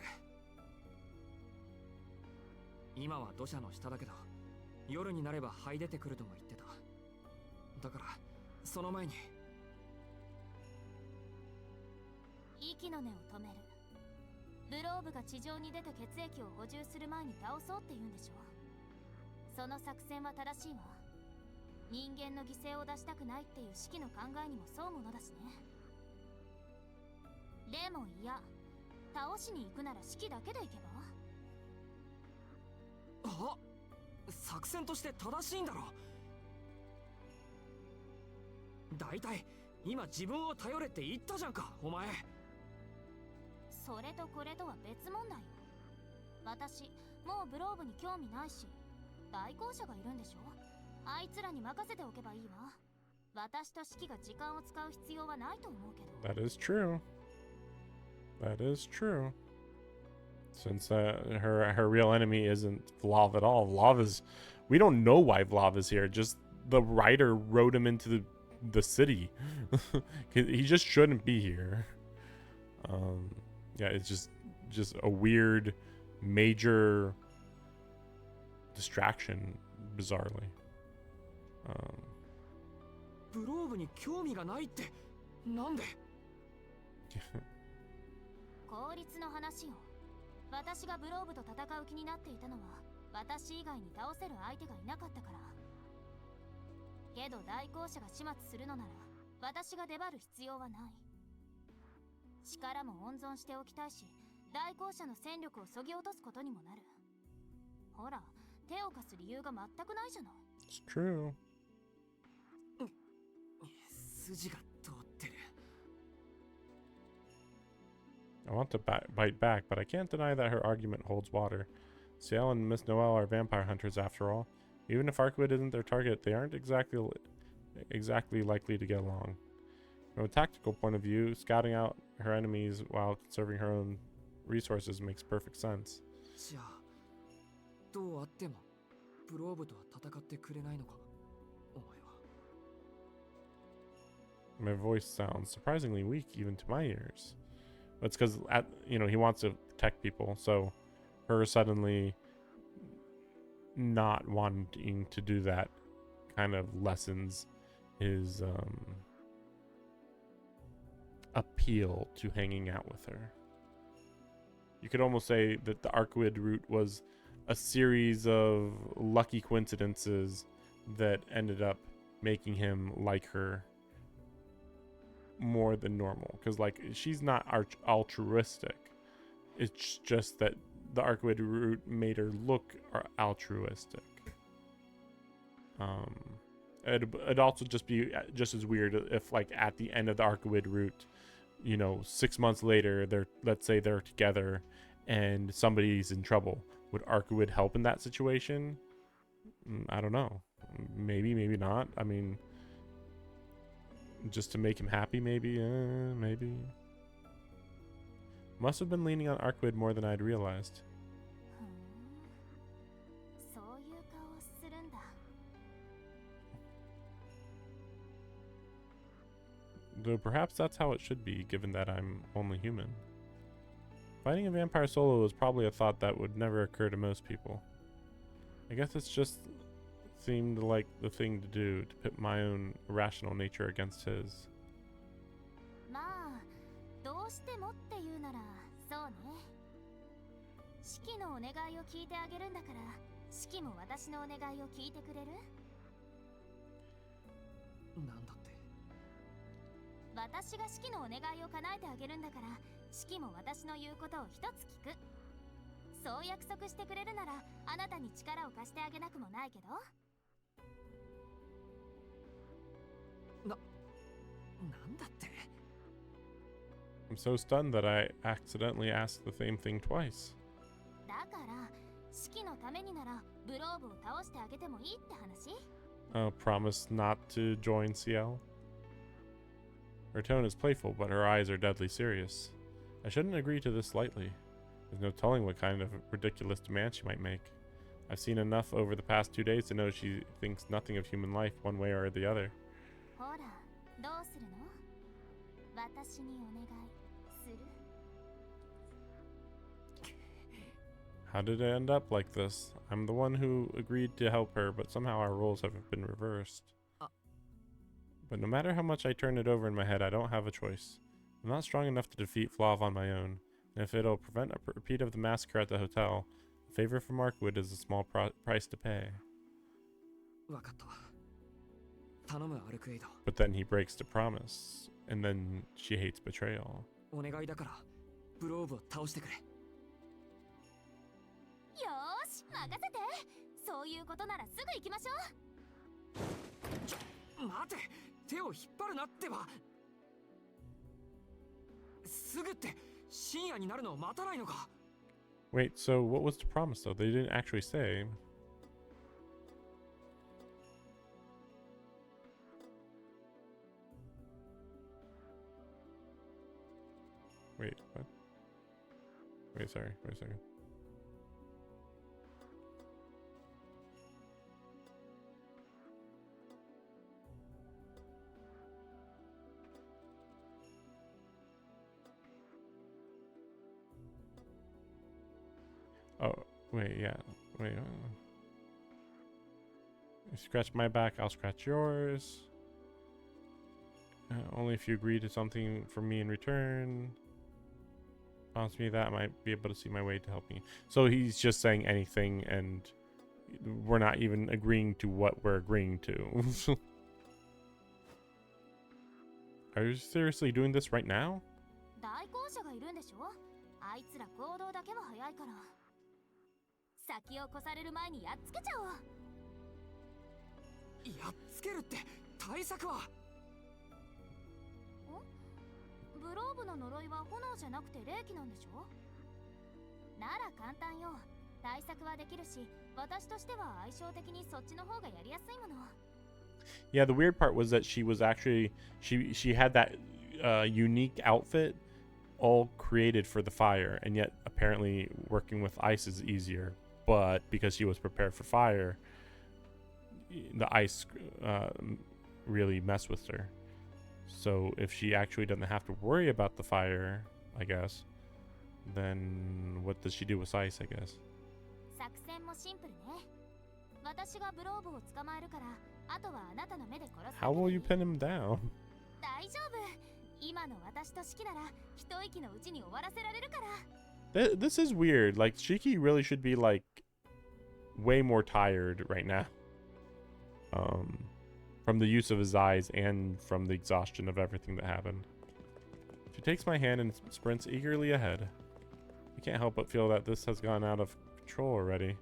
今は土砂の下だけど、夜になれば這い出てくるとも言ってた。だからその前に息の根を止める。ブローブが地上に出て血液を補充する前に倒そうって言うんでしょ。その作戦は正しいわ。人間の犠牲を出したくないっていう四季の考えにもそうものだしね。でもいや、倒しに行くなら四季だけで行けば。あ、作戦として正しいんだろ。だいたい今自分を頼れって言ったじゃんかお前。それとこれとは別問題よ。私もうグローブに興味ないし、代行者がいるんでしょ。あいつらに任せておけばいいわ。私と指揮が時間を使う必要はないと思うけど。 That is true. That is true. Since her real enemy isn't Vlav at all. Vlav is, we don't know why Vlav is here. Just the writer wrote him into the city. He just shouldn't be here. Yeah, it's just a weird major distraction, bizarrely. グローブに興味がないってなんで？効率の話よ。私がブローブと戦う気になっていたのは私以外に倒せる相手がいなかったから。けど代行者が始末するのなら私が出張る必要はない。力も温存しておきたいし、代行者の戦力を削ぎ落とすことにもなる。ほら、手を貸す理由が全くないじゃない。 It's true. 筋が通ってる。 I want to bite back, but I can't deny that her argument holds water. Ciel and Miss Noelle are vampire hunters after all. Even if Arkwood isn't their target, they aren't exactly likely to get along. From a tactical point of view, scouting out her enemies while conserving her own resources makes perfect sense. じゃあどうあってもグローブとは戦ってくれないのかお前は。 My voice sounds surprisingly weak even to my ears. That's because, he wants to protect people, so her suddenly not wanting to do that kind of lessens his appeal to hanging out with her. You could almost say that the Arkwood route was a series of lucky coincidences that ended up making him like her more than normal, because like she's not altruistic. It's just that the Arkwood route made her look altruistic. It'd also just be just as weird if like at the end of the Arkwood route, 6 months later let's say they're together and somebody's in trouble. Would Arkwood help in that situation? I don't know. Maybe not. I mean, just to make him happy, maybe. Maybe. Must have been leaning on Arkwood more than I'd realized. そういう顔をするんだ。 Though perhaps that's how it should be, given that I'm only human. Fighting a vampire solo is probably a thought that would never occur to most people. I guess it's just seemed like the thing to do, to pit my own irrational nature against his. まあ、どうしてもって言うならそうね。指揮のお願いを聞いてあげるんだから、指揮も私のお願いを聞いてくれる？なんだって。私が指揮のお願いを叶えてあげるんだから、指揮も私の言うことを一つ聞く。そう約束してくれるなら、あなたに力を貸してあげなくもないけど。なんだって？ I'm so stunned that I accidentally asked the same thing twice. だから、指揮のためになら、ブローブを倒してあげてもいいって話？ Promise not to join Ciel. Her tone is playful, but her eyes are deadly serious. I shouldn't agree to this lightly. There's no telling what kind of ridiculous demand she might make. I've seen enough over the past 2 days to know she thinks nothing of human life one way or the other. ほら、どうするの？私にお願いする？ How did it end up like this? I'm the one who agreed to help her, but somehow our roles have been reversed. But no matter how much I turn it over in my head, I don't have a choice. I'm not strong enough to defeat Flav on my own, and if it'll prevent a repeat of the massacre at the hotel, a favor from Arkwood is a small price to pay. わかったわ。頼むアルクエイド。 But then he breaks the promise, and then she hates betrayal. お願いだからブローブを倒してくれ。よーし、任せて。そういうことならすぐ行きましょう。待て、手を引っ張るなってば。すぐって深夜になるのを待たないのか。 Wait, so what was the promise though? They didn't actually say. Wait, what? Wait, sorry. Wait a second. Oh, wait, yeah. Wait. You scratch my back, I'll scratch yours. Only if you agree to something from me in return. Promise me that I might be able to see my way to helping you. So he's just saying anything, and we're not even agreeing to what we're agreeing to. Are you seriously doing this right now? 代行者がいるんでしょ。あいつら行動だけは早いから。先を越される前にやっつけちゃおう。やっつけるって対策は。ブローブの呪いは炎じゃなくて霊気なんでしょ。なら簡単よ。対策はできるし、私としては相性的にそっちの方がやりやすいもの。Yeah, the weird part was that she was actually she had that unique outfit all created for the fire, and yet apparently working with ice is easier. But because she was prepared for fire, the ice really messed with her. So if she actually doesn't have to worry about the fire, I guess, then what does she do with ice, I guess? 作戦もシンプルね。私がブローブを捕まえるから、あとはあなたの目で殺す。How will you pin him down? 大丈夫。今の私とシキなら一息のうちに終わらせられるから。This is weird. Like, Shiki really should be, like, way more tired right now. From the use of his eyes and from the exhaustion of everything that happened. She takes my hand and sprints eagerly ahead. I can't help but feel that this has gone out of control already.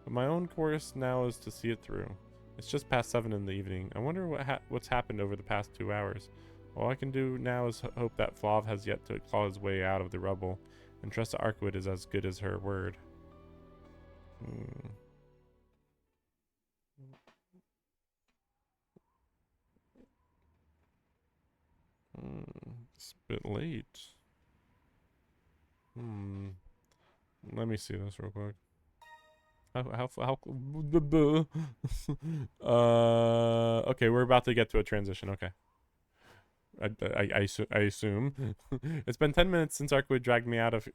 But my own course now is to see it through. It's just past 7 in the evening. I wonder what's happened over the past 2 hours. All I can do now is hope that Flav has yet to claw his way out of the rubble, and trust that Arkwood is as good as her word. It's a bit late. Let me see this real quick. Okay, we're about to get to a transition. Okay. I assume. It's been 10 minutes since Arkwood dragged me out of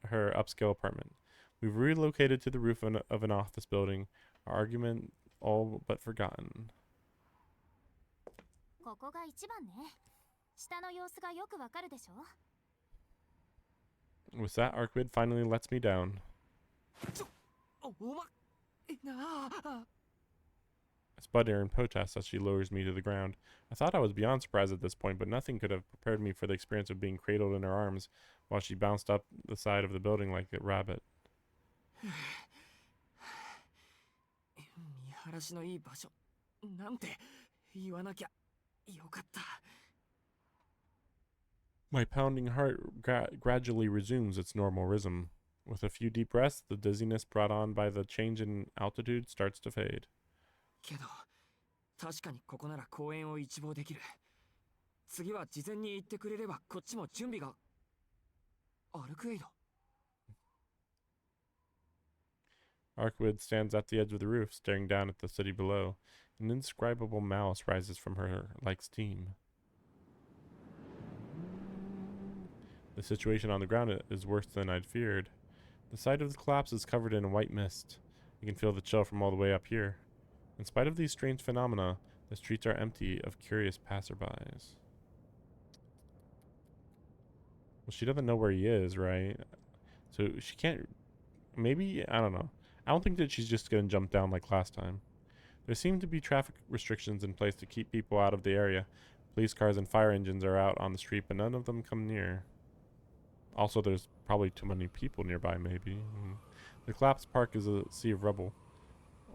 her upscale apartment. We've relocated to the roof of an office building. Our argument all but forgotten. ここが一番ね。下の様子がよくわかるでしょ。With that, Arkwood finally lets me down. I sputter and protest as she lowers me to the ground. I thought I was beyond surprised at this point, but nothing could have prepared me for the experience of being cradled in her arms while she bounced up the side of the building like a rabbit. 見晴らしのいい場所なんて言わなきゃよかった。 My pounding heart gradually resumes its normal rhythm. With a few deep breaths, the dizziness brought on by the change in altitude starts to fade. けど確かにここなら公園を一望できる。次は事前に言ってくれればこっちも準備が。歩くエイド。 Arkwood stands at the edge of the roof, staring down at the city below. An indescribable malice rises from her like steam. The situation on the ground is worse than I'd feared. The site of the collapse is covered in a white mist. You can feel the chill from all the way up here. In spite of these strange phenomena, the streets are empty of curious passerbys. Well, she doesn't know where he is, right? So she can't... Maybe? I don't know. I don't think that she's just going to jump down like last time. There seem to be traffic restrictions in place to keep people out of the area. Police cars and fire engines are out on the street, but none of them come near. Also, there's probably too many people nearby, maybe. The collapsed park is a sea of rubble.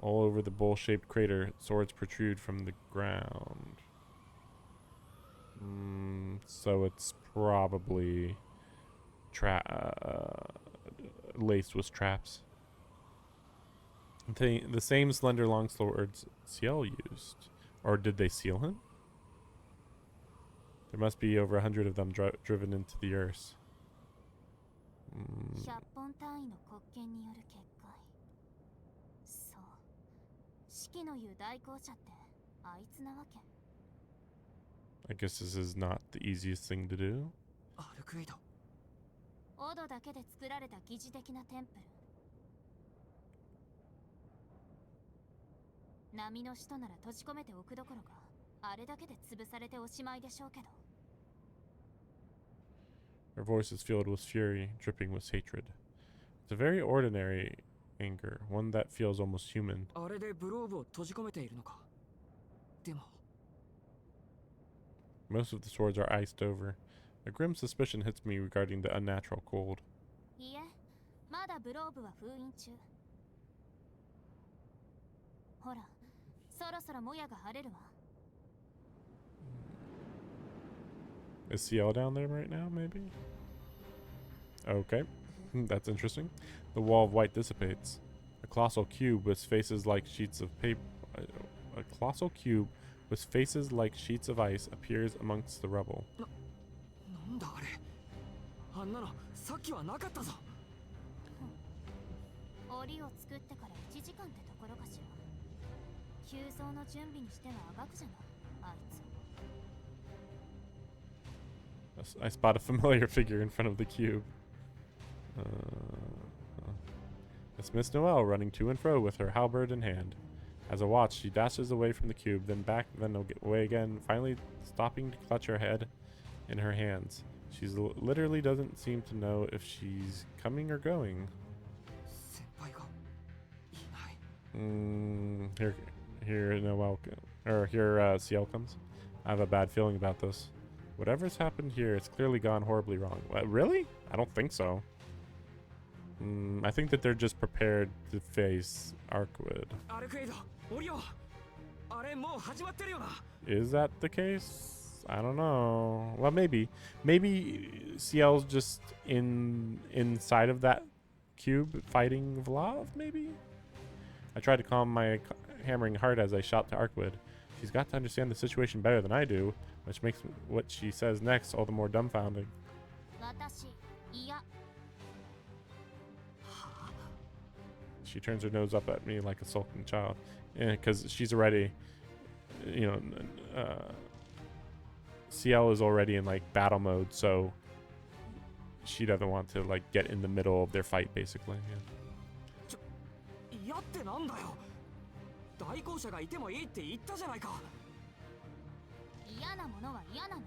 All over the bowl-shaped crater, swords protrude from the ground. So it's probably laced with traps. The same slender longswords Ciel used. Or did they seal him? There must be over 100 of them driven into the earth. 100本単位の国権による結界。そう。四季の言う代行者ってあいつなわけ。I guess this is not the easiest thing to do. アルクエイド。オドだけで作られた疑似的なテンプル。波の使徒なら閉じ込めておくどころか、あれだけで潰されておしまいでしょうけど。Her voice is filled with fury, dripping with hatred. It's a very ordinary anger, one that feels almost human. あれでブローブを閉じ込めているのか。でも。Most of the swords are iced over. A grim suspicion hits me regarding the unnatural cold. いいえ、まだブローブは封印中。ほら、そろそろもやが晴れるわ。Is Ciel down there right now, maybe? Okay, that's interesting. The wall of white dissipates. A colossal cube with faces like sheets of paper. A colossal cube with faces like sheets of ice appears amongst the rubble. なんだあれ。あんなのさっきはなかったぞ。檻を作ってから1時間ってところかしら。急増の準備にしてはあがくじゃない、あいつ。I spot a familiar figure in front of the cube. It's Miss Noelle running to and fro with her halberd in hand. As a watch, she dashes away from the cube, then back, then away again, finally stopping to clutch her head in her hands. She literally doesn't seem to know if she's coming or going. 先輩がいない。Here Noelle, Ciel comes. I have a bad feeling about this. Whatever's happened here, it's clearly gone horribly wrong. What, really? I don't think so. I think that they're just prepared to face Arkwood. アルクエイド、オリオン。あれもう始まってるよな。Is that the case? I don't know. Well, maybe. Maybe Ciel's just inside of that cube fighting Vlav, maybe? I try to calm my hammering heart as I shout to Arkwood. She's got to understand the situation better than I do, which makes what she says next all the more dumbfounding. 私、いや。She turns her nose up at me like a sulking child, because she's already, Ciel is already in like battle mode, so she doesn't want to like get in the middle of their fight, basically. Yeah. 嫌ってなんだよ。代行者がいてもいいって言ったじゃないか。嫌なものは嫌なの。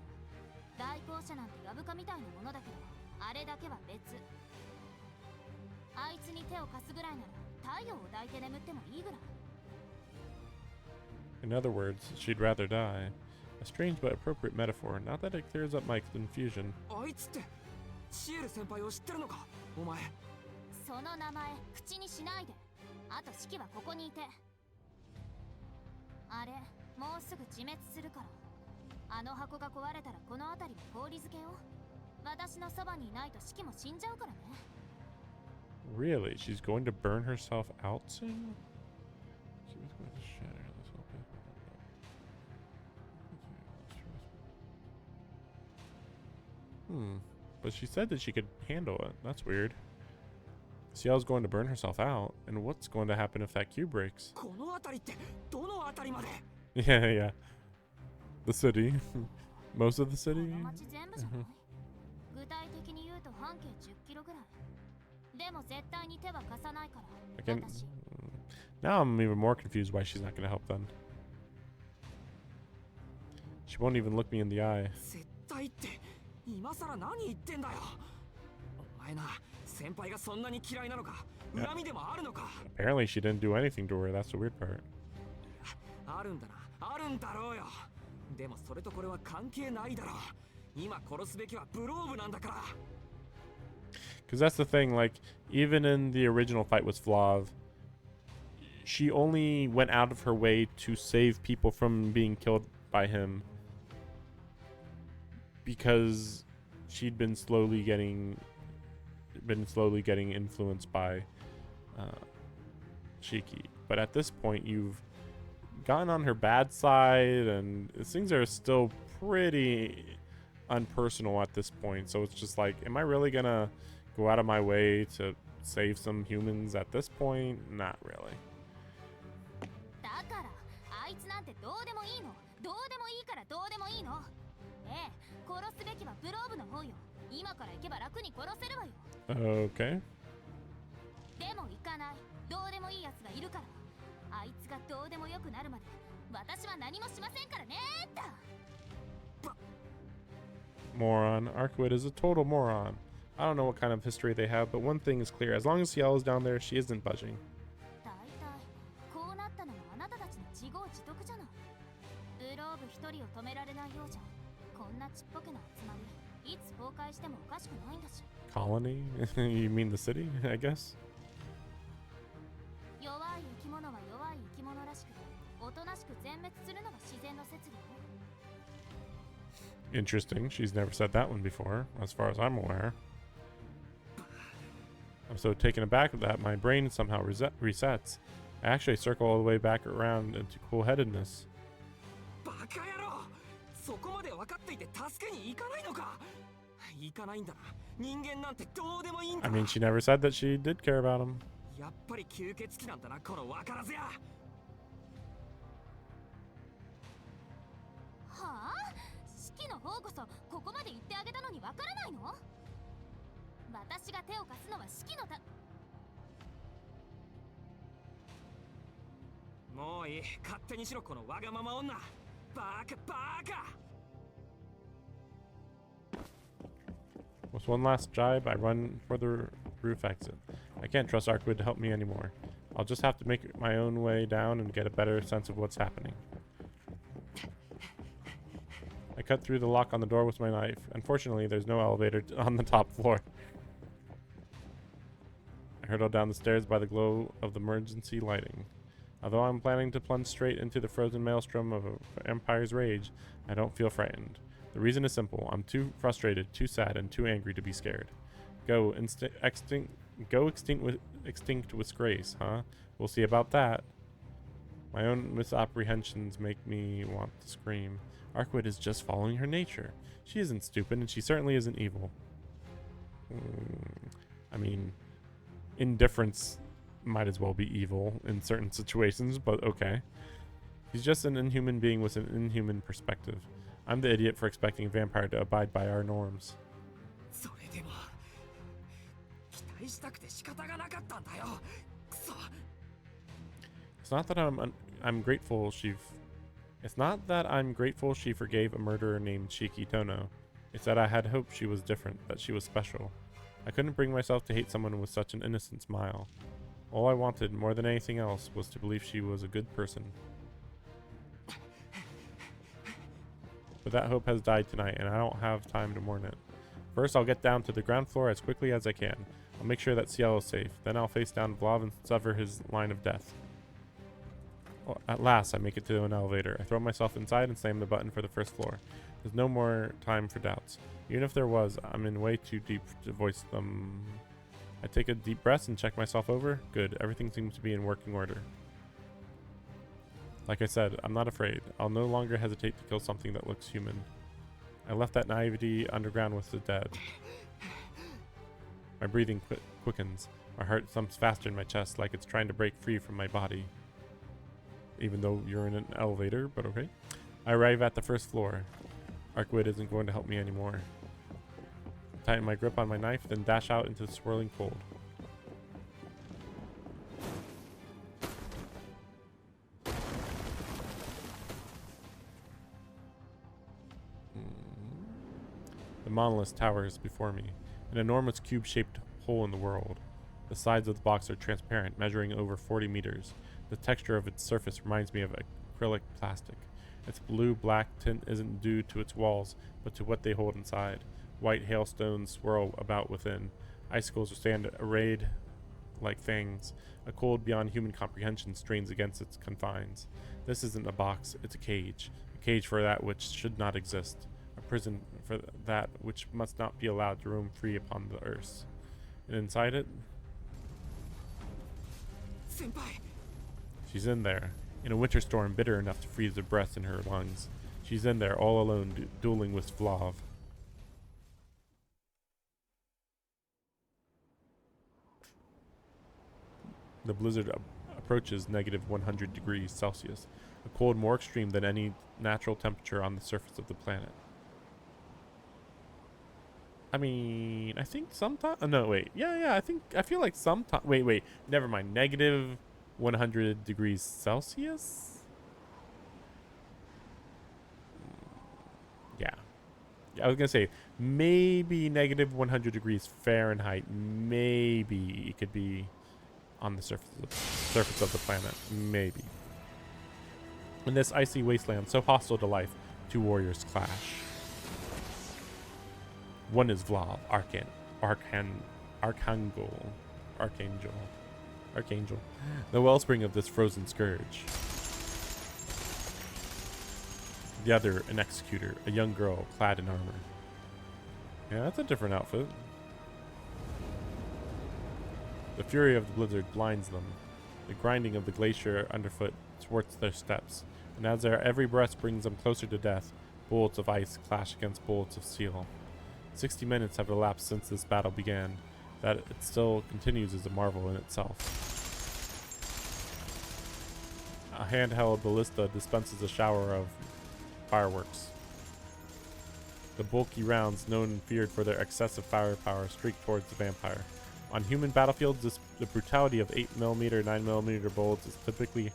代行者なんてヤブカみたいなものだけど、あれだけは別。あいつに手を貸すぐらいなら太陽を抱いて眠ってもいいぐらい。In other words, she'd rather die. A strange but appropriate metaphor. Not that it clears up my confusion. あいつってシエル先輩を知ってるのか、お前。その名前口にしないで。あと式はここにいて。あれ、もうすぐ自滅するから。あの箱が壊れたらこの辺りは氷漬けよ。私のそばにいないと式も死んじゃうからね。Really? She's going to burn herself out soon? She was going to shatter this whole paper. But she said that she could handle it. That's weird. Ciel's going to burn herself out. And what's going to happen if that cube breaks? この辺りってどの辺りまで？ Yeah. The city. Most of the city? この町全部じゃない？具体的に言うと半径10キロぐらい。でも絶対に手は貸さないから。 Again, now I'm even more confused why she's not going to help them. She won't even look me in the eye. 絶対って今さら何言ってんだよ。お前な、先輩がそんなに嫌いなのか、恨みでもあるのか。 Apparently she didn't do anything to her. That's the weird part. あるんだな、あるんだろうよ。でもそれとこれは関係ないだろう。今殺すべきはブローブなんだから。 Because that's the thing, like, even in the original fight with Vlav, she only went out of her way to save people from being killed by him. because she'd been slowly getting influenced by Shiki. But at this point, you've gotten on her bad side, and things are still pretty unpersonal at this point. So it's just like, am I really gonna go out of my way to save some humans at this point? Not really. だからあいつなんてどうでもいいの。どうでもいいからどうでもいいの。ええ、殺すべきはグローブの方よ。今から行けば楽に殺せるわよ。 Okay. でも行かない。どうでもいいやつがいるから。あいつがどうでもよくなるまで私は何もしませんからねーだ。 Moron. Arkwid is a total moron. I don't know what kind of history they have, but one thing is clear. As long as Ciel is down there, she isn't budging. だいたいこうなったのもあなたたちの自業自得じゃない。グローブ一人を止められないようじゃこんなちっぽけな集まりいつ崩壊してもおかしくないんだし。 Colony? You mean the city, I guess? 弱い生き物は弱い生き物らしくおとなしく全滅するのが自然の摂理よ。 Interesting. She's never said that one before, as far as I'm aware. I'm so taken aback that my brain somehow resets. I actually circle all the way back around into cool-headedness. バカ野郎、そこまで分かっていて助けに行かないのか。行かないんだな。人間なんてどうでもいいんだ。 I mean, she never said that she did care about him. やっぱり吸血鬼なんだな、この分からずや。はあ、式の方こそここまで言ってあげたのにわからないの。私が手を貸すのは式のた。もういい、勝手にしろこのわがまま女。バカバカ。 With one last jibe, I run for the roof exit. I can't trust Arkwid to help me anymore. I'll just have to make my own way down and get a better sense of what's happening. I cut through the lock on the door with my knife. Unfortunately, there's no elevator on the top floor. I hurtle down the stairs by the glow of the emergency lighting. Although I'm planning to plunge straight into the frozen maelstrom of an empire's rage, I don't feel frightened. The reason is simple. I'm too frustrated, too sad, and too angry to be scared. Go extinct with grace, huh? We'll see about that. My own misapprehensions make me want to scream. Arkwid is just following her nature. She isn't stupid, and she certainly isn't evil. I mean, indifference might as well be evil in certain situations, but okay. He's just an inhuman being with an inhuman perspective. I'm the idiot for expecting a vampire to abide by our norms. それでも期待したくて仕方がなかったんだよ。くそ。 It's not that I'm grateful It's not that I'm grateful she forgave a murderer named Shiki Tono. It's that I had hoped she was different, that she was special. I couldn't bring myself to hate someone with such an innocent smile. All I wanted, more than anything else, was to believe she was a good person. But that hope has died tonight, and I don't have time to mourn it. First, I'll get down to the ground floor as quickly as I can. I'll make sure that Ciel is safe. Then I'll face down Vlav and sever his line of death. Well, at last, I make it to an elevator. I throw myself inside and slam the button for the first floor. There's no more time for doubts. Even if there was, I'm in way too deep to voice them. I take a deep breath and check myself over. Good, everything seems to be in working order. Like I said, I'm not afraid. I'll no longer hesitate to kill something that looks human. I left that naivety underground with the dead. My breathing quickens. My heart thumps faster in my chest like it's trying to break free from my body. Even though you're in an elevator, but okay. I arrive at the first floor. Arkwid isn't going to help me anymore. Tighten my grip on my knife, then dash out into the swirling cold. The monolith towers before me, an enormous cube-shaped hole in the world. The sides of the box are transparent, measuring over 40 meters. The texture of its surface reminds me of acrylic plastic. Its blue-black tint isn't due to its walls, but to what they hold inside. White hailstones swirl about within. Icicles stand arrayed like fangs. A cold beyond human comprehension strains against its confines. This isn't a box, it's a cage. A cage for that which should not exist. a prison for that which must not be allowed to roam free upon the earth. And inside it, 先輩 she's in there, in a winter storm bitter enough to freeze the breath in her lungs. She's in there, all alone, dueling with Vlav. The blizzard approaches negative 100 degrees Celsius, a cold more extreme than any natural temperature on the surface of the planet. I mean, I think sometimes. No, wait. Yeah. I feel like sometimes. Wait. Never mind. Negative 100 degrees Celsius. Yeah. I was gonna say maybe negative 100 degrees Fahrenheit. Maybe it could be on the surface of the planet. Maybe. In this icy wasteland, so hostile to life, two warriors clash. One is Vlav, Archangel, the wellspring of this frozen scourge. The other, an executor, a young girl clad in armor. Yeah, that's a different outfit. The fury of the blizzard blinds them. The grinding of the glacier underfoot thwarts their steps, and as their every breath brings them closer to death, bullets of ice clash against bullets of steel. 60 minutes have elapsed since this battle began. That it still continues is a marvel in itself. A handheld ballista dispenses a shower of fireworks. The bulky rounds, known and feared for their excessive firepower, streak towards the vampire. On human battlefields, the brutality of 8mm, 9mm bullets is typically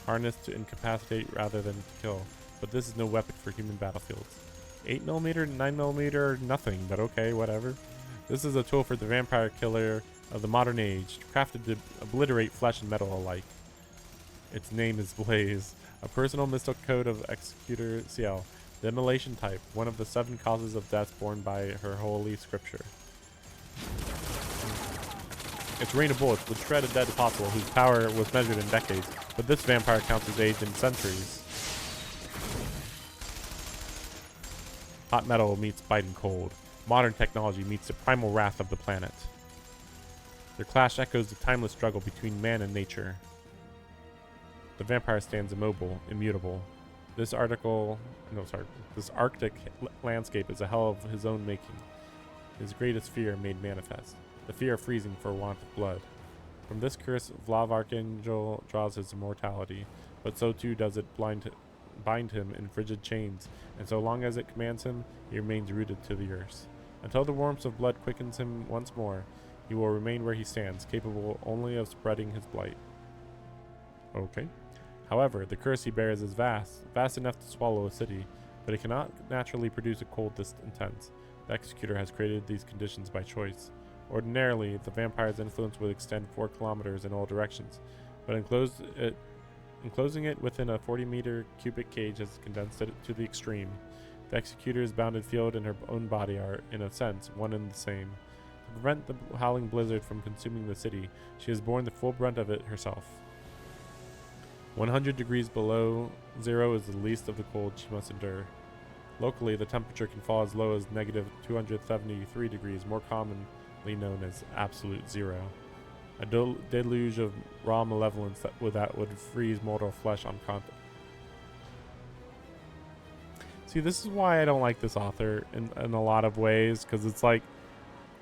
harnessed to incapacitate rather than to kill, but this is no weapon for human battlefields. 8mm, 9mm, nothing, but okay, whatever. This is a tool for the vampire killer of the modern age, crafted to obliterate flesh and metal alike. Its name is Blaze, a personal mystical code of Executor Ciel, the immolation type, one of the 7 causes of death borne by her holy scripture. Its rain of bullets would shred a dead apostle whose power was measured in decades, but this vampire counts his age in centuries. Hot metal meets biting cold. Modern technology meets the primal wrath of the planet. Their clash echoes the timeless struggle between man and nature. The vampire stands immobile, immutable. This Arctic landscape is a hell of his own making. His greatest fear made manifest, the fear of freezing for want of blood. From this curse, Vlav Archangel draws his immortality, but so too does it bind him in frigid chains, and so long as it commands him, he remains rooted to the earth. Until the warmth of blood quickens him once more, he will remain where he stands, capable only of spreading his blight. Okay. However, the curse he bears is vast enough to swallow a city, but it cannot naturally produce a cold this intense. The Executor has created these conditions by choice. Ordinarily, the vampire's influence would extend 4 kilometers in all directions, but enclosing it within a 40-meter cubic cage has condensed it to the extreme. The Executor's bounded field and her own body are, in a sense, one and the same. To prevent the howling blizzard from consuming the city, she has borne the full brunt of it herself. 100 degrees below zero is the least of the cold she must endure. Locally, the temperature can fall as low as negative 273 degrees, more commonly known as absolute zero. A deluge of raw malevolence that would freeze mortal flesh on contact. See, this is why I don't like this author in a lot of ways, because it's like,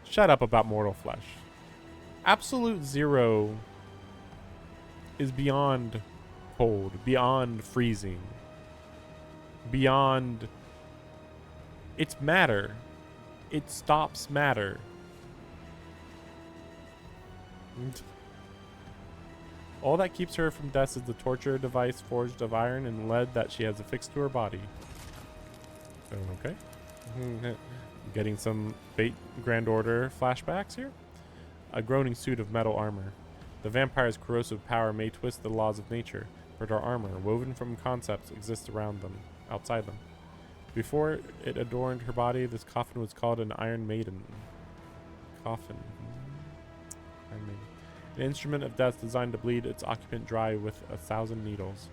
shut up about mortal flesh. Absolute zero is beyond cold, beyond freezing, beyond... It's matter. It stops matter. All that keeps her from death is the torture device forged of iron and lead that she has affixed to her body. Okay. Getting some Fate Grand Order flashbacks here. A groaning suit of metal armor. The vampire's corrosive power may twist the laws of nature, but her armor, woven from concepts, exists around them, outside them. Before it adorned her body, this coffin was called an Iron Maiden. Coffin. Iron Maiden. An instrument of death designed to bleed its occupant dry with 1,000 needles.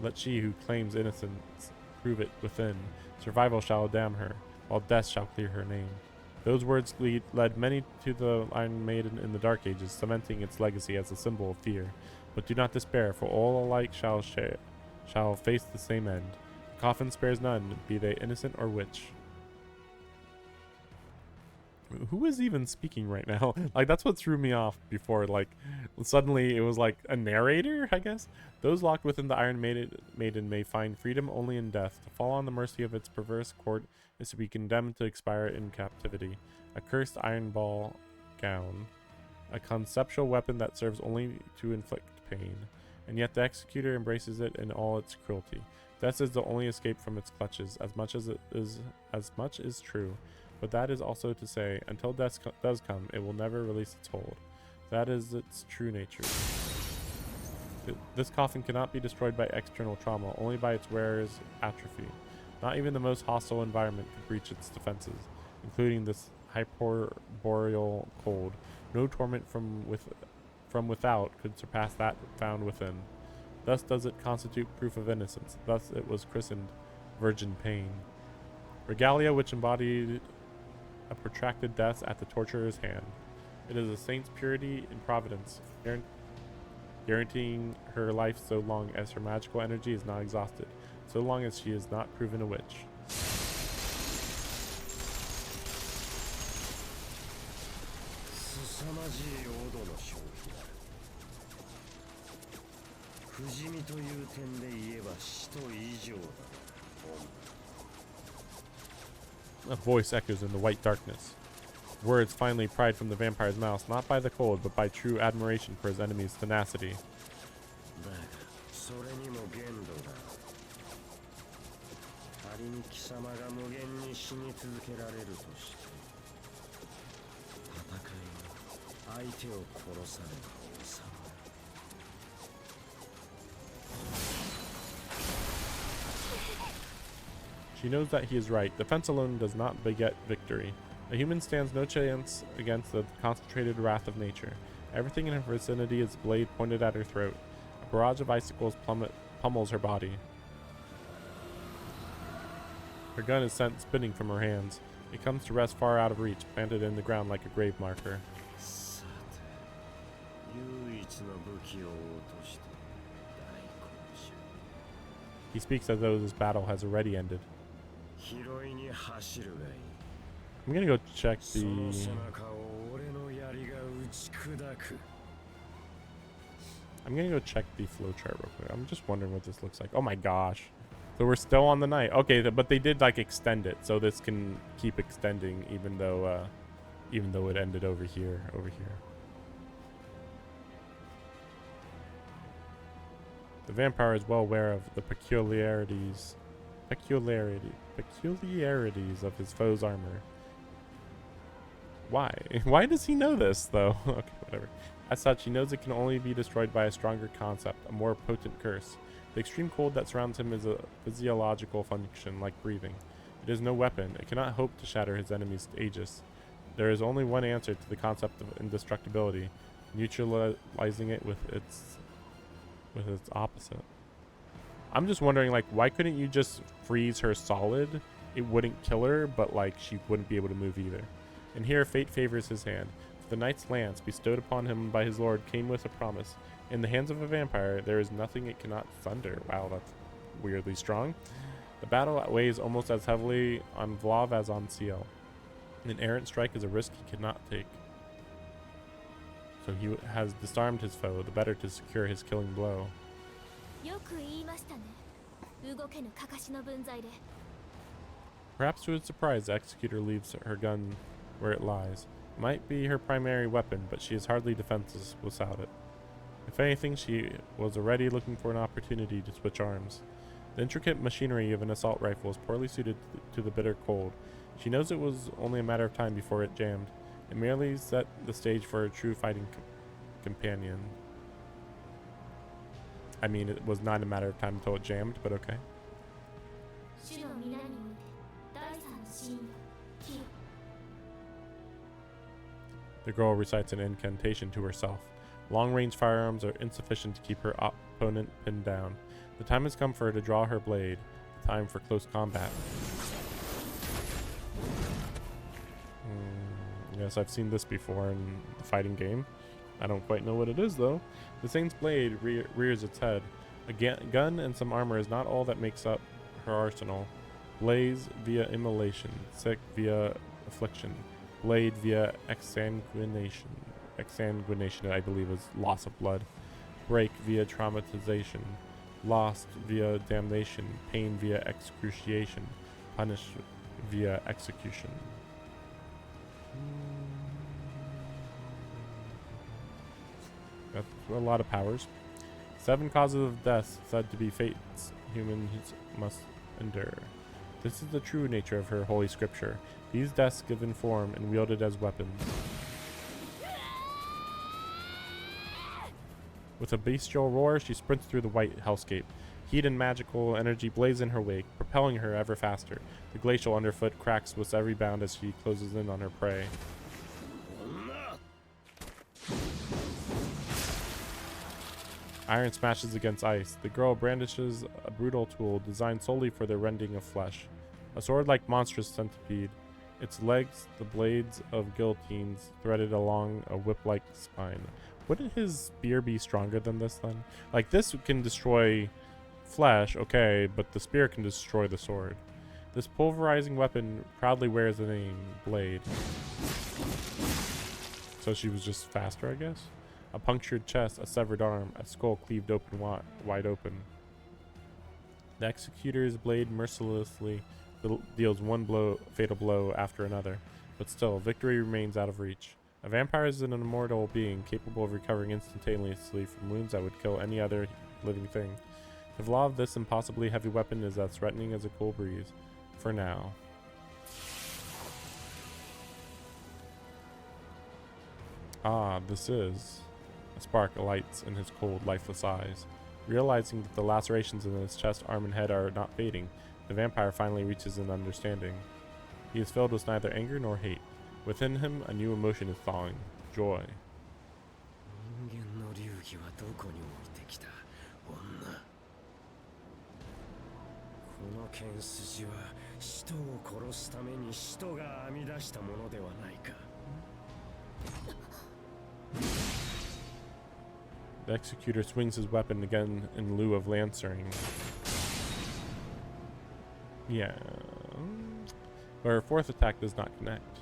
Let she who claims innocence prove it within. Survival shall damn her, while death shall clear her name. Those words led many to the Iron Maiden in the Dark Ages, cementing its legacy as a symbol of fear. But do not despair, for all alike shall face the same end. The coffin spares none, be they innocent or witch. Who is even speaking right now? Like, that's what threw me off before. Like, suddenly it was like a narrator, I guess? Those locked within the Iron Maiden may find freedom only in death. To fall on the mercy of its perverse court is to be condemned to expire in captivity. A cursed iron ball gown. A conceptual weapon that serves only to inflict pain. And yet the executor embraces it in all its cruelty. Death is the only escape from its clutches, as much is true. But that is also to say, until death does come, it will never release its hold. That is its true nature. This coffin cannot be destroyed by external trauma, only by its wearer's atrophy. Not even the most hostile environment could breach its defenses, including this hyperboreal cold. No torment from without could surpass that found within. Thus does it constitute proof of innocence. Thus it was christened virgin pain. Regalia which embodied a protracted death at the torturer's hand. It is a saint's purity and providence, guaranteeing her life so long as her magical energy is not exhausted, so long as she is not proven a witch. A voice echoes in the white darkness. Words finally pried from the vampire's mouth, not by the cold, but by true admiration for his enemy's tenacity. She knows that he is right. Defense alone does not beget victory. A human stands no chance against the concentrated wrath of nature. Everything in her vicinity is a blade pointed at her throat. A barrage of icicles pummels her body. Her gun is sent spinning from her hands. It comes to rest far out of reach, planted in the ground like a grave marker. He speaks as though this battle has already ended. I'm gonna go check the... I'm gonna go check the flowchart real quick. I'm just wondering what this looks like. Oh my gosh. So we're still on the night. Okay, but they did like extend it, so this can keep extending even though it ended over here. The vampire is well aware of the peculiarities of his foe's armor. Why? Why does he know this, though? Okay, whatever. As such, he knows it can only be destroyed by a stronger concept, a more potent curse. The extreme cold that surrounds him is a physiological function, like breathing. It is no weapon. It cannot hope to shatter his enemy's aegis. There is only one answer to the concept of indestructibility, neutralizing it with its opposite. I'm just wondering, like, why couldn't you just freeze her solid? It wouldn't kill her, but like she wouldn't be able to move either. And here fate favors his hand. For the knight's lance, bestowed upon him by his lord, came with a promise. In the hands of a vampire, there is nothing it cannot thunder. Wow, that's weirdly strong. The battle weighs almost as heavily on Vlav as on Ciel. An errant strike is a risk he cannot take. So he has disarmed his foe, the better to secure his killing blow. Perhaps to his surprise, the executor leaves her gun where it lies. It might be her primary weapon, but she is hardly defenseless without it. If anything, she was already looking for an opportunity to switch arms. The intricate machinery of an assault rifle is poorly suited to the bitter cold. She knows it was only a matter of time before it jammed. It merely set the stage for a true fighting companion. I mean, it was not a matter of time until it jammed, but okay. The girl recites an incantation to herself. Long-range firearms are insufficient to keep her opponent pinned down. The time has come for her to draw her blade. Time for close combat. Yes, I've seen this before in the fighting game. I don't quite know what it is though. The Saint's blade rears its head. A gun and some armor is not all that makes up her arsenal. Blaze via immolation, sick via affliction, blade via exsanguination. Exsanguination, I believe, is loss of blood. Break via traumatization, lost via damnation, pain via excruciation, punish via execution. That's a lot of powers. 7 causes of death said to be fates humans must endure. This is the true nature of her holy scripture. These deaths given form and wielded as weapons. With a bestial roar, she sprints through the white hellscape. Heat and magical energy blaze in her wake, propelling her ever faster. The glacial underfoot cracks with every bound as she closes in on her prey. Iron smashes against ice. The girl brandishes a brutal tool designed solely for the rending of flesh. A sword-like monstrous centipede. Its legs, the blades of guillotines, threaded along a whip-like spine. Wouldn't his spear be stronger than this then? Like, this can destroy flesh, okay, but the spear can destroy the sword. This pulverizing weapon proudly wears the name Blade. So she was just faster, I guess? A punctured chest, a severed arm, a skull cleaved open wide open. The executor's blade mercilessly deals one fatal blow after another, but still, victory remains out of reach. A vampire is an immortal being capable of recovering instantaneously from wounds that would kill any other living thing. The flaw of this impossibly heavy weapon is as threatening as a cool breeze. For now. Ah, this is... A spark lights in his cold, lifeless eyes. Realizing that the lacerations in his chest, arm, and head are not fading, the vampire finally reaches an understanding. He is filled with neither anger nor hate. Within him, a new emotion is thawing. Joy. The executor swings his weapon again in lieu of lancering. Yeah. But her fourth attack does not connect.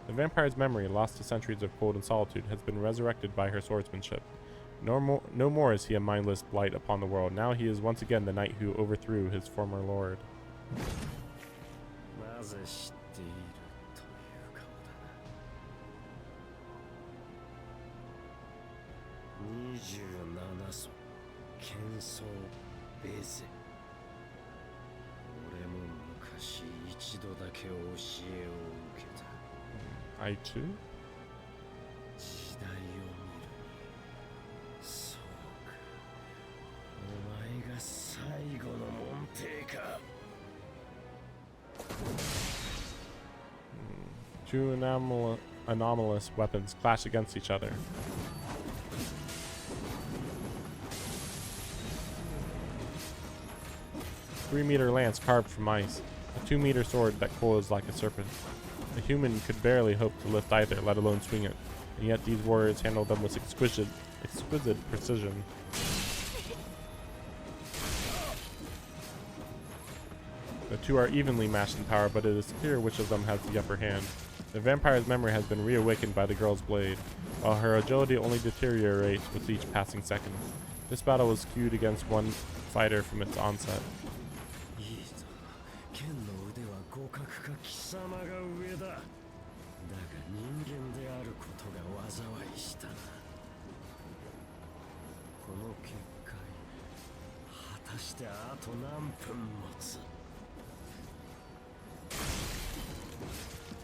The vampire's memory, lost to centuries of cold and solitude, has been resurrected by her swordsmanship. No more is he a mindless blight upon the world. Now he is once again the knight who overthrew his former lord. I too? Two anomalous weapons clash against each other. A 3-meter lance carved from ice. A 2-meter sword that coils like a serpent. A human could barely hope to lift either, let alone swing it, and yet these warriors handle them with exquisite precision. The two are evenly matched in power, but it is clear which of them has the upper hand. The vampire's memory has been reawakened by the girl's blade, while her agility only deteriorates with each passing second. This battle was skewed against one fighter from its onset.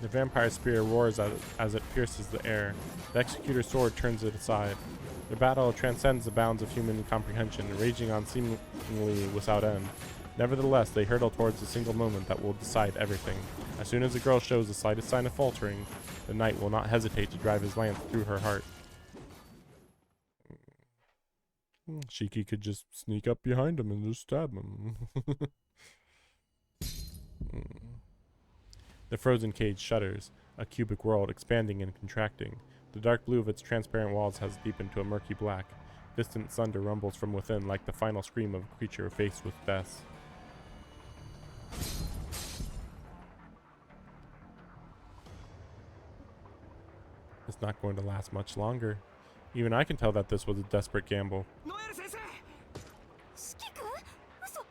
The vampire's spear roars as it pierces the air. The executor's sword turns it aside. The battle transcends the bounds of human comprehension, raging on seemingly without end. Nevertheless, they hurtle towards a single moment that will decide everything. As soon as the girl shows the slightest sign of faltering, the knight will not hesitate to drive his lance through her heart. Shiki could just sneak up behind him and just stab him. The frozen cage shudders, a cubic world expanding and contracting. The dark blue of its transparent walls has deepened to a murky black. Distant thunder rumbles from within like the final scream of a creature faced with death. It's not going to last much longer. Even I can tell that this was a desperate gamble. ノエル先生。四季君、嘘、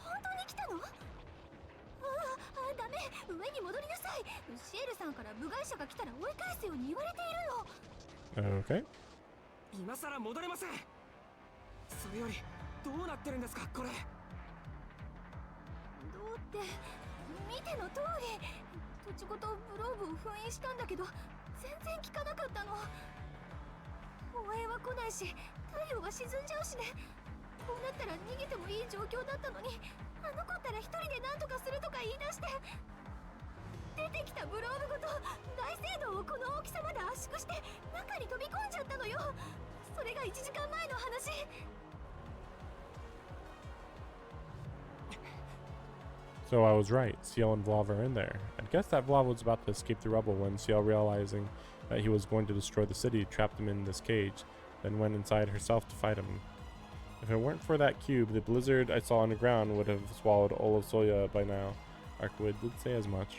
本当に来たの？ダメ、上に戻りなさい。シエルさんから部外者が来たら追い返すように言われているの。Okay. 今さら戻れません。それよりどうなってるんですかこれ。どうって見ての通り、土地ごとブローブを封印したんだけど全然効かなかったの。応援は来ないし、太陽が沈んじゃうしね。こうなったら逃げてもいい状況だったのに、あの子ったら一人で何とかするとか言い出して、出てきたブローブごと大聖堂をこの大きさまで圧縮して中に飛び込んじゃったのよ。それが1時間前の話。So I was right. Ciel and Vlav are in there. I guess that Vlav was about to escape the rubble when Ciel, realizing that he was going to destroy the city, trapped him in this cage, then went inside herself to fight him. If it weren't for that cube, the blizzard I saw underground would have swallowed all of Soya by now. Arkwood did say as much.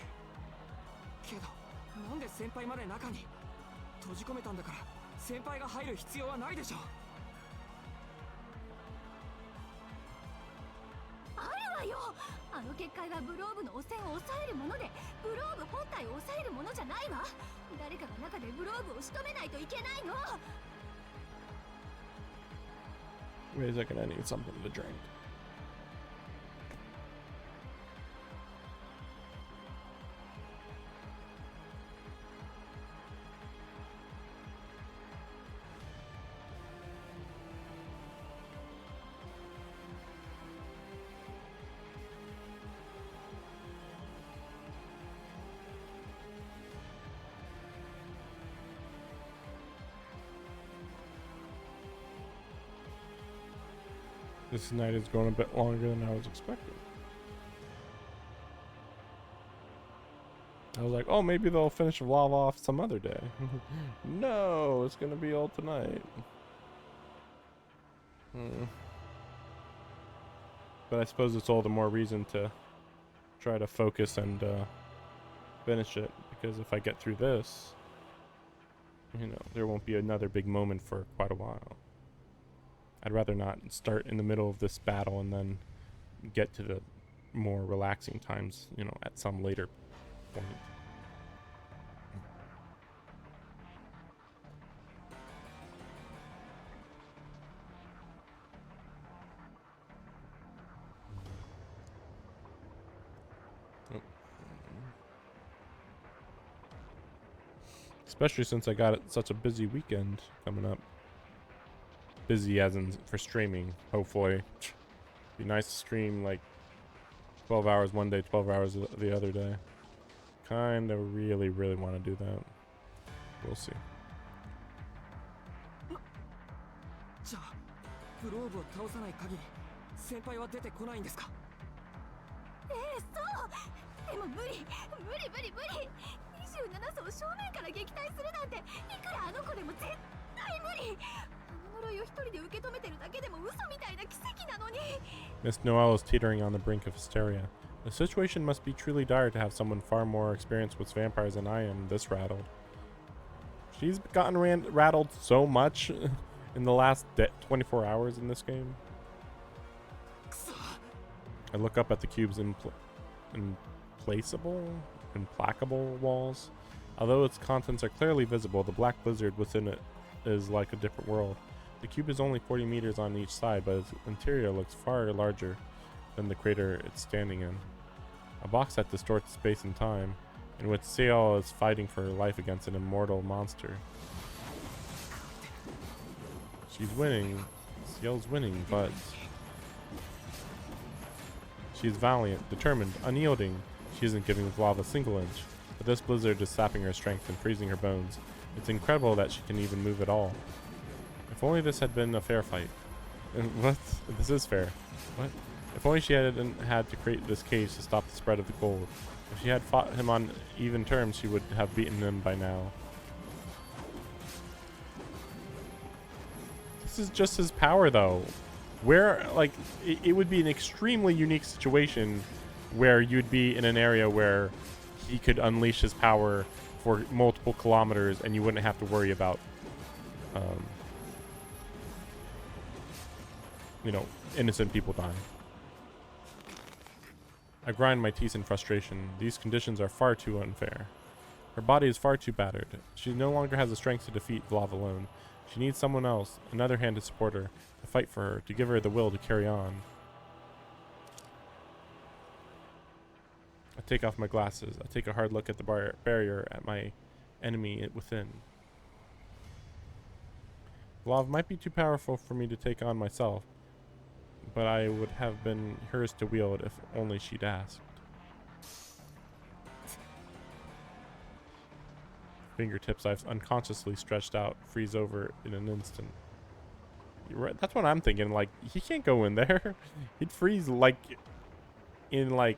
けど、なんで先輩まで中に閉じ込めたんだから、先輩が入る必要はないでしょ。あるわよ。あの結界はブローブの汚染を抑えるもので、ブローブ本体を抑えるものじゃないわ。誰かが中でブローブを仕留めないといけないの。 Wait a second, I need something to drink. This night is going a bit longer than I was expecting. I was like, oh, maybe they'll finish Vlav off some other day. No, it's gonna be all tonight. But I suppose it's all the more reason to try to focus and finish it, because if I get through this, you know, there won't be another big moment for quite a while. I'd rather not start in the middle of this battle and then get to the more relaxing times, you know, at some later point. Especially since I got such a busy weekend coming up. Busy as in for streaming, hopefully. Be nice to stream like 12 hours one day, 12 hours the other day. Kinda really want to do that. We'll see. じゃあ、ブローブを倒さない限り、先輩は出てこないんですか？そう。でも無理。27層正面から撃退するなんて、いくらあの子でも絶対無理。 Miss Noelle is teetering on the brink of hysteria. The situation must be truly dire to have someone far more experienced with vampires than I am this rattled. She's gotten rattled so much in the last 24 hours in this game. I look up at the cube's implacable walls. Although its contents are clearly visible, the black blizzard within it is like a different world. The cube is only 40 meters on each side, but its interior looks far larger than the crater it's standing in. A box that distorts space and time, in which Ciel is fighting for her life against an immortal monster. She's winning. Ciel's winning, but she's valiant, determined, unyielding. She isn't giving Vlav a single inch, but this blizzard is sapping her strength and freezing her bones. It's incredible that she can even move at all. If only this had been a fair fight. What? This is fair. What? If only she hadn't had to create this cage to stop the spread of the cold. If she had fought him on even terms, she would have beaten him by now. This is just his power, though. Where, like, it would be an extremely unique situation where you'd be in an area where he could unleash his power for multiple kilometers and you wouldn't have to worry about, you know, innocent people dying. I grind my teeth in frustration. These conditions are far too unfair. Her body is far too battered. She no longer has the strength to defeat Vlav alone. She needs someone else, another hand to support her, to fight for her, to give her the will to carry on. I take off my glasses. I take a hard look at the barrier, at my enemy within. Vlav might be too powerful for me to take on myself, but I would have been hers to wield if only she'd asked. Fingertips I've unconsciously stretched out freeze over in an instant. You're right. That's what I'm thinking. Like, he can't go in there. He'd freeze like in like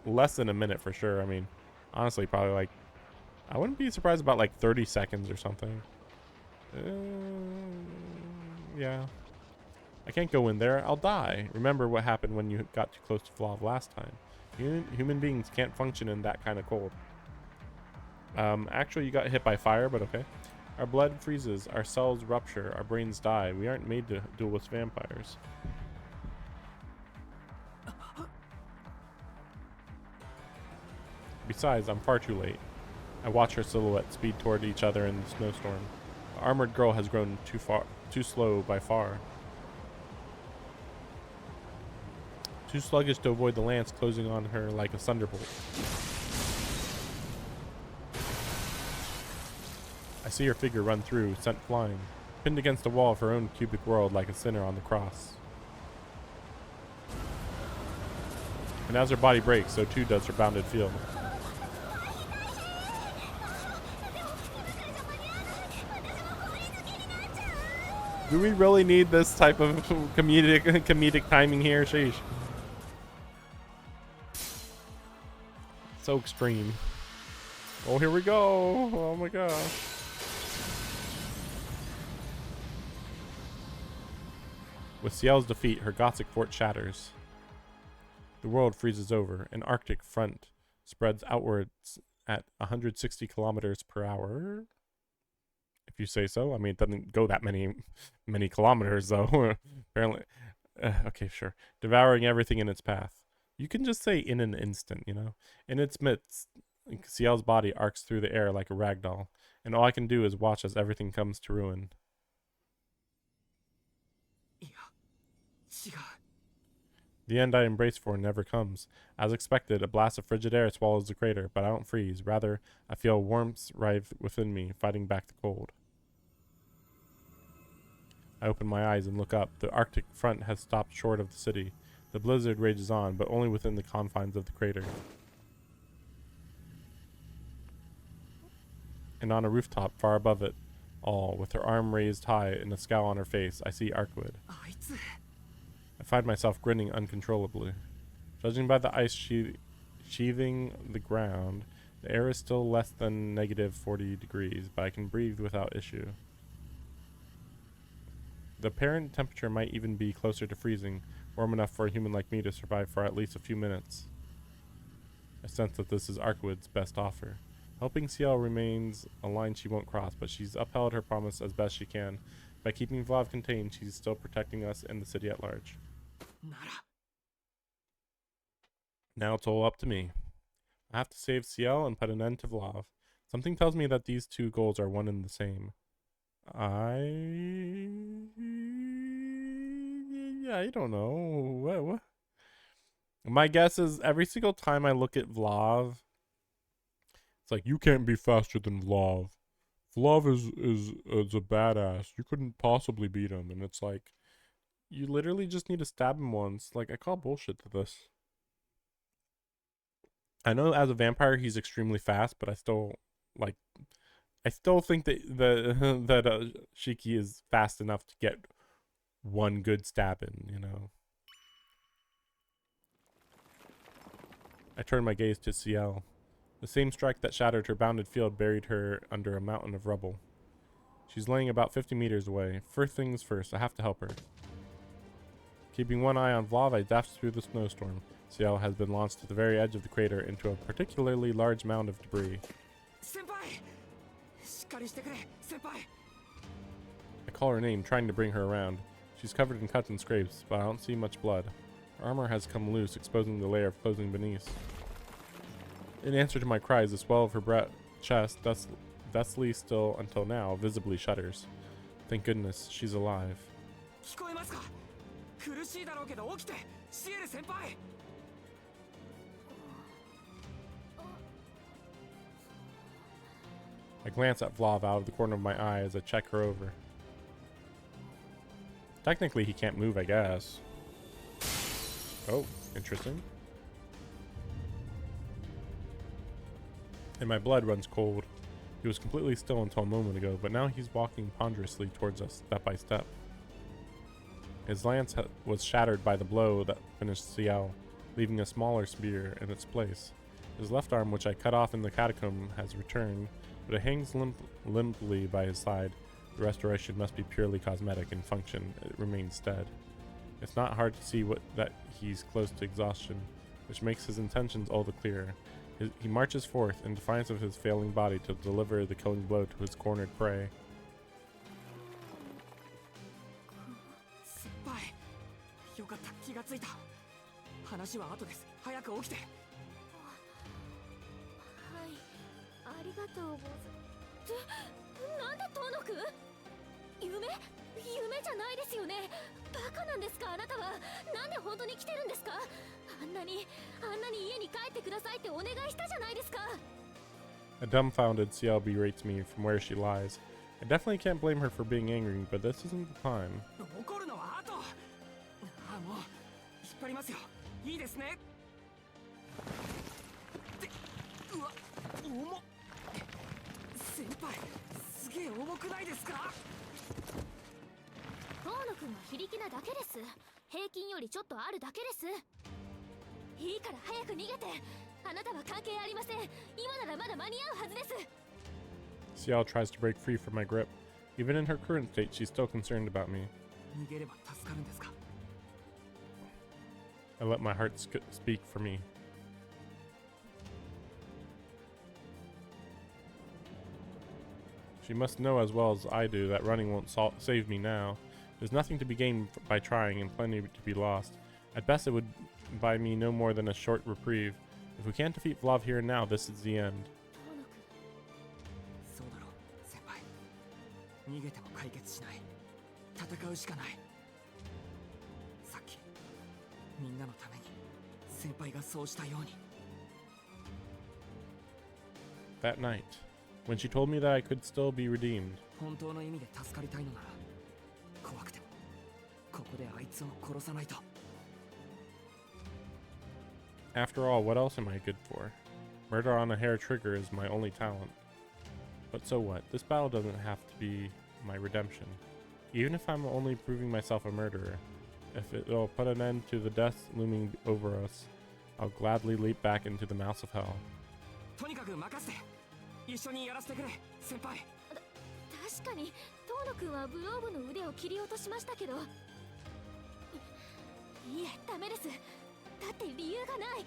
less than a minute for sure. I mean, honestly, probably like, I wouldn't be surprised about like 30 seconds or something. Yeah. I can't go in there. I'll die. Remember what happened when you got too close to Vlav last time. Human beings can't function in that kind of cold. Actually, you got hit by fire, but okay. Our blood freezes, our cells rupture, our brains die. We aren't made to deal with vampires. Besides, I'm far too late. I watch her silhouette speed toward each other in the snowstorm. The armored girl has grown too slow by far. Too sluggish to avoid the lance closing on her like a thunderbolt. I see her figure run through, sent flying, pinned against the wall of her own cubic world like a sinner on the cross. And as her body breaks, so too does her bounded field. Do we really need this type of comedic timing here? Sheesh. So extreme. Oh, here we go. Oh my gosh. With Ciel's defeat, her Gothic fort shatters. The world freezes over. An Arctic front spreads outwards at 160 kilometers per hour. If you say so. I mean, it doesn't go that many kilometers, though. Apparently. Okay, sure. Devouring everything in its path. You can just say in an instant, you know? In its midst, Ciel's body arcs through the air like a rag doll, and all I can do is watch as everything comes to ruin. The end I embrace for never comes. As expected, a blast of frigid air swallows the crater, but I don't freeze. Rather, I feel warmth writhe within me, fighting back the cold. I open my eyes and look up. The Arctic front has stopped short of the city. The blizzard rages on, but only within the confines of the crater. And on a rooftop far above it all, with her arm raised high and a scowl on her face, I see Arkwood. I find myself grinning uncontrollably. Judging by the ice sheathing the ground, the air is still less than negative 40 degrees, but I can breathe without issue. The apparent temperature might even be closer to freezing, warm enough for a human like me to survive for at least a few minutes. I sense that this is Arkwood's best offer. Helping Ciel remains a line she won't cross, but she's upheld her promise as best she can. By keeping Vlav contained, she's still protecting us and the city at large. Now it's all up to me. I have to save Ciel and put an end to Vlav. Something tells me that these two goals are one and the same. I don't know. What? My guess is every single time I look at Vlav, it's like, you can't be faster than Vlav. Vlav is a badass. You couldn't possibly beat him. And it's like, you literally just need to stab him once. Like, I call bullshit to this. I know as a vampire he's extremely fast, but I still think that Shiki is fast enough to get one good stab in, you know. I turned my gaze to Ciel. The same strike that shattered her bounded field buried her under a mountain of rubble. She's laying about 50 meters away. First things first, I have to help her. Keeping one eye on Vlav, I dashed through the snowstorm. Ciel has been launched to the very edge of the crater into a particularly large mound of debris. Senpai! しっかりしてくれ、先輩! I call her name, trying to bring her around. She's covered in cuts and scrapes, but I don't see much blood. Her armor has come loose, exposing the layer of clothing beneath. In answer to my cries, the swell of her chest, thusly still until now, visibly shudders. Thank goodness, she's alive. 聞こえますか? 苦しいだろうけど起きて、シエル先輩! I glance at Vlav out of the corner of my eye as I check her over. Technically, he can't move, I guess. Oh, interesting. And my blood runs cold. He was completely still until a moment ago, but now he's walking ponderously towards us, step by step. His lance was shattered by the blow that finished Ciel, leaving a smaller spear in its place. His left arm, which I cut off in the catacomb, has returned, but it hangs limply by his side. The restoration must be purely cosmetic in function. It remains dead. It's not hard to see that he's close to exhaustion, which makes his intentions all the clearer. He marches forth in defiance of his failing body to deliver the killing blow to his cornered prey. 先輩、よかった、気がついた。話は後です。早く起きて。はい、ありがとうござなんで遠野くん？夢じゃないですよね。バカなんですかあなたは。なんで本当に来てるんですか。あんなに家に帰ってくださいってお願いしたじゃないですか。 A dumbfounded Ciel berates me from where she lies. I definitely can't blame her for being angry, but this isn't the time. 怒るのは後。もう引っ張りますよ。いいですね。ってうわ、重っ。先輩、すげえ重くないですか。遠野くんは非力なだけです。平均よりちょっとあるだけです。いいから早く逃げて。あなたは関係ありません。今ならまだ間に合うはずです。 Ciel tries to break free from my grip. Even in her current state, she's still concerned about me. 逃げれば助かるんですか。 I let my heart speak for me. She must know as well as I do that running won't save me now. There's nothing to be gained by trying and plenty to be lost. At best, it would buy me no more than a short reprieve. If we can't defeat Vlav here and now, this is the end. そうだろう、先輩。逃げても解決しない。戦うしかない。さっきみんなのために先輩がそうしたように。 That night, when she told me that I could still be redeemed. 本当の意味で助かりたいのなら怖くてもここであいつを殺さないと。 After all, what else am I good for? Murder on a hair trigger is my only talent. But so what? This battle doesn't have to be my redemption. Even if I'm only proving myself a murderer, if it'll put an end to the death looming over us, I'll gladly leap back into the mouths of hell. とにかく任せて。一緒にやらせてくれ、先輩。確かに遠野くんはブローブの腕を切り落としましたけど。いえ、ダメです。だって理由がない。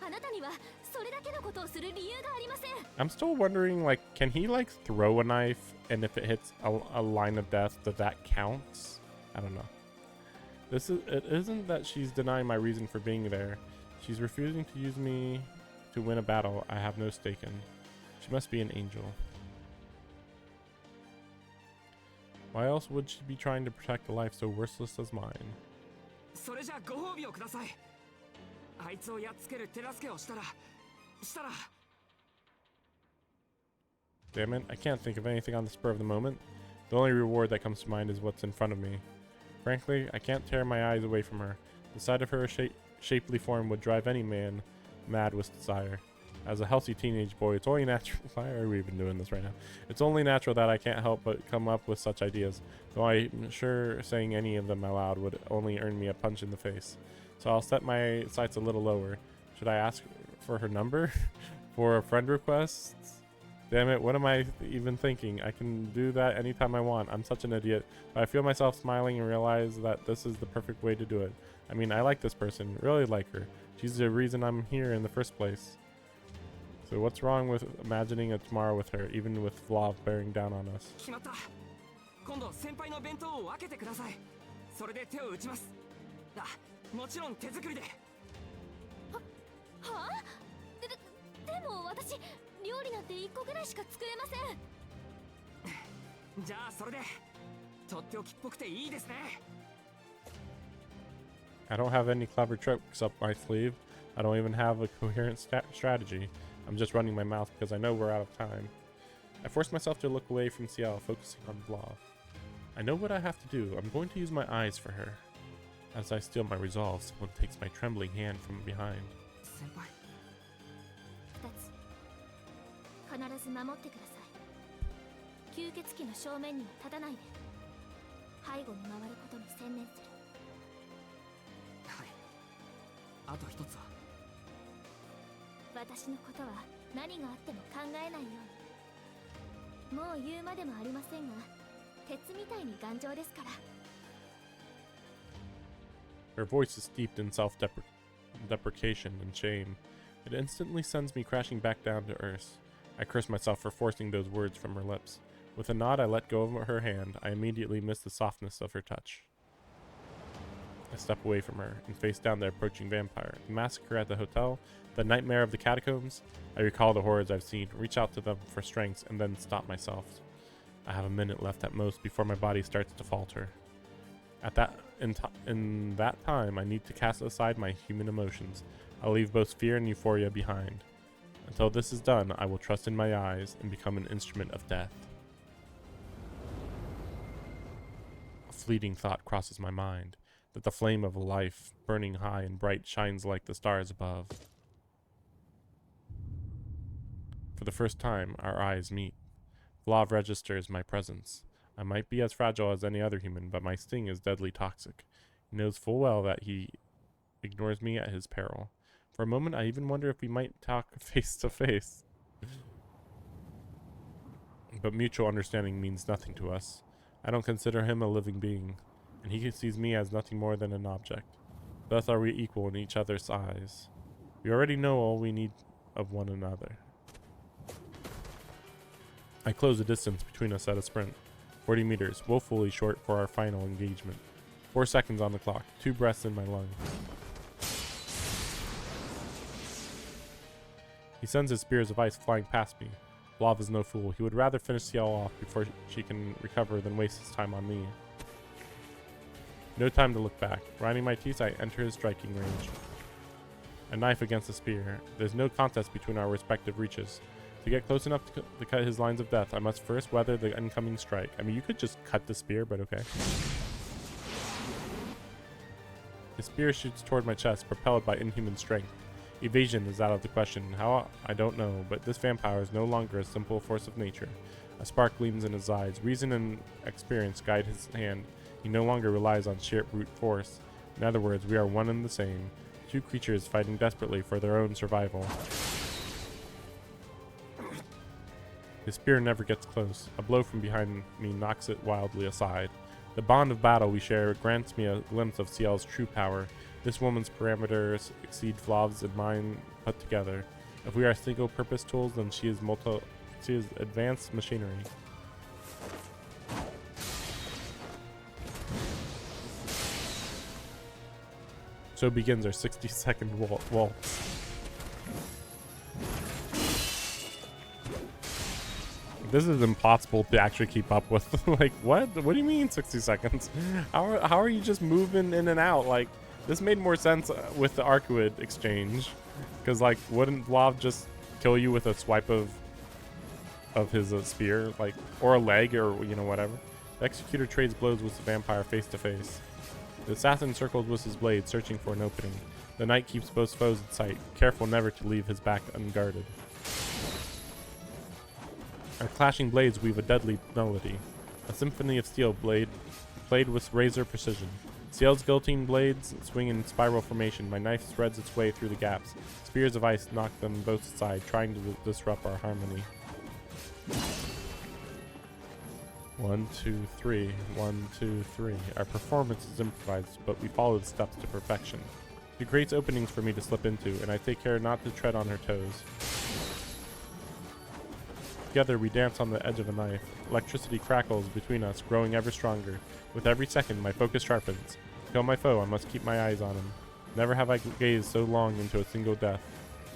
あなたにはそれだけのことをする理由がありません。 I'm still wondering, like, can he, like, throw a knife, and if it hits a line of death, that counts? I don't know. It isn't that she's denying my reason for being there. She's refusing to use me to win a battle I have no stake in. She must be an angel. Why else would she be trying to protect a life so worthless as mine? それじゃご褒美をください。あいつをやっつける手助けをしたら。 Damn it, I can't think of anything on the spur of the moment. The only reward that comes to mind is what's in front of me. Frankly, I can't tear my eyes away from her. The sight of her shapely form would drive any man mad with desire. As a healthy teenage boy, it's only natural. Why are we even doing this right now? It's only natural that I can't help but come up with such ideas, though I'm sure saying any of them aloud would only earn me a punch in the face. So I'll set my sights a little lower. Should I ask for her number for a friend request. Damn it, what am I even thinking? I can do that anytime I want. I'm such an idiot. But I feel myself smiling and realize that this is the perfect way to do it. I mean, I like this person, really like her. She's the reason I'm here in the first place. So what's wrong with imagining a tomorrow with her, even with Vlav bearing down on us? 決まった。今度先輩の弁当を分けてください。それで手を打ちます。あ、もちろん手作りで。はあ？でも私料理なんて1個ぐらいしか作れません。じゃあそれでとっておきっぽくていいですね。I don't have any clever tricks up my sleeve. I don't even have a coherent strategy. I'm just running my mouth because I know we're out of time. I force myself to look away from Ciel, focusing on Vlav. I know what I have to do. I'm going to use my eyes for her. As I steel my resolve, someone takes my trembling hand from behind. 先輩。2つ必ず守ってください。吸血鬼の正面には立たないで背後に回ることに専念する。はい。あと一つは。私のことは何があっても考えないように。もう言うまでもありませんが、鉄みたいに頑丈ですから。Her voice is steeped in self-deprecation and shame. It instantly sends me crashing back down to earth. I curse myself for forcing those words from her lips. With a nod, I let go of her hand. I immediately miss the softness of her touch. I step away from her and face down the approaching vampire. The massacre at the hotel, the nightmare of the catacombs. I recall the horrors I've seen, reach out to them for strength, and then stop myself. I have a minute left at most before my body starts to falter. In that time, I need to cast aside my human emotions. I'll leave both fear and euphoria behind. Until this is done, I will trust in my eyes and become an instrument of death. A fleeting thought crosses my mind, that the flame of life, burning high and bright, shines like the stars above. For the first time, our eyes meet. Vlav registers my presence. I might be as fragile as any other human, but my sting is deadly toxic. He knows full well that he ignores me at his peril. For a moment, I even wonder if we might talk face to face. But mutual understanding means nothing to us. I don't consider him a living being, and he sees me as nothing more than an object. Thus are we equal in each other's eyes. We already know all we need of one another. I close the distance between us at a sprint. 40 meters, woefully short for our final engagement. 4 seconds on the clock, 2 breaths in my lungs. He sends his spears of ice flying past me. Vlav is no fool. He would rather finish Ciel off before she can recover than waste his time on me. No time to look back. Grinding my teeth, I enter his striking range. A knife against a spear. There's no contest between our respective reaches. To get close enough to cut his lines of death, I must first weather the incoming strike. I mean, you could just cut the spear, but okay. His spear shoots toward my chest, propelled by inhuman strength. Evasion is out of the question. How? I don't know, but this vampire is no longer a simple force of nature. A spark gleams in his eyes. Reason and experience guide his hand. He no longer relies on sheer brute force. In other words, we are one and the same. Two creatures fighting desperately for their own survival. His spear never gets close. A blow from behind me knocks it wildly aside. The bond of battle we share grants me a glimpse of Ciel's true power. This woman's parameters exceed Vlav's and mine put together. If we are single-purpose tools, then she is advanced machinery. So begins our 60-second waltz. This is impossible to actually keep up with. Like, what? What do you mean 60 seconds? How are you just moving in and out? Like, this made more sense with the Arcuid exchange. Because, like, wouldn't Vlav just kill you with a swipe of his spear? Like, or a leg, or, you know, whatever. The Executor trades blows with the vampire face to face. The assassin circles with his blade, searching for an opening. The knight keeps both foes in sight, careful never to leave his back unguarded. Our clashing blades weave a deadly melody, a symphony of steel blade played with razor precision. Ciel's guillotine blades swing in spiral formation. My knife threads its way through the gaps. Spears of ice knock them both aside, trying to disrupt our harmony. 1, 2, 3. 1, 2, 3. Our performance is improvised, but we follow the steps to perfection. She creates openings for me to slip into, and I take care not to tread on her toes. Together we dance on the edge of a knife. Electricity crackles between us, growing ever stronger. With every second, my focus sharpens. To kill my foe, I must keep my eyes on him. Never have I gazed so long into a single death.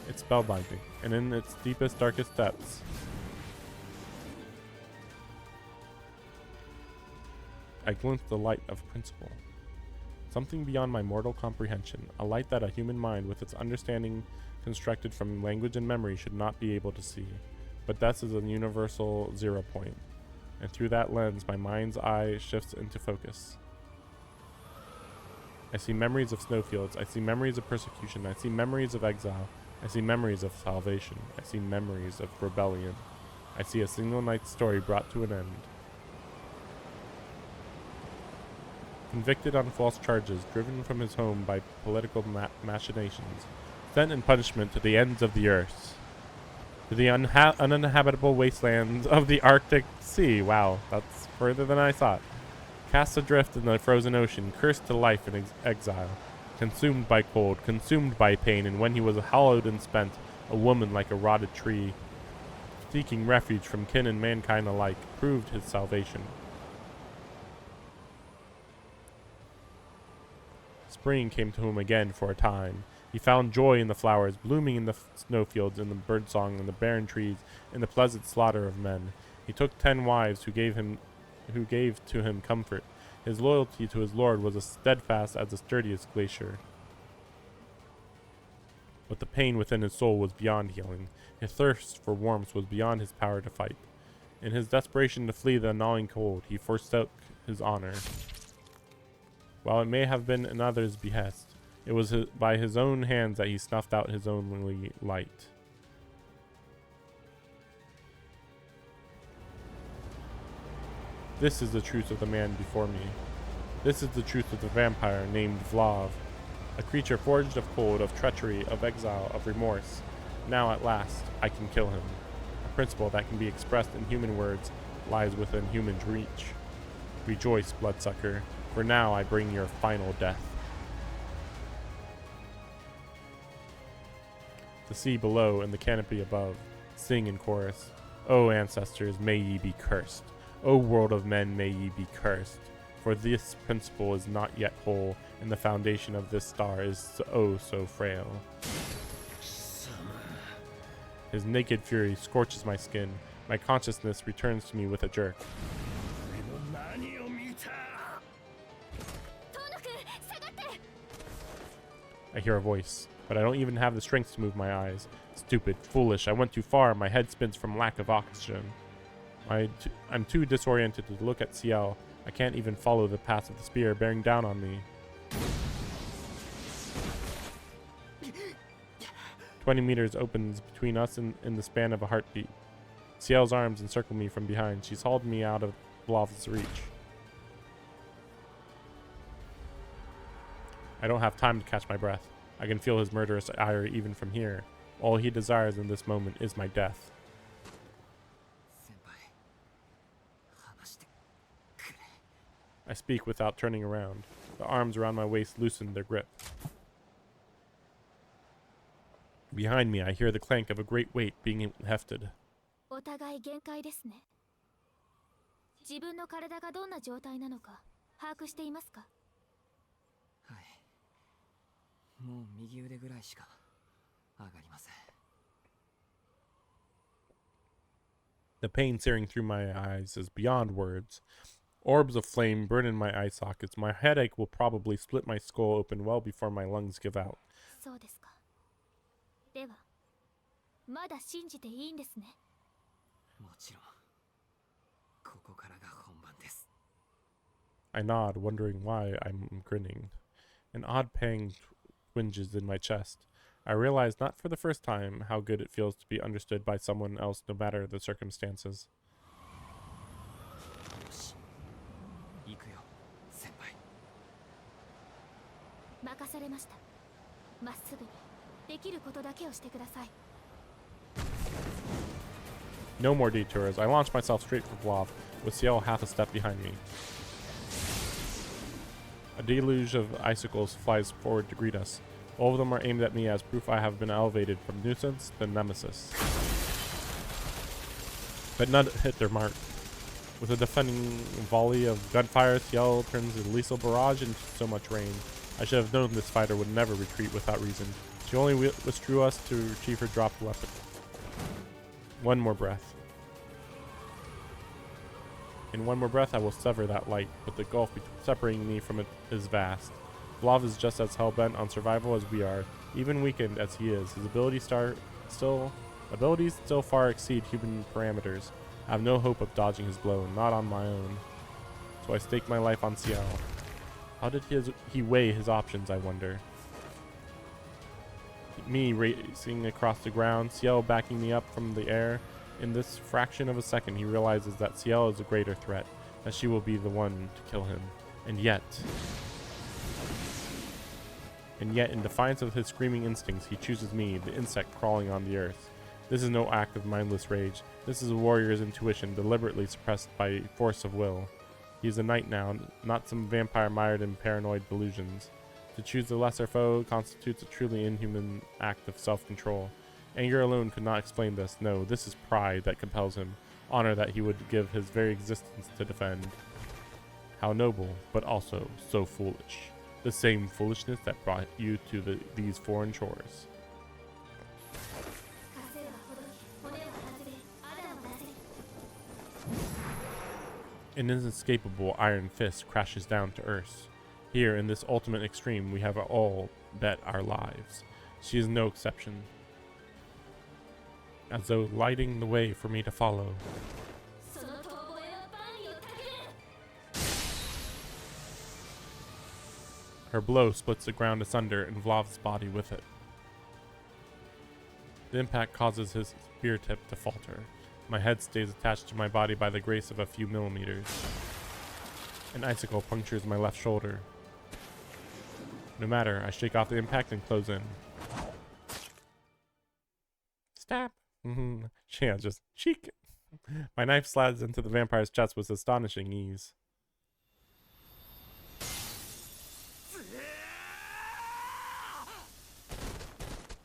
It's spellbinding, and in its deepest, darkest depths, I glimpse the light of principle. Something beyond my mortal comprehension, a light that a human mind with its understanding constructed from language and memory should not be able to see. But death is a universal 0 point, and through that lens my mind's eye shifts into focus. I see memories of snowfields, I see memories of persecution, I see memories of exile, I see memories of salvation, I see memories of rebellion. I see a single night's story brought to an end. Convicted on false charges, driven from his home by political machinations, sent in punishment to the ends of the earth, to the uninhabitable wastelands of the Arctic Sea. Wow, that's further than I thought. Cast adrift in the frozen ocean, cursed to life in exile, consumed by cold, consumed by pain, and when he was hollowed and spent, a woman like a rotted tree, seeking refuge from kin and mankind alike, proved his salvation. Spring came to him again for a time. He found joy in the flowers, blooming in the snowfields, in the birdsong, in the barren trees, in the pleasant slaughter of men. He took 10 wives who gave to him comfort. His loyalty to his lord was as steadfast as the sturdiest glacier. But the pain within his soul was beyond healing. His thirst for warmth was beyond his power to fight. In his desperation to flee the gnawing cold, he forsook his honor. While it may have been another's behest, it was by his own hands that he snuffed out his only light. This is the truth of the man before me. This is the truth of the vampire named Vlav, a creature forged of cold, of treachery, of exile, of remorse. Now at last, I can kill him. A principle that can be expressed in human words lies within human reach. Rejoice, bloodsucker, for now I bring your final death. The sea below and the canopy above sing in chorus. O ancestors, may ye be cursed. O world of men, may ye be cursed. For this principle is not yet whole, and the foundation of this star is oh so frail. His naked fury scorches my skin. My consciousness returns to me with a jerk. I hear a voice, but I don't even have the strength to move my eyes. Stupid, foolish, I went too far. My head spins from lack of oxygen. I'm too disoriented to look at Ciel. I can't even follow the path of the spear bearing down on me. 20 meters opens between us and in the span of a heartbeat. Ciel's arms encircle me from behind. She's hauled me out of Blav's reach. I don't have time to catch my breath. I can feel his murderous ire even from here. All he desires in this moment is my death. I speak without turning around. The arms around my waist loosen their grip. Behind me, I hear the clank of a great weight being hefted. お互い限界ですね。自分の体がどんな状態なのか把握していますか？はい。もう右腕ぐらいしか上がりません。The pain searing through my eyes is beyond words. Orbs of flame burn in my eye sockets. My headache will probably split my skull open well before my lungs give out. そうですか。では、まだ信じていいんですね。もちろん。ここからが本番です。I nod, wondering why I'm grinning. An odd pang twinges in my chest. I realize not for the first time how good it feels to be understood by someone else no matter the circumstances. よし。行くよ、先輩。れました。まっすぐにできることだけをしてください。 No more detours. I launch myself straight for Vlav, with Ciel half a step behind me. A deluge of icicles flies forward to greet us. All of them are aimed at me as proof I have been elevated from nuisance to nemesis. But none hit their mark. With a defending volley of gunfire, Ciel turns a lethal barrage into so much rain. I should have known this fighter would never retreat without reason. She only withdrew us to retrieve her dropped weapon. One more breath. In one more breath, I will sever that light, but the gulf separating me from it is vast. Vlav is just as hell-bent on survival as we are. Even weakened as he is, his abilities still far exceed human parameters. I have no hope of dodging his blow, not on my own. So I stake my life on Ciel. How did he weigh his options, I wonder? Me racing across the ground, Ciel backing me up from the air. In this fraction of a second, he realizes that Ciel is a greater threat, that she will be the one to kill him. And yet, in defiance of his screaming instincts, he chooses me, the insect crawling on the earth. This is no act of mindless rage. This is a warrior's intuition, deliberately suppressed by force of will. He is a knight now, not some vampire mired in paranoid delusions. To choose the lesser foe constitutes a truly inhuman act of self-control. Anger alone could not explain this. No, this is pride that compels him, honor that he would give his very existence to defend. How noble, but also so foolish. The same foolishness that brought you to these foreign shores. An inescapable iron fist crashes down to earth. Here, in this ultimate extreme, we have all bet our lives. She is no exception. As though lighting the way for me to follow. Her blow splits the ground asunder and Vlav's body with it. The impact causes his spear tip to falter. My head stays attached to my body by the grace of a few millimeters. An icicle punctures my left shoulder. No matter, I shake off the impact and close in. Stab! Yeah, just cheek. My knife slides into the vampire's chest with astonishing ease.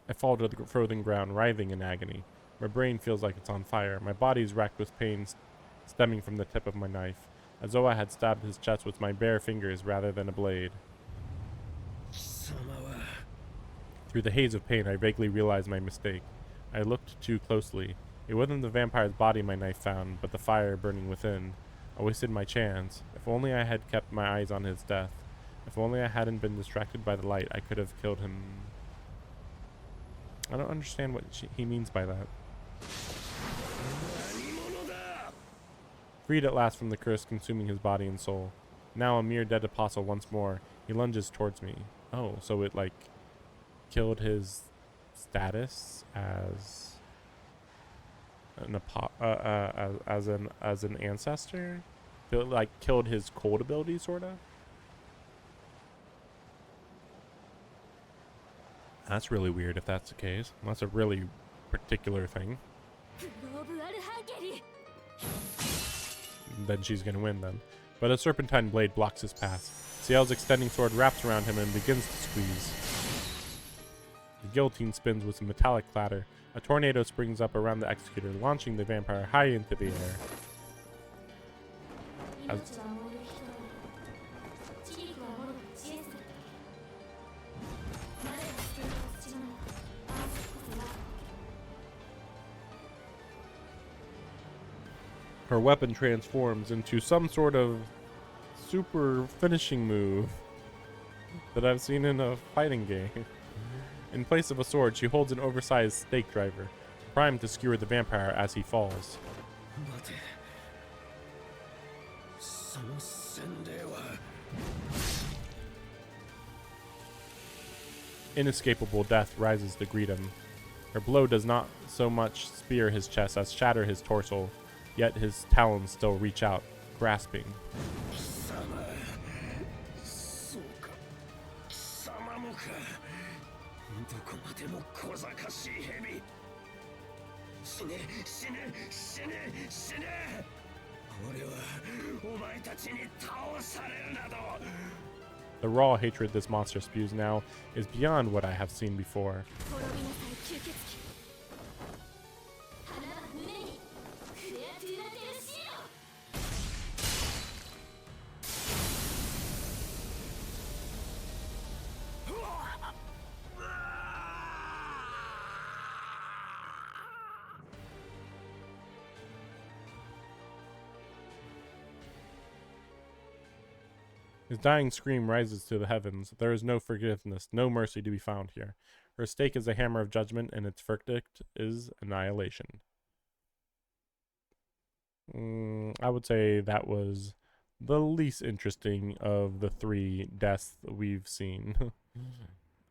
I fall to the frozen ground, writhing in agony. My brain feels like it's on fire. My body is racked with pain stemming from the tip of my knife, as though I had stabbed his chest with my bare fingers rather than a blade. Through the haze of pain, I vaguely realized my mistake. I looked too closely. It wasn't the vampire's body my knife found, but the fire burning within. I wasted my chance. If only I had kept my eyes on his death. If only I hadn't been distracted by the light, I could have killed him. I don't understand what he means by that. Freed at last from the curse consuming his body and soul. Now a mere dead apostle once more, he lunges towards me. Oh, so it like killed his status as an as an ancestor? It like killed his cold ability sorta? That's really weird if that's the case. That's a really particular thing. Then she's gonna win then. But a serpentine blade blocks his path. Ciel's extending sword wraps around him and begins to squeeze. The guillotine spins with a metallic clatter. A tornado springs up around the executor, launching the vampire high into the air. Her weapon transforms into some sort of super finishing move that I've seen in a fighting game. In place of a sword, she holds an oversized stake driver, primed to skewer the vampire as he falls. Inescapable death rises to greet him. Her blow does not so much spear his chest as shatter his torso, yet his talons still reach out, grasping. どこまでも小賢しい蛇。死ね死ね死ね死ね。俺はお前たちに倒されるなど。 The raw hatred this monster spews now is beyond what I have seen before. 滅びなさい吸血鬼。花は胸にクレアトゥーラテルシオ。 His dying scream rises to the heavens. There is no forgiveness, no mercy to be found here. Her stake is a hammer of judgment, and its verdict is annihilation. I would say that was the least interesting of the 3 deaths that we've seen.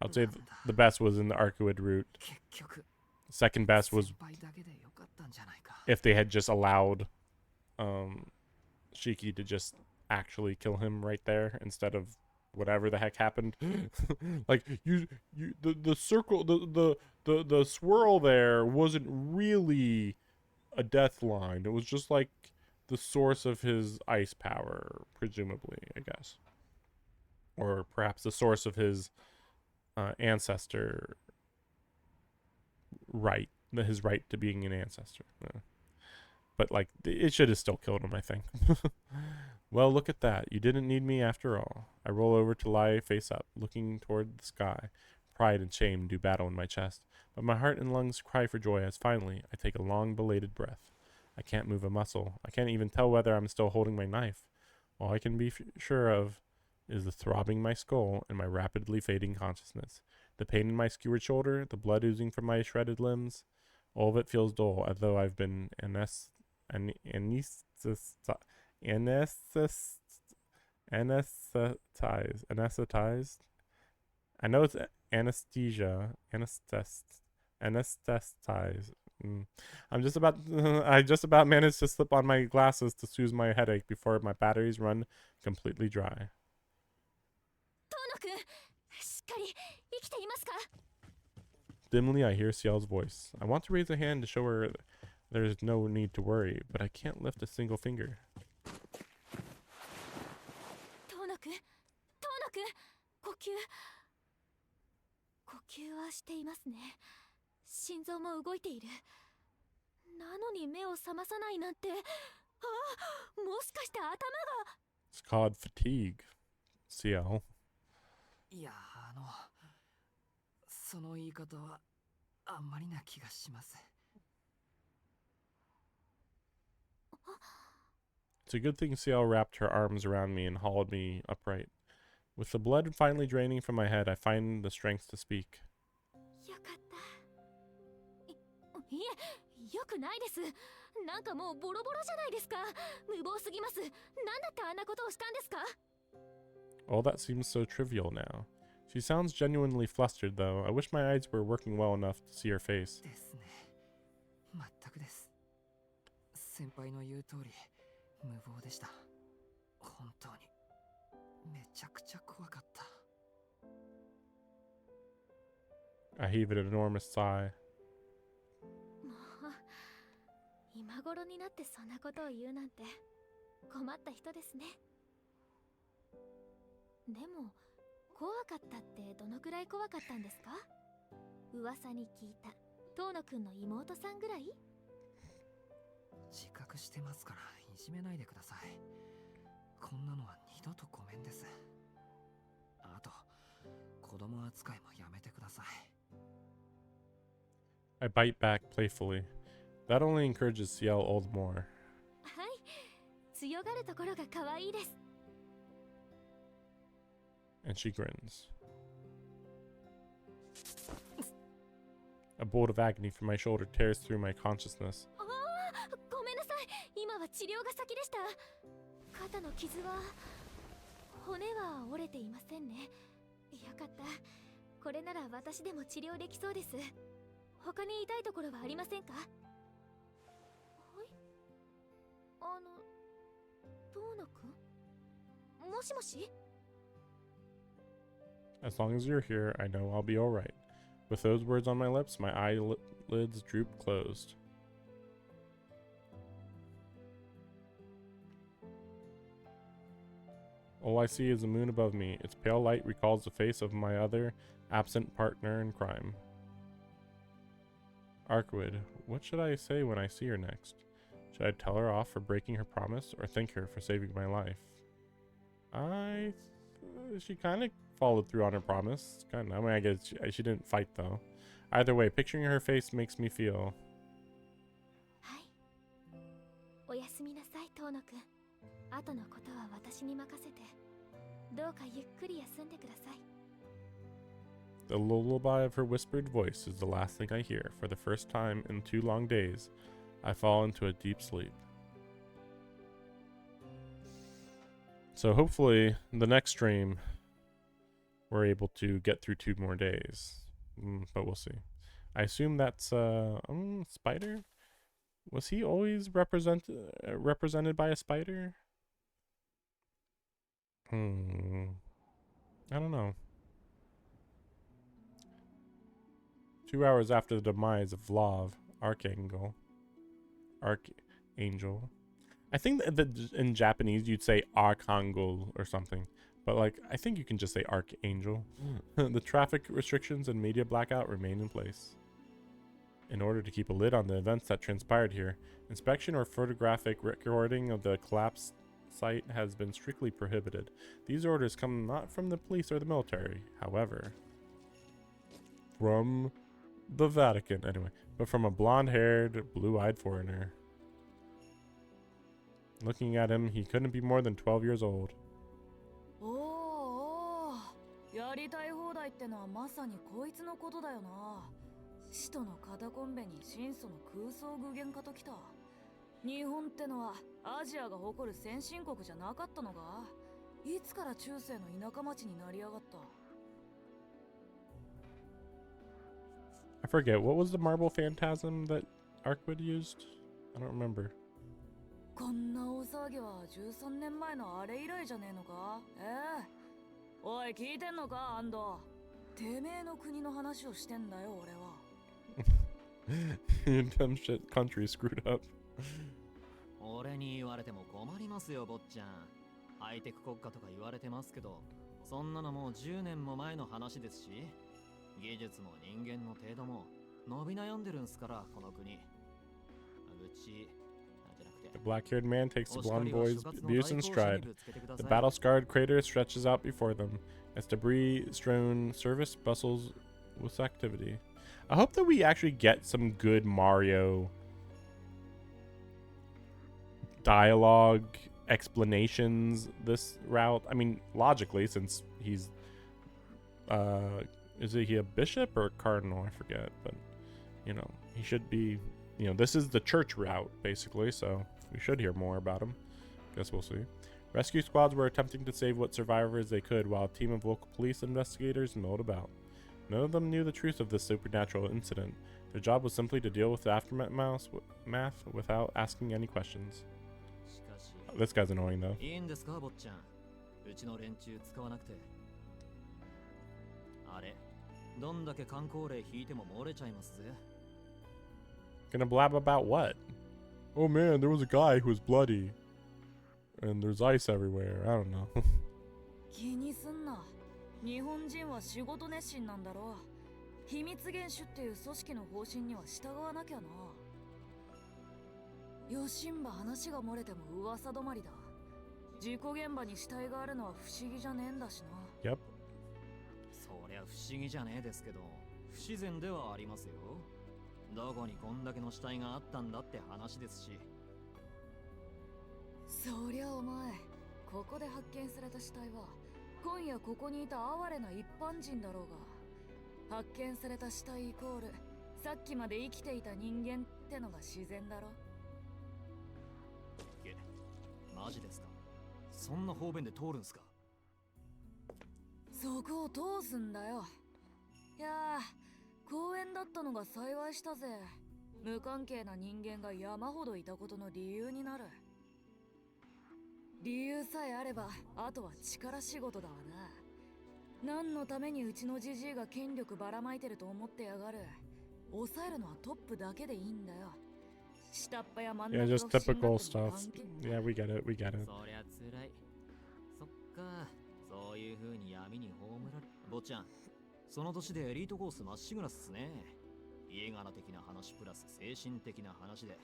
I'd say the best was in the Arcuid route. 結局 Second best 先 was 輩だけでよかったんじゃないか。 if they had just allowed Shiki to just actually kill him right there instead of whatever the heck happened. Like the circle, the swirl there wasn't really a death line. It was just like the source of his ice power, presumably, I guess, or perhaps the source of his ancestor right, his right to being an ancestor. But like, it should have still killed him, I think. Well, look at that. You didn't need me after all. I roll over to lie face up, looking toward the sky. Pride and shame do battle in my chest, but my heart and lungs cry for joy as finally I take a long, belated breath. I can't move a muscle. I can't even tell whether I'm still holding my knife. All I can be sure of is the throbbing in my skull and my rapidly fading consciousness. The pain in my skewered shoulder, the blood oozing from my shredded limbs, all of it feels dull, as though I've been anesthetized. I know it's anesthesia, anesthetized. I just about managed to slip on my glasses to soothe my headache before my batteries run completely dry. 遠野くん、しっかり生きていますか？ Dimly, I hear Ciel's voice. I want to raise a hand to show her there's no need to worry, but I can't lift a single finger. 遠野くん、呼吸はしていますね。心臓も動いている。なのに目を覚まさないなんて、あ、もしかして頭が。 It's called fatigue, Ciel. いや、その言い方はあんまりな気がします。 It's a good thing Ciel wrapped her arms around me and hauled me upright. With the blood finally draining from my head, I find the strength to speak. よかった。いえ、よくないです。なんかもうボロボロじゃないですか。無謀すぎます。なんだってあんなことをしたんですか？ All that seems so trivial now. She sounds genuinely flustered, though. I wish my eyes were working well enough to see her face. ですね。全くです。先輩の言う通り、無謀でした。本当に。めちゃくちゃ怖かった。 I heave an enormous sigh. もう、今頃になってそんなことを言うなんて困った人ですね。でも、怖かったってどのくらい怖かったんですか？噂に聞いた遠野くんの妹さんぐらい？自覚してますからいじめないでください。こんなのは二度とごめんです。あと、子供扱いもやめてください。 I bite back playfully. That only encourages Ciel all the more. はい、強がるところが可愛いです。 And she grins. A bolt of agony from my shoulder tears through my consciousness. ああ、ごめんなさい。今は治療が先でした。肩の傷は、骨は折れていませんね。よかった。これなら私でも治療できそうです。他に痛いところはありませんか？はい？遠野くん？もしもし？ As long as you're here, I know I'll be alright. With those words on my lips, my eyelids drooped closed. All I see is the moon above me. Its pale light recalls the face of my other absent partner in crime. Arkwood, what should I say when I see her next? Should I tell her off for breaking her promise or thank her for saving my life? She kind of followed through on her promise. Kind of. I mean, I guess she didn't fight though. Either way, picturing her face makes me feel. はい。おやすみなさい、遠野くん。後のことは私に任せて。どうかゆっくり休んでください。The lullaby of her whispered voice is the last thing I hear. For the first time in 2 long days, I fall into a deep sleep. So hopefully, the next stream, we're able to get through 2 more days. But we'll see. I assume that's spider? Was he always represented by a spider? I don't know. 2 hours after the demise of Vlav, Archangel. I think that in Japanese you'd say Archangel or something. But like, I think you can just say Archangel. The traffic restrictions and media blackout remain in place. In order to keep a lid on the events that transpired here, inspection or photographic recording of the collapsed site has been strictly prohibited. These orders come not from the police or the military, however, from the Vatican, anyway, but from a blonde-haired, blue-eyed foreigner. Looking at him, he couldn't be more than 12 years old. やりたい放題ってのはまさにこいつのことだよな。使徒のカタコンベに神祖の空想具現化ときた。日本ってのはアジアが誇る先進国じゃなかったのか。いつから中世の田舎町になりやがった。I forget, what was the marble phantasm that Arkwood used? I don't remember. こんな大騒ぎは13年前のあれ以来じゃねえのか。おい、聞いてんのか、アンド。てめえの国の話をしてんだよ、俺は。Dumb shit country screwed up. 俺に言われても困りますよ、坊ちゃん。ハイテク国家とか言われてますけど、そんなのもう10年も前の話ですし、技術も人間の程度も伸び悩んでるんすから、この国。The black-haired man takes the blonde boy's abuse in stride. The battle-scarred crater stretches out before them. Its debris-strewn surface bustles with activity. I hope that we actually get some good Mario dialogue explanations this route. I mean, logically, since he's is he a bishop or a cardinal? I forget, but you know, he should be, you know, this is the church route basically, so we should hear more about him. Guess we'll see. Rescue squads were attempting to save what survivors they could while a team of local police investigators milled about. None of them knew the truth of this supernatural incident. Their job was simply to deal with the aftermath without asking any questions. Oh, this guy's annoying though. Gonna blab about what? Oh man, there was a guy who was bloody. And there's ice everywhere. I don't know. 気にすんな。日本人は仕事熱心なんだろう。秘密厳守っていう組織の方針には従わなきゃな。よしんば話が漏れても噂止まりだ。事故現場に死体があるのは不思議じゃねえんだしな。Yep. そりゃ不思議じゃねえですけど、不自然ではありますよ。どこにこんだけの死体があったんだって話ですし。そりゃお前、ここで発見された死体は今夜ここにいた哀れな一般人だろうが、発見された死体イコールさっきまで生きていた人間ってのが自然だろ。マジですか？そんな方便で通るんすか？そこを通すんだよ。いやー、公園だったのが幸いしたぜ。無関係な人間が山ほどいたことの理由になる。理由さえあれば、あとは力仕事だわな。何のためにうちのジジイが権力ばらまいてると思ってやがる。抑えるのはトップだけでいいんだよ。下っ端や真ん Yeah, 中が just 不審 typical がっても stuff. 関係 Yeah, we get it. We get it. そりゃつらい。そっか、そういう風に闇に葬られ。坊ちゃん、その年でエリートコースまっしぐらっすね。家柄的な話プラス精神的な話で。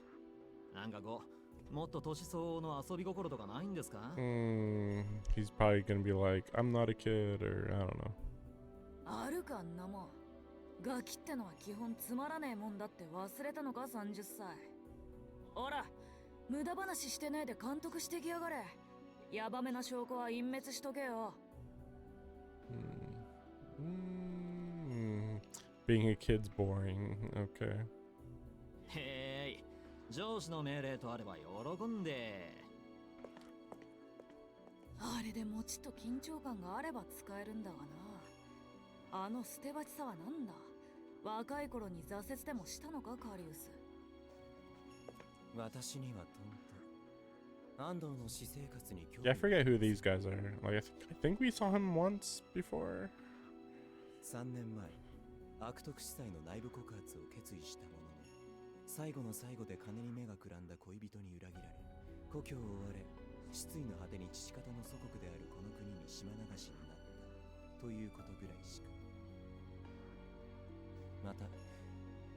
なんかこう、もっと年相応の遊び心とかないんですか？ He's probably gonna be like, I'm not a kid, or I don't know. あるかんなもん。ガキってのは基本つまらねえもんだって忘れたのか30歳。ほら、無駄話してねえで監督してきやがれ。ヤバめな証拠は隠滅しとけよ。Being a kid's boring. Okay. へい、上司の命令とあれば喜んで。あれで持ちと緊張感があれば使えるんだがな。あの捨て鉢さはなんだ。若い頃に挫折でもしたのかカリウス。私にはトンと安藤の私生活に興 Yeah, I 味 forget who these guys are. Like, I think we saw him once before. 3年前悪徳司祭の内部告発を決意したものの最後の最後で金に目がくらんだ恋人に裏切られ故郷を追われ失意の果てに父方の祖国であるこの国に島流しになったということぐらいしか。また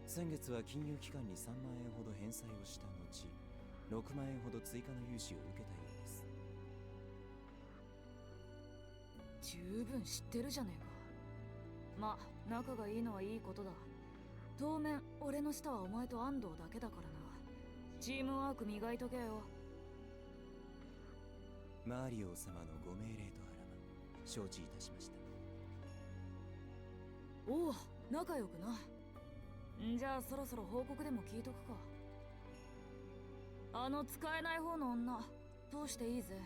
先月は金融機関に3万円ほど返済をした後6万円ほど追加の融資を受けたようです。十分知ってるじゃねえか。まあ仲がいいのはいいことだ。当面俺の下はお前と安藤だけだからな。チームワーク磨いとけよ。マリオ様のご命令とあらば承知いたしました。おお、仲良くな。んじゃあそろそろ報告でも聞いとくか。あの使えない方の女通していいぜ。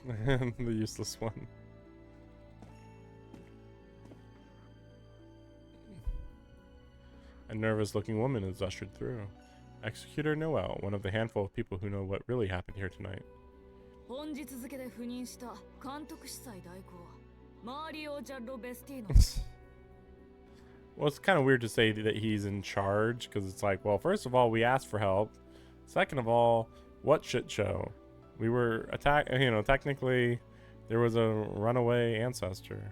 The useless one. A nervous-looking woman is ushered through. Executor Noel, one of the handful of people who know what really happened here tonight. 本日付で赴任した監督司祭代行マリオ・ジャッロ・ベスティーノ。 Well, it's kind of weird to say that he's in charge, because it's like, well, first of all, we asked for help. Second of all, what shit show? We were attacked, you know, technically, there was a runaway ancestor.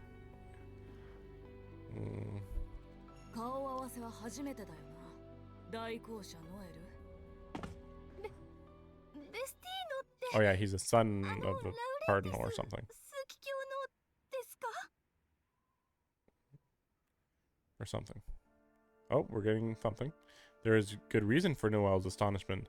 顔合わせは初めてだよな。代行者ノエル。ベスティーノって Oh yeah, he's a son あの of ラ a ウレンテ cardinal or ス something. 枢機卿のですか？ Or something. Oh, we're getting something. There is good reason for Noel's astonishment.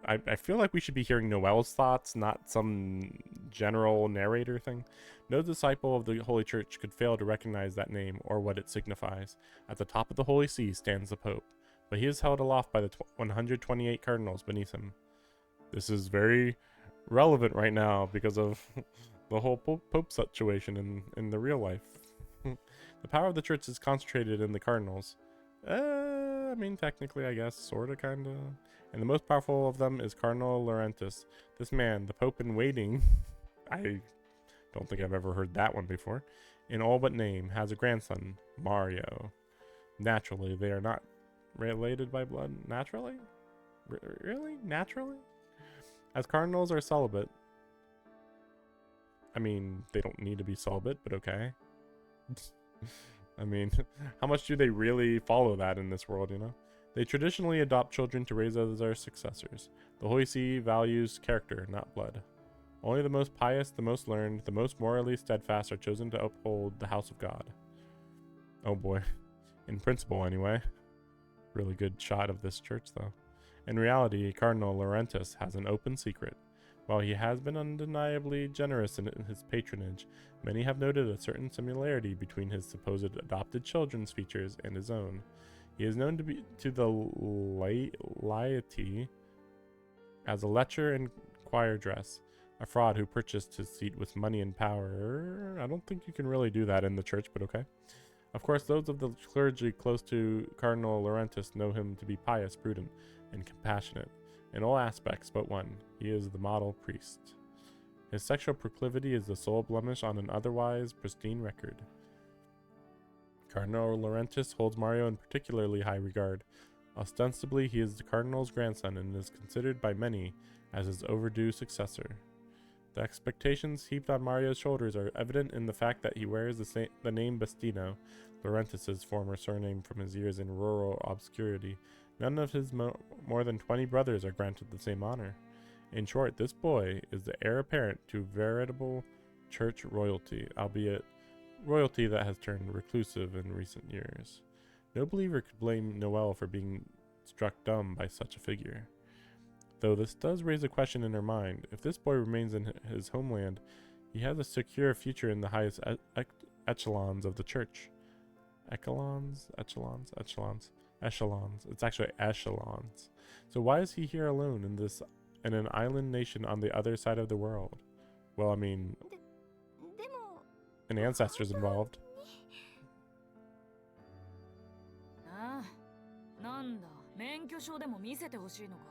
I feel like we should be hearing Noel's thoughts, not some general narrator thing. No disciple of the Holy Church could fail to recognize that name or what it signifies. At the top of the Holy See stands the Pope, but he is held aloft by the 128 cardinals beneath him. This is very relevant right now because of the whole Pope situation in the real life. The power of the Church is concentrated in the cardinals. I mean, technically, I guess, sorta, kinda. And the most powerful of them is Cardinal Laurentis. This man, the Pope in waiting, I don't think I've ever heard that one before, in all but name, has a grandson, Mario. Naturally, they are not related by blood. Naturally? Really? Naturally? As cardinals are celibate. I mean, they don't need to be celibate, but okay. I mean, how much do they really follow that in this world, you know? They traditionally adopt children to raise as their successors. The Holy See values character, not blood. Only the most pious, the most learned, the most morally steadfast are chosen to uphold the house of God. Oh boy. In principle, anyway. Really good shot of this church, though. In reality, Cardinal Laurentis has an open secret. While he has been undeniably generous in his patronage, many have noted a certain similarity between his supposed adopted children's features and his own. He is known to the laity as a lecher in choir dress, a fraud who purchased his seat with money and power. I don't think you can really do that in the church, but okay. Of course, those of the clergy close to Cardinal Laurentis know him to be pious, prudent, and compassionate in all aspects but one. He is the model priest. His sexual proclivity is the sole blemish on an otherwise pristine record. Cardinal Laurentis holds Mario in particularly high regard. Ostensibly, he is the Cardinal's grandson and is considered by many as his overdue successor. The expectations heaped on Mario's shoulders are evident in the fact that he wears the name Bestino, Laurentis' former surname from his years in rural obscurity. None of his more than 20 brothers are granted the same honor. In short, this boy is the heir apparent to veritable church royalty, albeit royalty that has turned reclusive in recent years. No believer could blame Noelle for being struck dumb by such a figure. Though this does raise a question in her mind. If this boy remains in his homeland, he has a secure future in the highest echelons of the church. Echelons? Echelons? It's actually echelons. So why is he here alone in an island nation on the other side of the world? Well, I mean, でも an ancestor's involved. ああ、なんだ、免許証でも見せてほしいのか。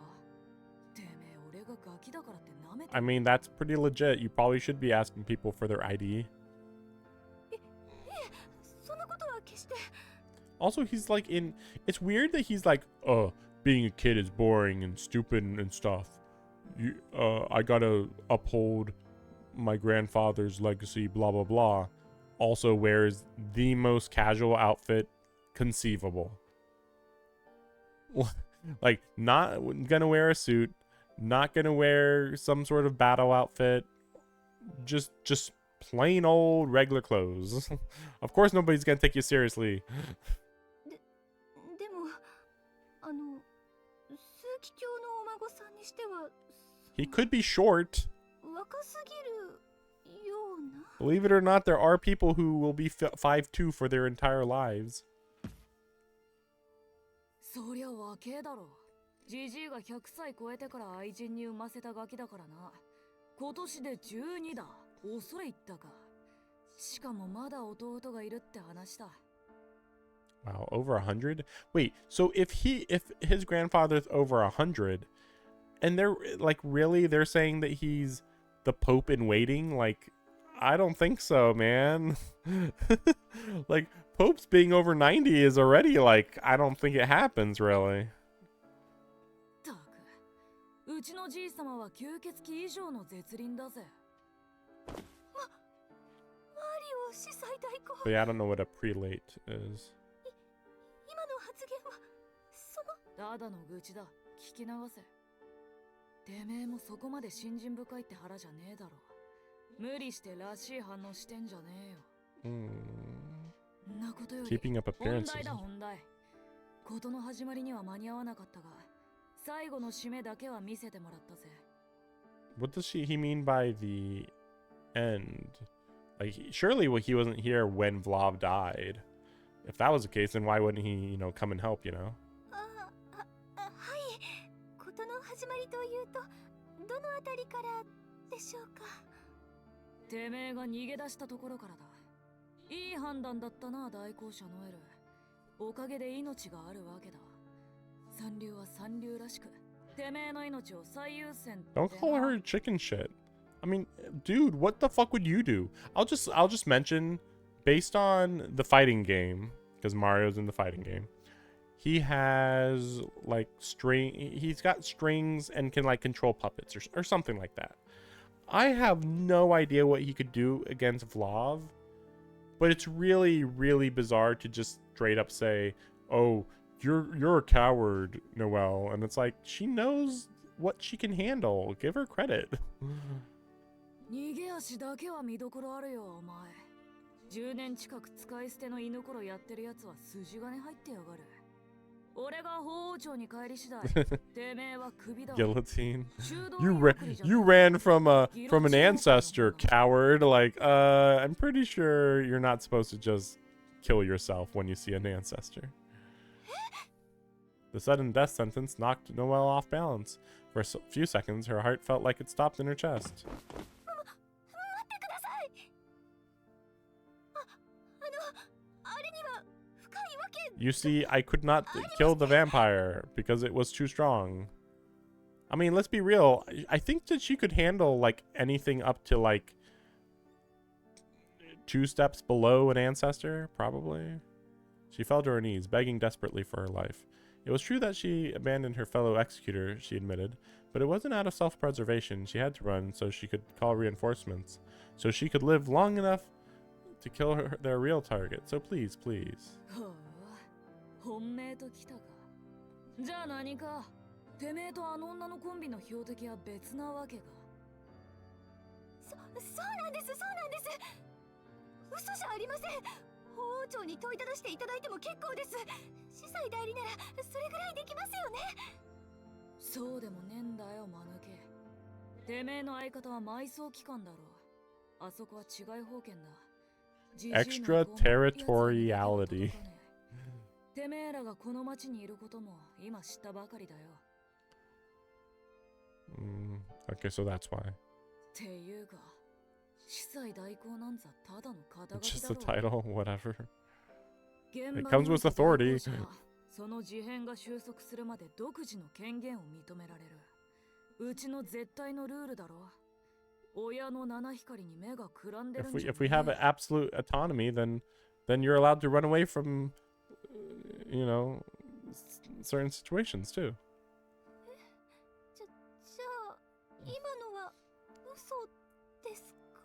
てめえ、俺がガキだからって舐めて。 I mean, that's pretty legit. You probably should be asking people for their ID. そんなことは決して。 Also, he's like it's weird that he's like, being a kid is boring and stupid and stuff. I gotta uphold my grandfather's legacy, blah, blah, blah. Also wears the most casual outfit conceivable. Like, not gonna wear a suit, not gonna wear some sort of battle outfit, just plain old regular clothes. Of course nobody's gonna take you seriously. でも枢機卿のお孫さんにしては He could be short. 若すぎるような。 Believe it or not, there are people who will be 5'2" for their entire lives. そりゃ若えだろ。ジジイが100歳超えてから愛人に産ませたガキだからな。今年で12だ。恐れ入ったか。しかもまだ弟がいるって話だ。 Wow, over 100? Wait, so if his grandfather's over 100, and they're like, really, they're saying that he's the Pope in waiting? Like, I don't think so, man. Like, Popes being over 90 is already like, I don't think it happens, really. たく、うちのじい様は吸血鬼以上の絶倫だぜ。マリオ司祭代行。 But yeah, I don't know what a prelate is. 今の発言はその。ただの愚痴だ。聞き流せ。てめえもそこまで信心深いって腹じゃねえだろ。無理してらしい反応してんじゃねえよ。なことより Keeping up 本 appearances. 題だ本題。事の始まりには間に合わなかったが、最後の締めだけは見せてもらったぜ。What does he mean by the end? Like, surely he wasn't here when Vlav died. If that was the case, then why wouldn't he, come and help, はい。事の始まりというとどのあたりからでしょうか。てめえが逃げ出したところからだ。いい判断だったな、代行者ノエル。おかげで命があるわけだ。三流は三流らしく、てめえの命を最優先ってな。 Don't call her chicken shit. I mean, dude, what the fuck would you do? I'll just mention, based on the fighting game, because Mario's in the fighting game, he has like he's got strings and can like control puppets or something like that. I have no idea what he could do against Vlav, but it's really, really bizarre to just straight up say, "Oh, you're a coward, Noelle," and it's like, she knows what she can handle. Give her credit. 逃げ足だけは見どころあるよ、お前。10年近く使い捨ての犬ころやってるやつは筋金入ってやがる。俺が法王朝に帰り次第、てめえは首だ。 Guillotine. You ran from an ancestor, coward. Like, I'm pretty sure you're not supposed to just kill yourself when you see an ancestor. The sudden death sentence knocked Noelle off balance. For a few seconds, her heart felt like it stopped in her chest. 待ってください。あれには深いわけ。 You see, I could not kill the vampire because it was too strong. I mean, let's be real. I think that she could handle like anything up to like 2 steps below an ancestor, probably. She fell to her knees, begging desperately for her life. It was true that she abandoned her fellow executor, she admitted, but it wasn't out of self-preservation. She had to run so she could call reinforcements, so she could live long enough to kill their real target. So please, please. 本命ときたか。じゃあ何か。てめえとあの女のコンビの標的は別なわけか。そうなんです、そうなんです。嘘じゃありません。法王長に問いただしていただいても結構です。司祭代理ならそれぐらいできますよね。そうでもねえんだよ、マヌケ。てめえの相方は埋葬機関だろう。あそこは違い保険だ。Extraterritoriality. てめえらがこの町にいることも今知ったばかりだよ。Okay, so that's why. っていうか、司祭代行なんざただの肩書き Just だ the ろ。 title, whatever. 現 It 場 comes に with おいて代 authority. 行者はその事変が収束するまで独自の権限を認められる。うちの絶対のルールだろ。親の七光に目がくらんでるんじゃねえ。 If we have an absolute autonomy, then you're allowed to run away from, you know, certain situations too. じゃあ今のは嘘ですか？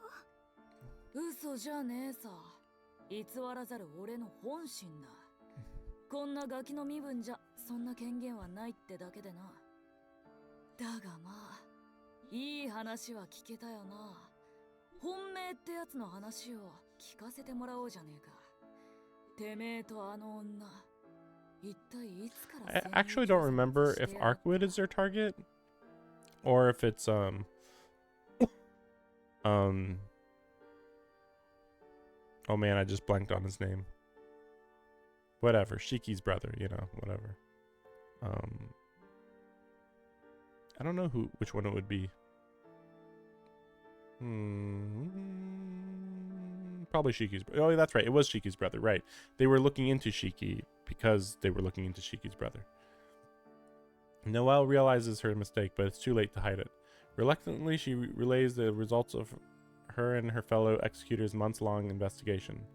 嘘じゃねえさ。偽らざる俺の本心だ。こんなガキの身分じゃそんな権限はないってだけでな。だがまあ、いい話は聞けたよな。本命ってやつの話を聞かせてもらおうじゃねえか。てめえとあの女、一体いつから I actually don't remember if Arkwood is their target or if it's oh man, I just blanked on his name. Whatever, Shiki's brother, you know, whatever. I don't know which one it would be. Probably Shiki's brother. Oh, that's right. It was Shiki's brother, right. They were looking into Shiki because they were looking into Shiki's brother. Noelle realizes her mistake, but it's too late to hide it. Reluctantly, she relays the results of her and her fellow executors' months-long investigation.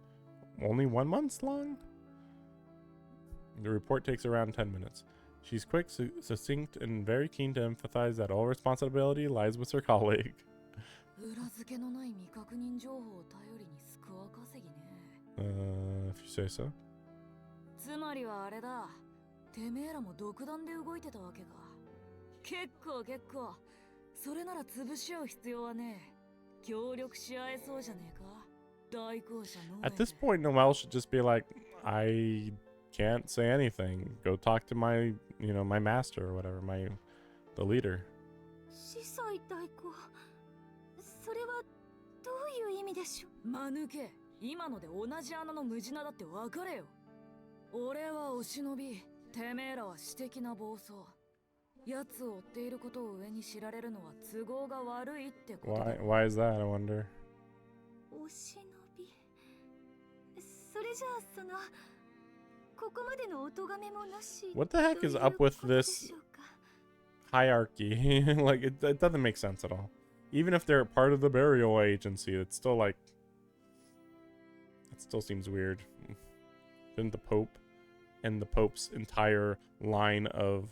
Only 1 month long? The report takes around 10 minutes. She's quick, succinct, and very keen to emphasize that all responsibility lies with her colleague. 裏付けのない未確認情報を頼りにスコア稼ぎね。If you say so. つまりはあれだ。てめえらも独断で動いてたわけか。結構。それなら潰し合う必要はねえ。協力し合えそうじゃねえか。代行者の。At this point, Noelle should just be like, I can't say anything. Go talk to my, my master or whatever, the leader. 司祭代行、それはどういう意味でしょう？間抜け、今ので同じ穴の無地なだって分かれよ。俺はお忍び、てめえらは私的な暴走。奴を追っていることを上に知られるのは都合が悪いってことだ。Why is that, I wonder? お忍び。それじゃあここまでのお咎めもなし。 What the heck is up with this hierarchy? Like, it doesn't make sense at all. Even if they're part of the burial agency, it's still like... It still seems weird. Didn't the Pope and the Pope's entire line of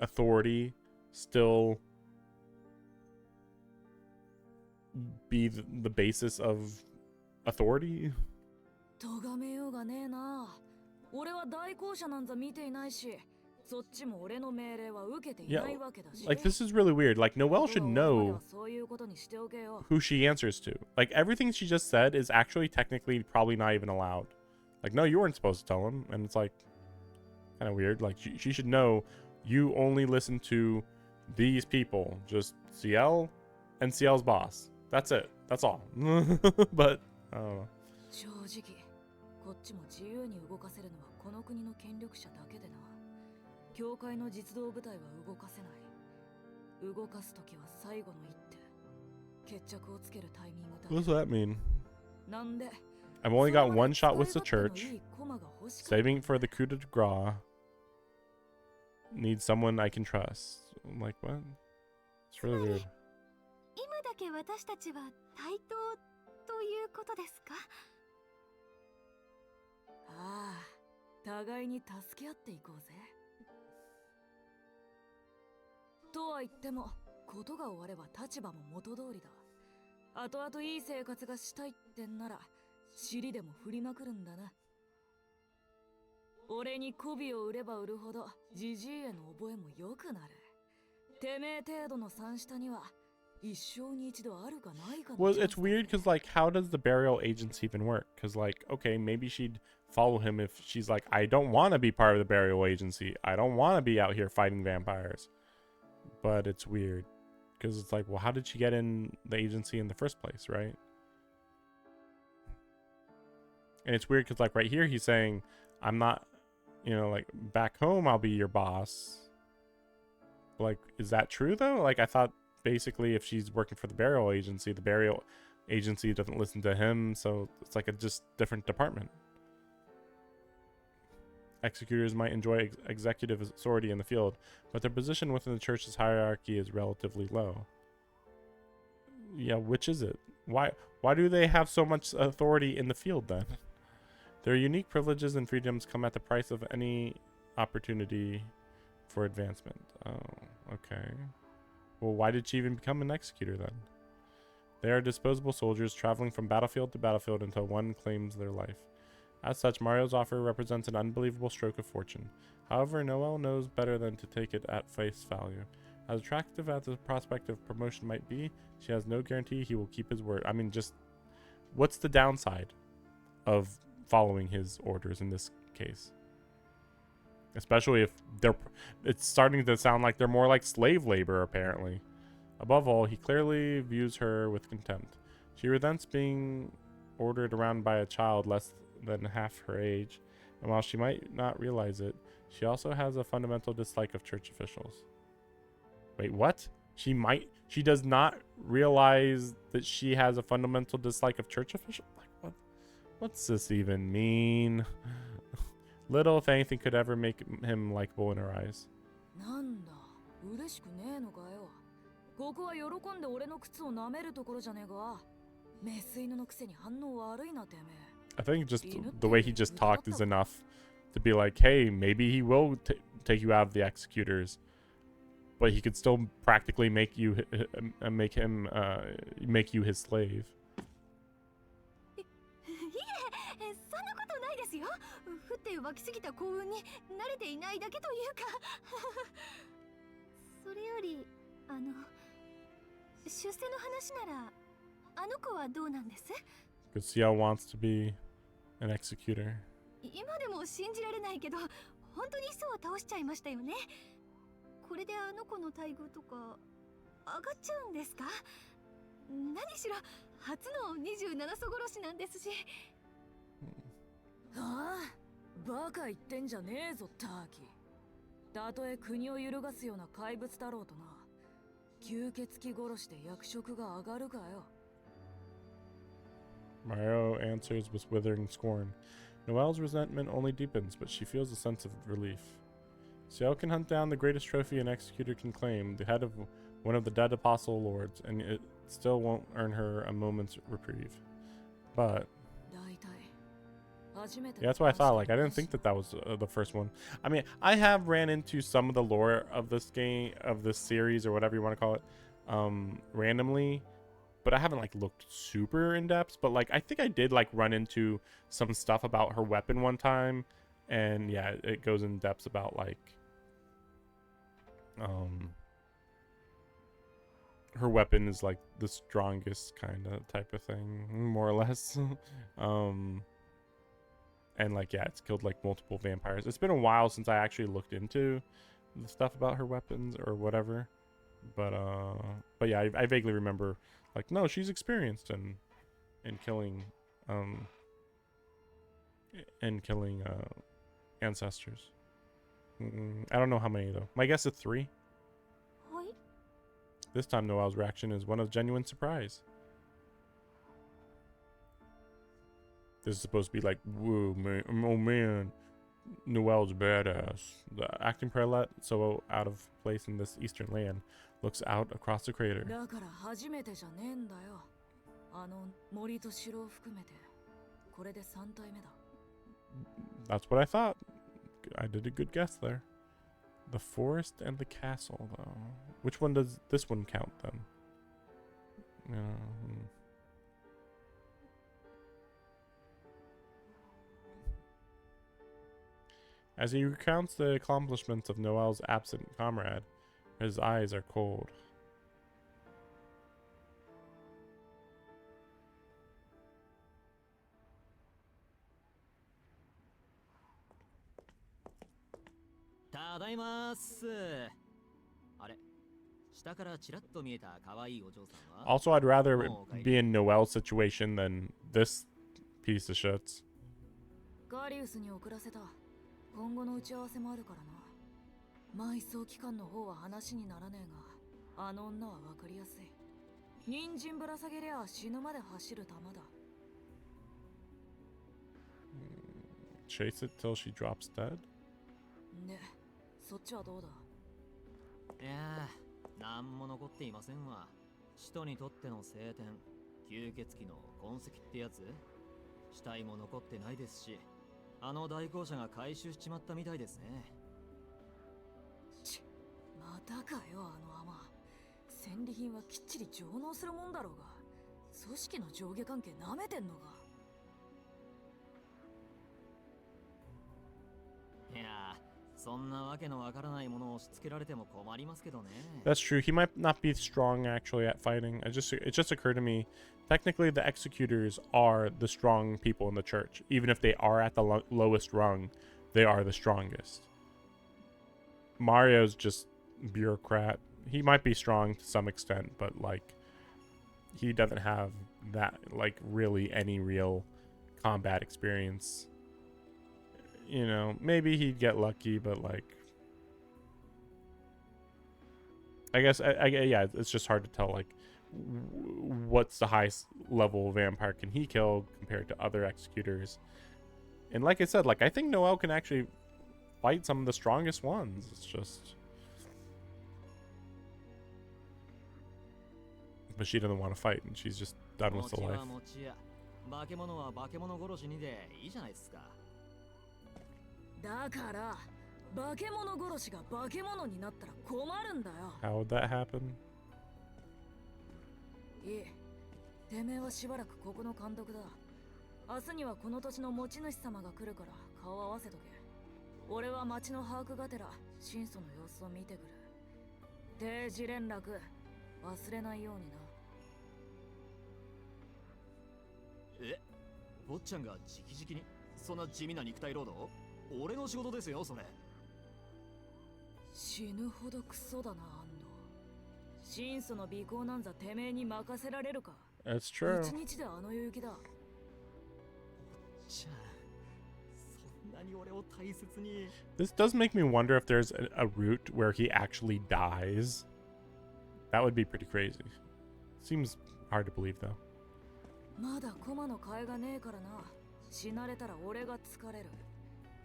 authority still be the basis of authority? 咎めようがねえな。俺は代行者なんざ見ていないし、そっちも俺の命令は受けていないわけだし。 Like, this is really weird. Like, Noelle should know who she answers to. Like, everything she just said is actually technically probably not even allowed. Like, no, you weren't supposed to tell him. And it's like, kind of weird. Like, she should know you only listen to these people. Just Ciel and Ciel's boss. That's it. That's all. But, I don't know. 正直、こっちも自由に動かせるのはこの国の権力者だけでな。教会の実動部隊は動かせない。動かすときは最後の一手。決着をつけるタイミングだ。What does that mean? なんで I've only got one shot with the church. Saving for the coup de grace. Need someone I can trust. I'm like, what? It's really weird. 今だけ私たちは対等ということですか？ああ、互いに助け合っていこうぜ。とは言っても、ことが終われば立場も元通りだ。後々いい生活がしたいってんなら、尻でも振りまくるんだな。俺に媚びを売れば売るほど、ジジイへの覚えも良くなる。てめえ程度の三下には、一生に一度あるかないかの Well, チャン it's スだぜ。 weird because, like, how does the burial agency even work? Because, like, okay, maybe she'd follow him if she's like, I don't want to be part of the burial agency. I don't want to be out here fighting vampires. But it's weird because it's like, well, how did she get in the agency in the first place, right? And it's weird because, like, right here, he's saying, I'm not, you know, like, back home, I'll be your boss. But, like, is that true, though? Like, I thought basically if she's working for the burial agency doesn't listen to him, so it's like a just different department. Executors might enjoy executive authority in the field, but their position within the church's hierarchy is relatively low. Yeah, which is it? Why do they have so much authority in the field then? Their unique privileges and freedoms come at the price of any opportunity for advancement. Oh, okay. Well, why did she even become an executor then? They are disposable soldiers traveling from battlefield to battlefield until one claims their life. As such, Mario's offer represents an unbelievable stroke of fortune. However, Noelle knows better than to take it at face value. As attractive as the prospect of promotion might be, she has no guarantee he will keep his word. I mean, just what's the downside of following his orders in this case? Especially if it's starting to sound like they're more like slave labor, apparently. Above all, he clearly views her with contempt. She resents being ordered around by a child less than half her age, and while she might not realize it, she also has a fundamental dislike of church officials. Wait, what? She does not realize that she has a fundamental dislike of church officials? Like, what's this even mean? Little if anything could ever make him likable in her eyes. なんだ、嬉しくねえのかよ。ここは喜んで俺の靴を舐めるところじゃねえか。メス犬のくせに反応悪いなてめえ。I think just the way he just talked is enough to be like, hey, maybe he will take you out of the executors, but he could still practically make you make you his slave. いえ、そんなことないですよ。降って湧きすぎた幸運に慣れていないだけというか。それより、出世の話なら、あの子はどうなんです？ Because Ciel wants to be an executor. 今でも信じられないけど、本当にそう倒しちゃいましたよね。これであの子の待遇とか上がっちゃうんですか？何しろ初の27層殺しなんですし。ああ、バカ言ってんじゃねえぞターキー。たとえ国を揺るがすような怪物だろうとな。吸血鬼殺しで役職が上がるかよ。Mario answers with withering scorn. Noelle's resentment only deepens, but she feels a sense of relief. Ciel can hunt down the greatest trophy an executor can claim, the head of one of the dead apostle lords, and it still won't earn her a moment's reprieve. But yeah, that's what I thought. Like, I didn't think that was the first one. I mean, I have ran into some of the lore of this game, of this series, or whatever you want to call it, randomly, but I haven't like looked super in depth. But like, I think I did like run into some stuff about her weapon one time, and yeah, it goes in depth about like, her weapon is like the strongest kind of type of thing, more or less. And like, yeah, it's killed like multiple vampires. It's been a while since I actually looked into the stuff about her weapons or whatever, but yeah, I vaguely remember like, no, she's experienced in killing ancestors. I don't know how many though. My guess is 3. This time Noelle's reaction is one of genuine surprise. This is supposed to be like, whoa, man, oh man, Noelle's badass. The acting prelate, so out of place in this eastern land, looks out across the crater. だから初めてじゃねえんだよ。森と城を含めてこれで3体目だ。That's what I thought. I did a good guess there. The forest and the castle, though. Which one does this one count, then? As he recounts the accomplishments of Noel's absent comrade, his eyes are cold. Also, I'd rather be in Noel's situation than this piece of shit. ガリウスに送らせた。今後の打ち合わせもあるからな。埋葬期間の方は話にならねえが、あの女は分かりやすい。人参ぶら下げりゃ死ぬまで走る玉だ。Chase it till she drops dead? ね、そっちはどうだ？いやー、なんも残っていませんわ。使徒にとっての聖典、吸血鬼の痕跡ってやつ？死体も残ってないですし、あの代行者が回収しちまったみたいですね。またかよ、あの甘。戦利品はきっちり上納するもんだろうが、組織の上下関係なめてんのか。いやー、そんなわけのわからないものを押し付けられても困りますけどね。That's true. He might not be strong actually at fighting. It just occurred to me, technically the executors are the strong people in the church. Even if they are at the lowest rung, they are the strongest. Mario's just bureaucrat. He might be strong to some extent, but like he doesn't have that like really any real combat experience. You know, maybe he'd get lucky, but like I guess yeah, it's just hard to tell like what's the highest level vampire can he kill compared to other executors. And like I said, like I think Noelle can actually fight some of the strongest ones. It's just, but she doesn't want to fight, and she's just done with the life. 化け物は化け物殺しにでいいじゃないですか。だから化け物殺しが化け物になったら困るんだよ。 How would that happen? いい。てめえはしばらくここの監督だ。明日にはこの土地の持ち主様が来るから顔合わせとけ。俺は町の把握がてら真相の様子を見てくる。定時連絡忘れないようにな。え、坊ちゃんが直々にそんな地味な肉体労働？俺の仕事ですよ、それ。死ぬほどクソだな、安藤。真相の尾行なんざてめえに任せられるか。 That's true. 一日であの勇気だ。じゃあ、そんなに俺を大切に。 This does make me wonder if there's a route where he actually dies. That would be pretty crazy. Seems hard to believe though. まだ駒の替えがねえからな。死なれたら俺が疲れる。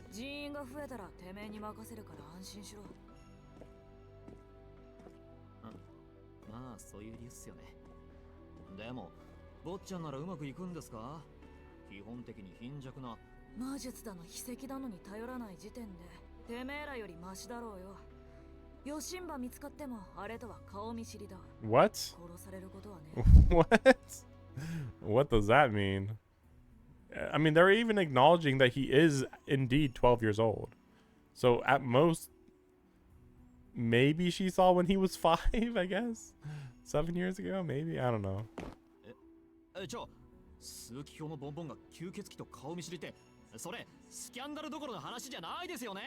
人員が増えたらてめえに任せるから安心しろ。まあそういう理由っすよね。でも坊ちゃんならうまくいくんですか？基本的に貧弱な魔術だの秘跡だのに頼らない時点でてめえらよりマシだろうよ。ヨシンバ見つかってもあれとは顔見知りだ。 What? 殺されることはね。What? What does that mean? I mean, they're even acknowledging that he is indeed 12 years old. So at most, maybe she saw when he was 5, I guess. 7 years ago, maybe? I don't know. 数奇表のボンボンが吸血鬼と顔見知りって、それスキャンダルどころの話じゃないですよね。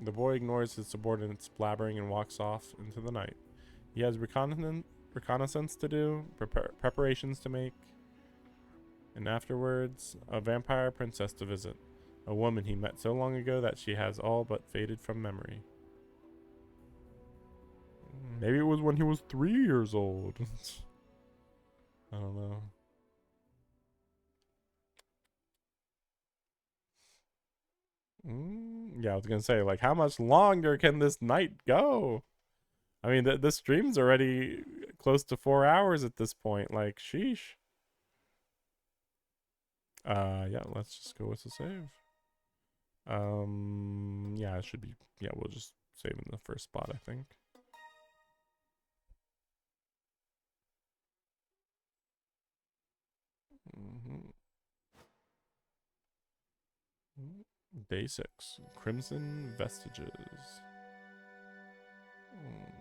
The boy ignores his subordinates blabbering and walks off into the night. He has reconnaissance to do, preparations to make, and afterwards, a vampire princess to visit, a woman he met so long ago that she has all but faded from memory. Maybe it was when he was 3 years old. I don't know. Yeah, I was gonna say, like, how much longer can this night go? I mean, the stream's already close to 4 hours at this point. Like, sheesh. Yeah, let's just go with the save. Yeah, it should be. Yeah, we'll just save in the first spot, I think. Day 6, Crimson Vestiges.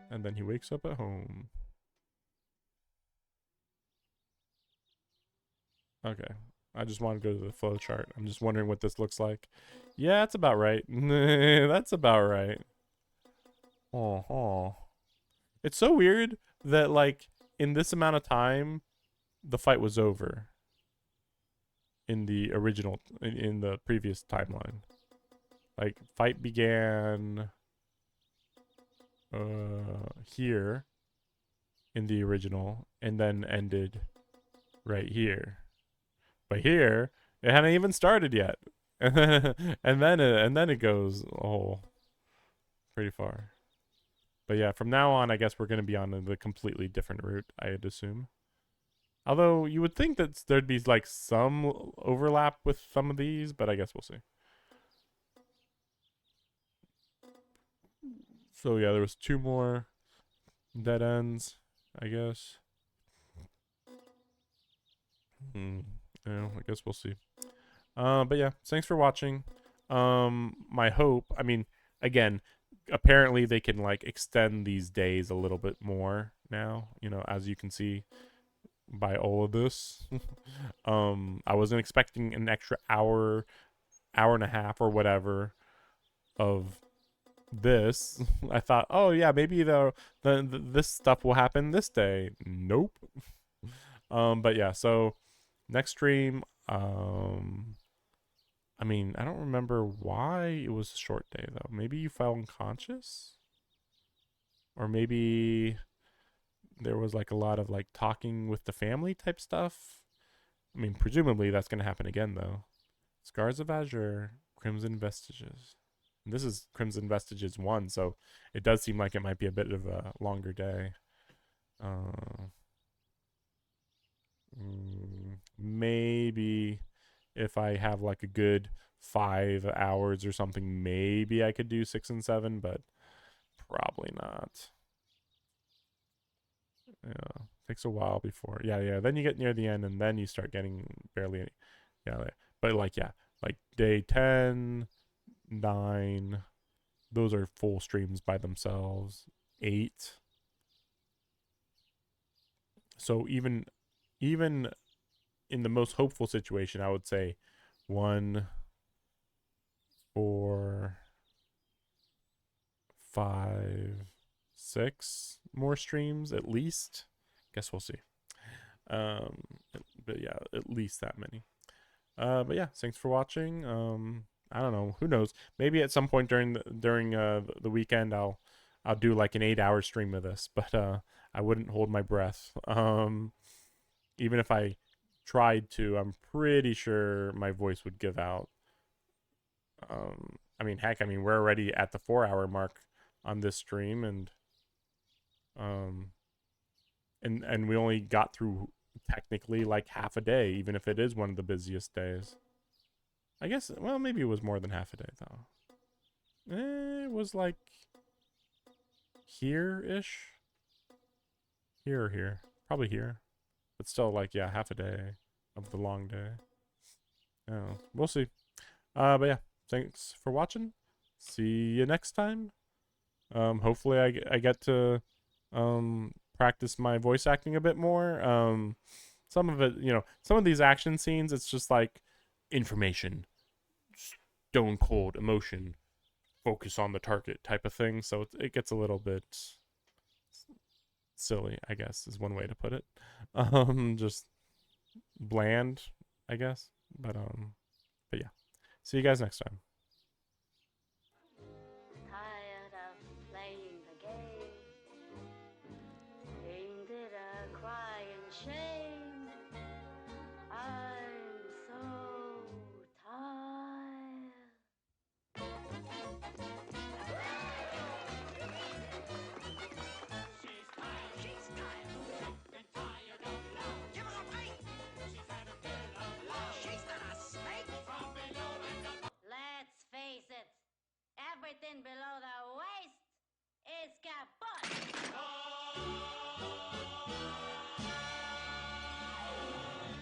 And then he wakes up at home. Okay. I just want to go to the flow chart. I'm just wondering what this looks like. Yeah, that's about right. That's about right. Oh. It's so weird that, like, in this amount of time, the fight was over. In the original, in the previous timeline. Like, fight began here in the original and then ended right here. But here, it hadn't even started yet. and then it goes pretty far. But yeah, from now on, I guess we're going to be on the completely different route, I'd assume. Although you would think that there'd be like some overlap with some of these, but I guess we'll see. So yeah, there was 2 more dead ends, I guess. Yeah, I guess we'll see. But yeah, thanks for watching. My hope, I mean, again, apparently they can like extend these days a little bit more now, you know, as you can see by all of this. I wasn't expecting an extra hour and a half or whatever of this. I thought, oh yeah, maybe this stuff will happen this day. Nope. But yeah, so next stream, I mean, I don't remember why it was a short day though. Maybe you fell unconscious? Or maybe there was like a lot of like talking with the family type stuff. I mean, presumably that's going to happen again though. Scars of Azure, Crimson Vestiges. And this is Crimson Vestiges 1, so it does seem like it might be a bit of a longer day. Maybe if I have like a good 5 hours or something, maybe I could do 6 and 7, but probably not. Yeah, takes a while before. Yeah. Then you get near the end, and then you start getting barely any. Yeah, but like like day 10, 9, those are full streams by themselves. 8. So even in the most hopeful situation, I would say 1, 4, 5, 6 more streams at least. Guess we'll see. But yeah, at least that many. But yeah, thanks for watching. I don't know, who knows? Maybe at some point during the weekend, I'll do like an 8-hour stream of this, but I wouldn't hold my breath. Even if I tried to, I'm pretty sure my voice would give out. I mean, heck, we're already at the 4-hour mark on this stream, and we only got through technically like half a day, even if it is one of the busiest days. I guess, well, maybe it was more than half a day though. It was like here-ish. Here or here. Probably here. But still, like, yeah, half a day of the long day. Oh, we'll see. But yeah, thanks for watching. See you next time. Hopefully I get to practice my voice acting a bit more. Some of it, some of these action scenes, it's just like information, stone cold emotion, focus on the target type of thing. So it gets a little bit silly, I guess, is one way to put it. Just bland, I guess. But yeah. See you guys next time. Tired of playing the game. Ain't it a crying shame? I'm so tired. She's tired. Been tired of love. Give her a fight. She's had a bit of love. She's not a everything below the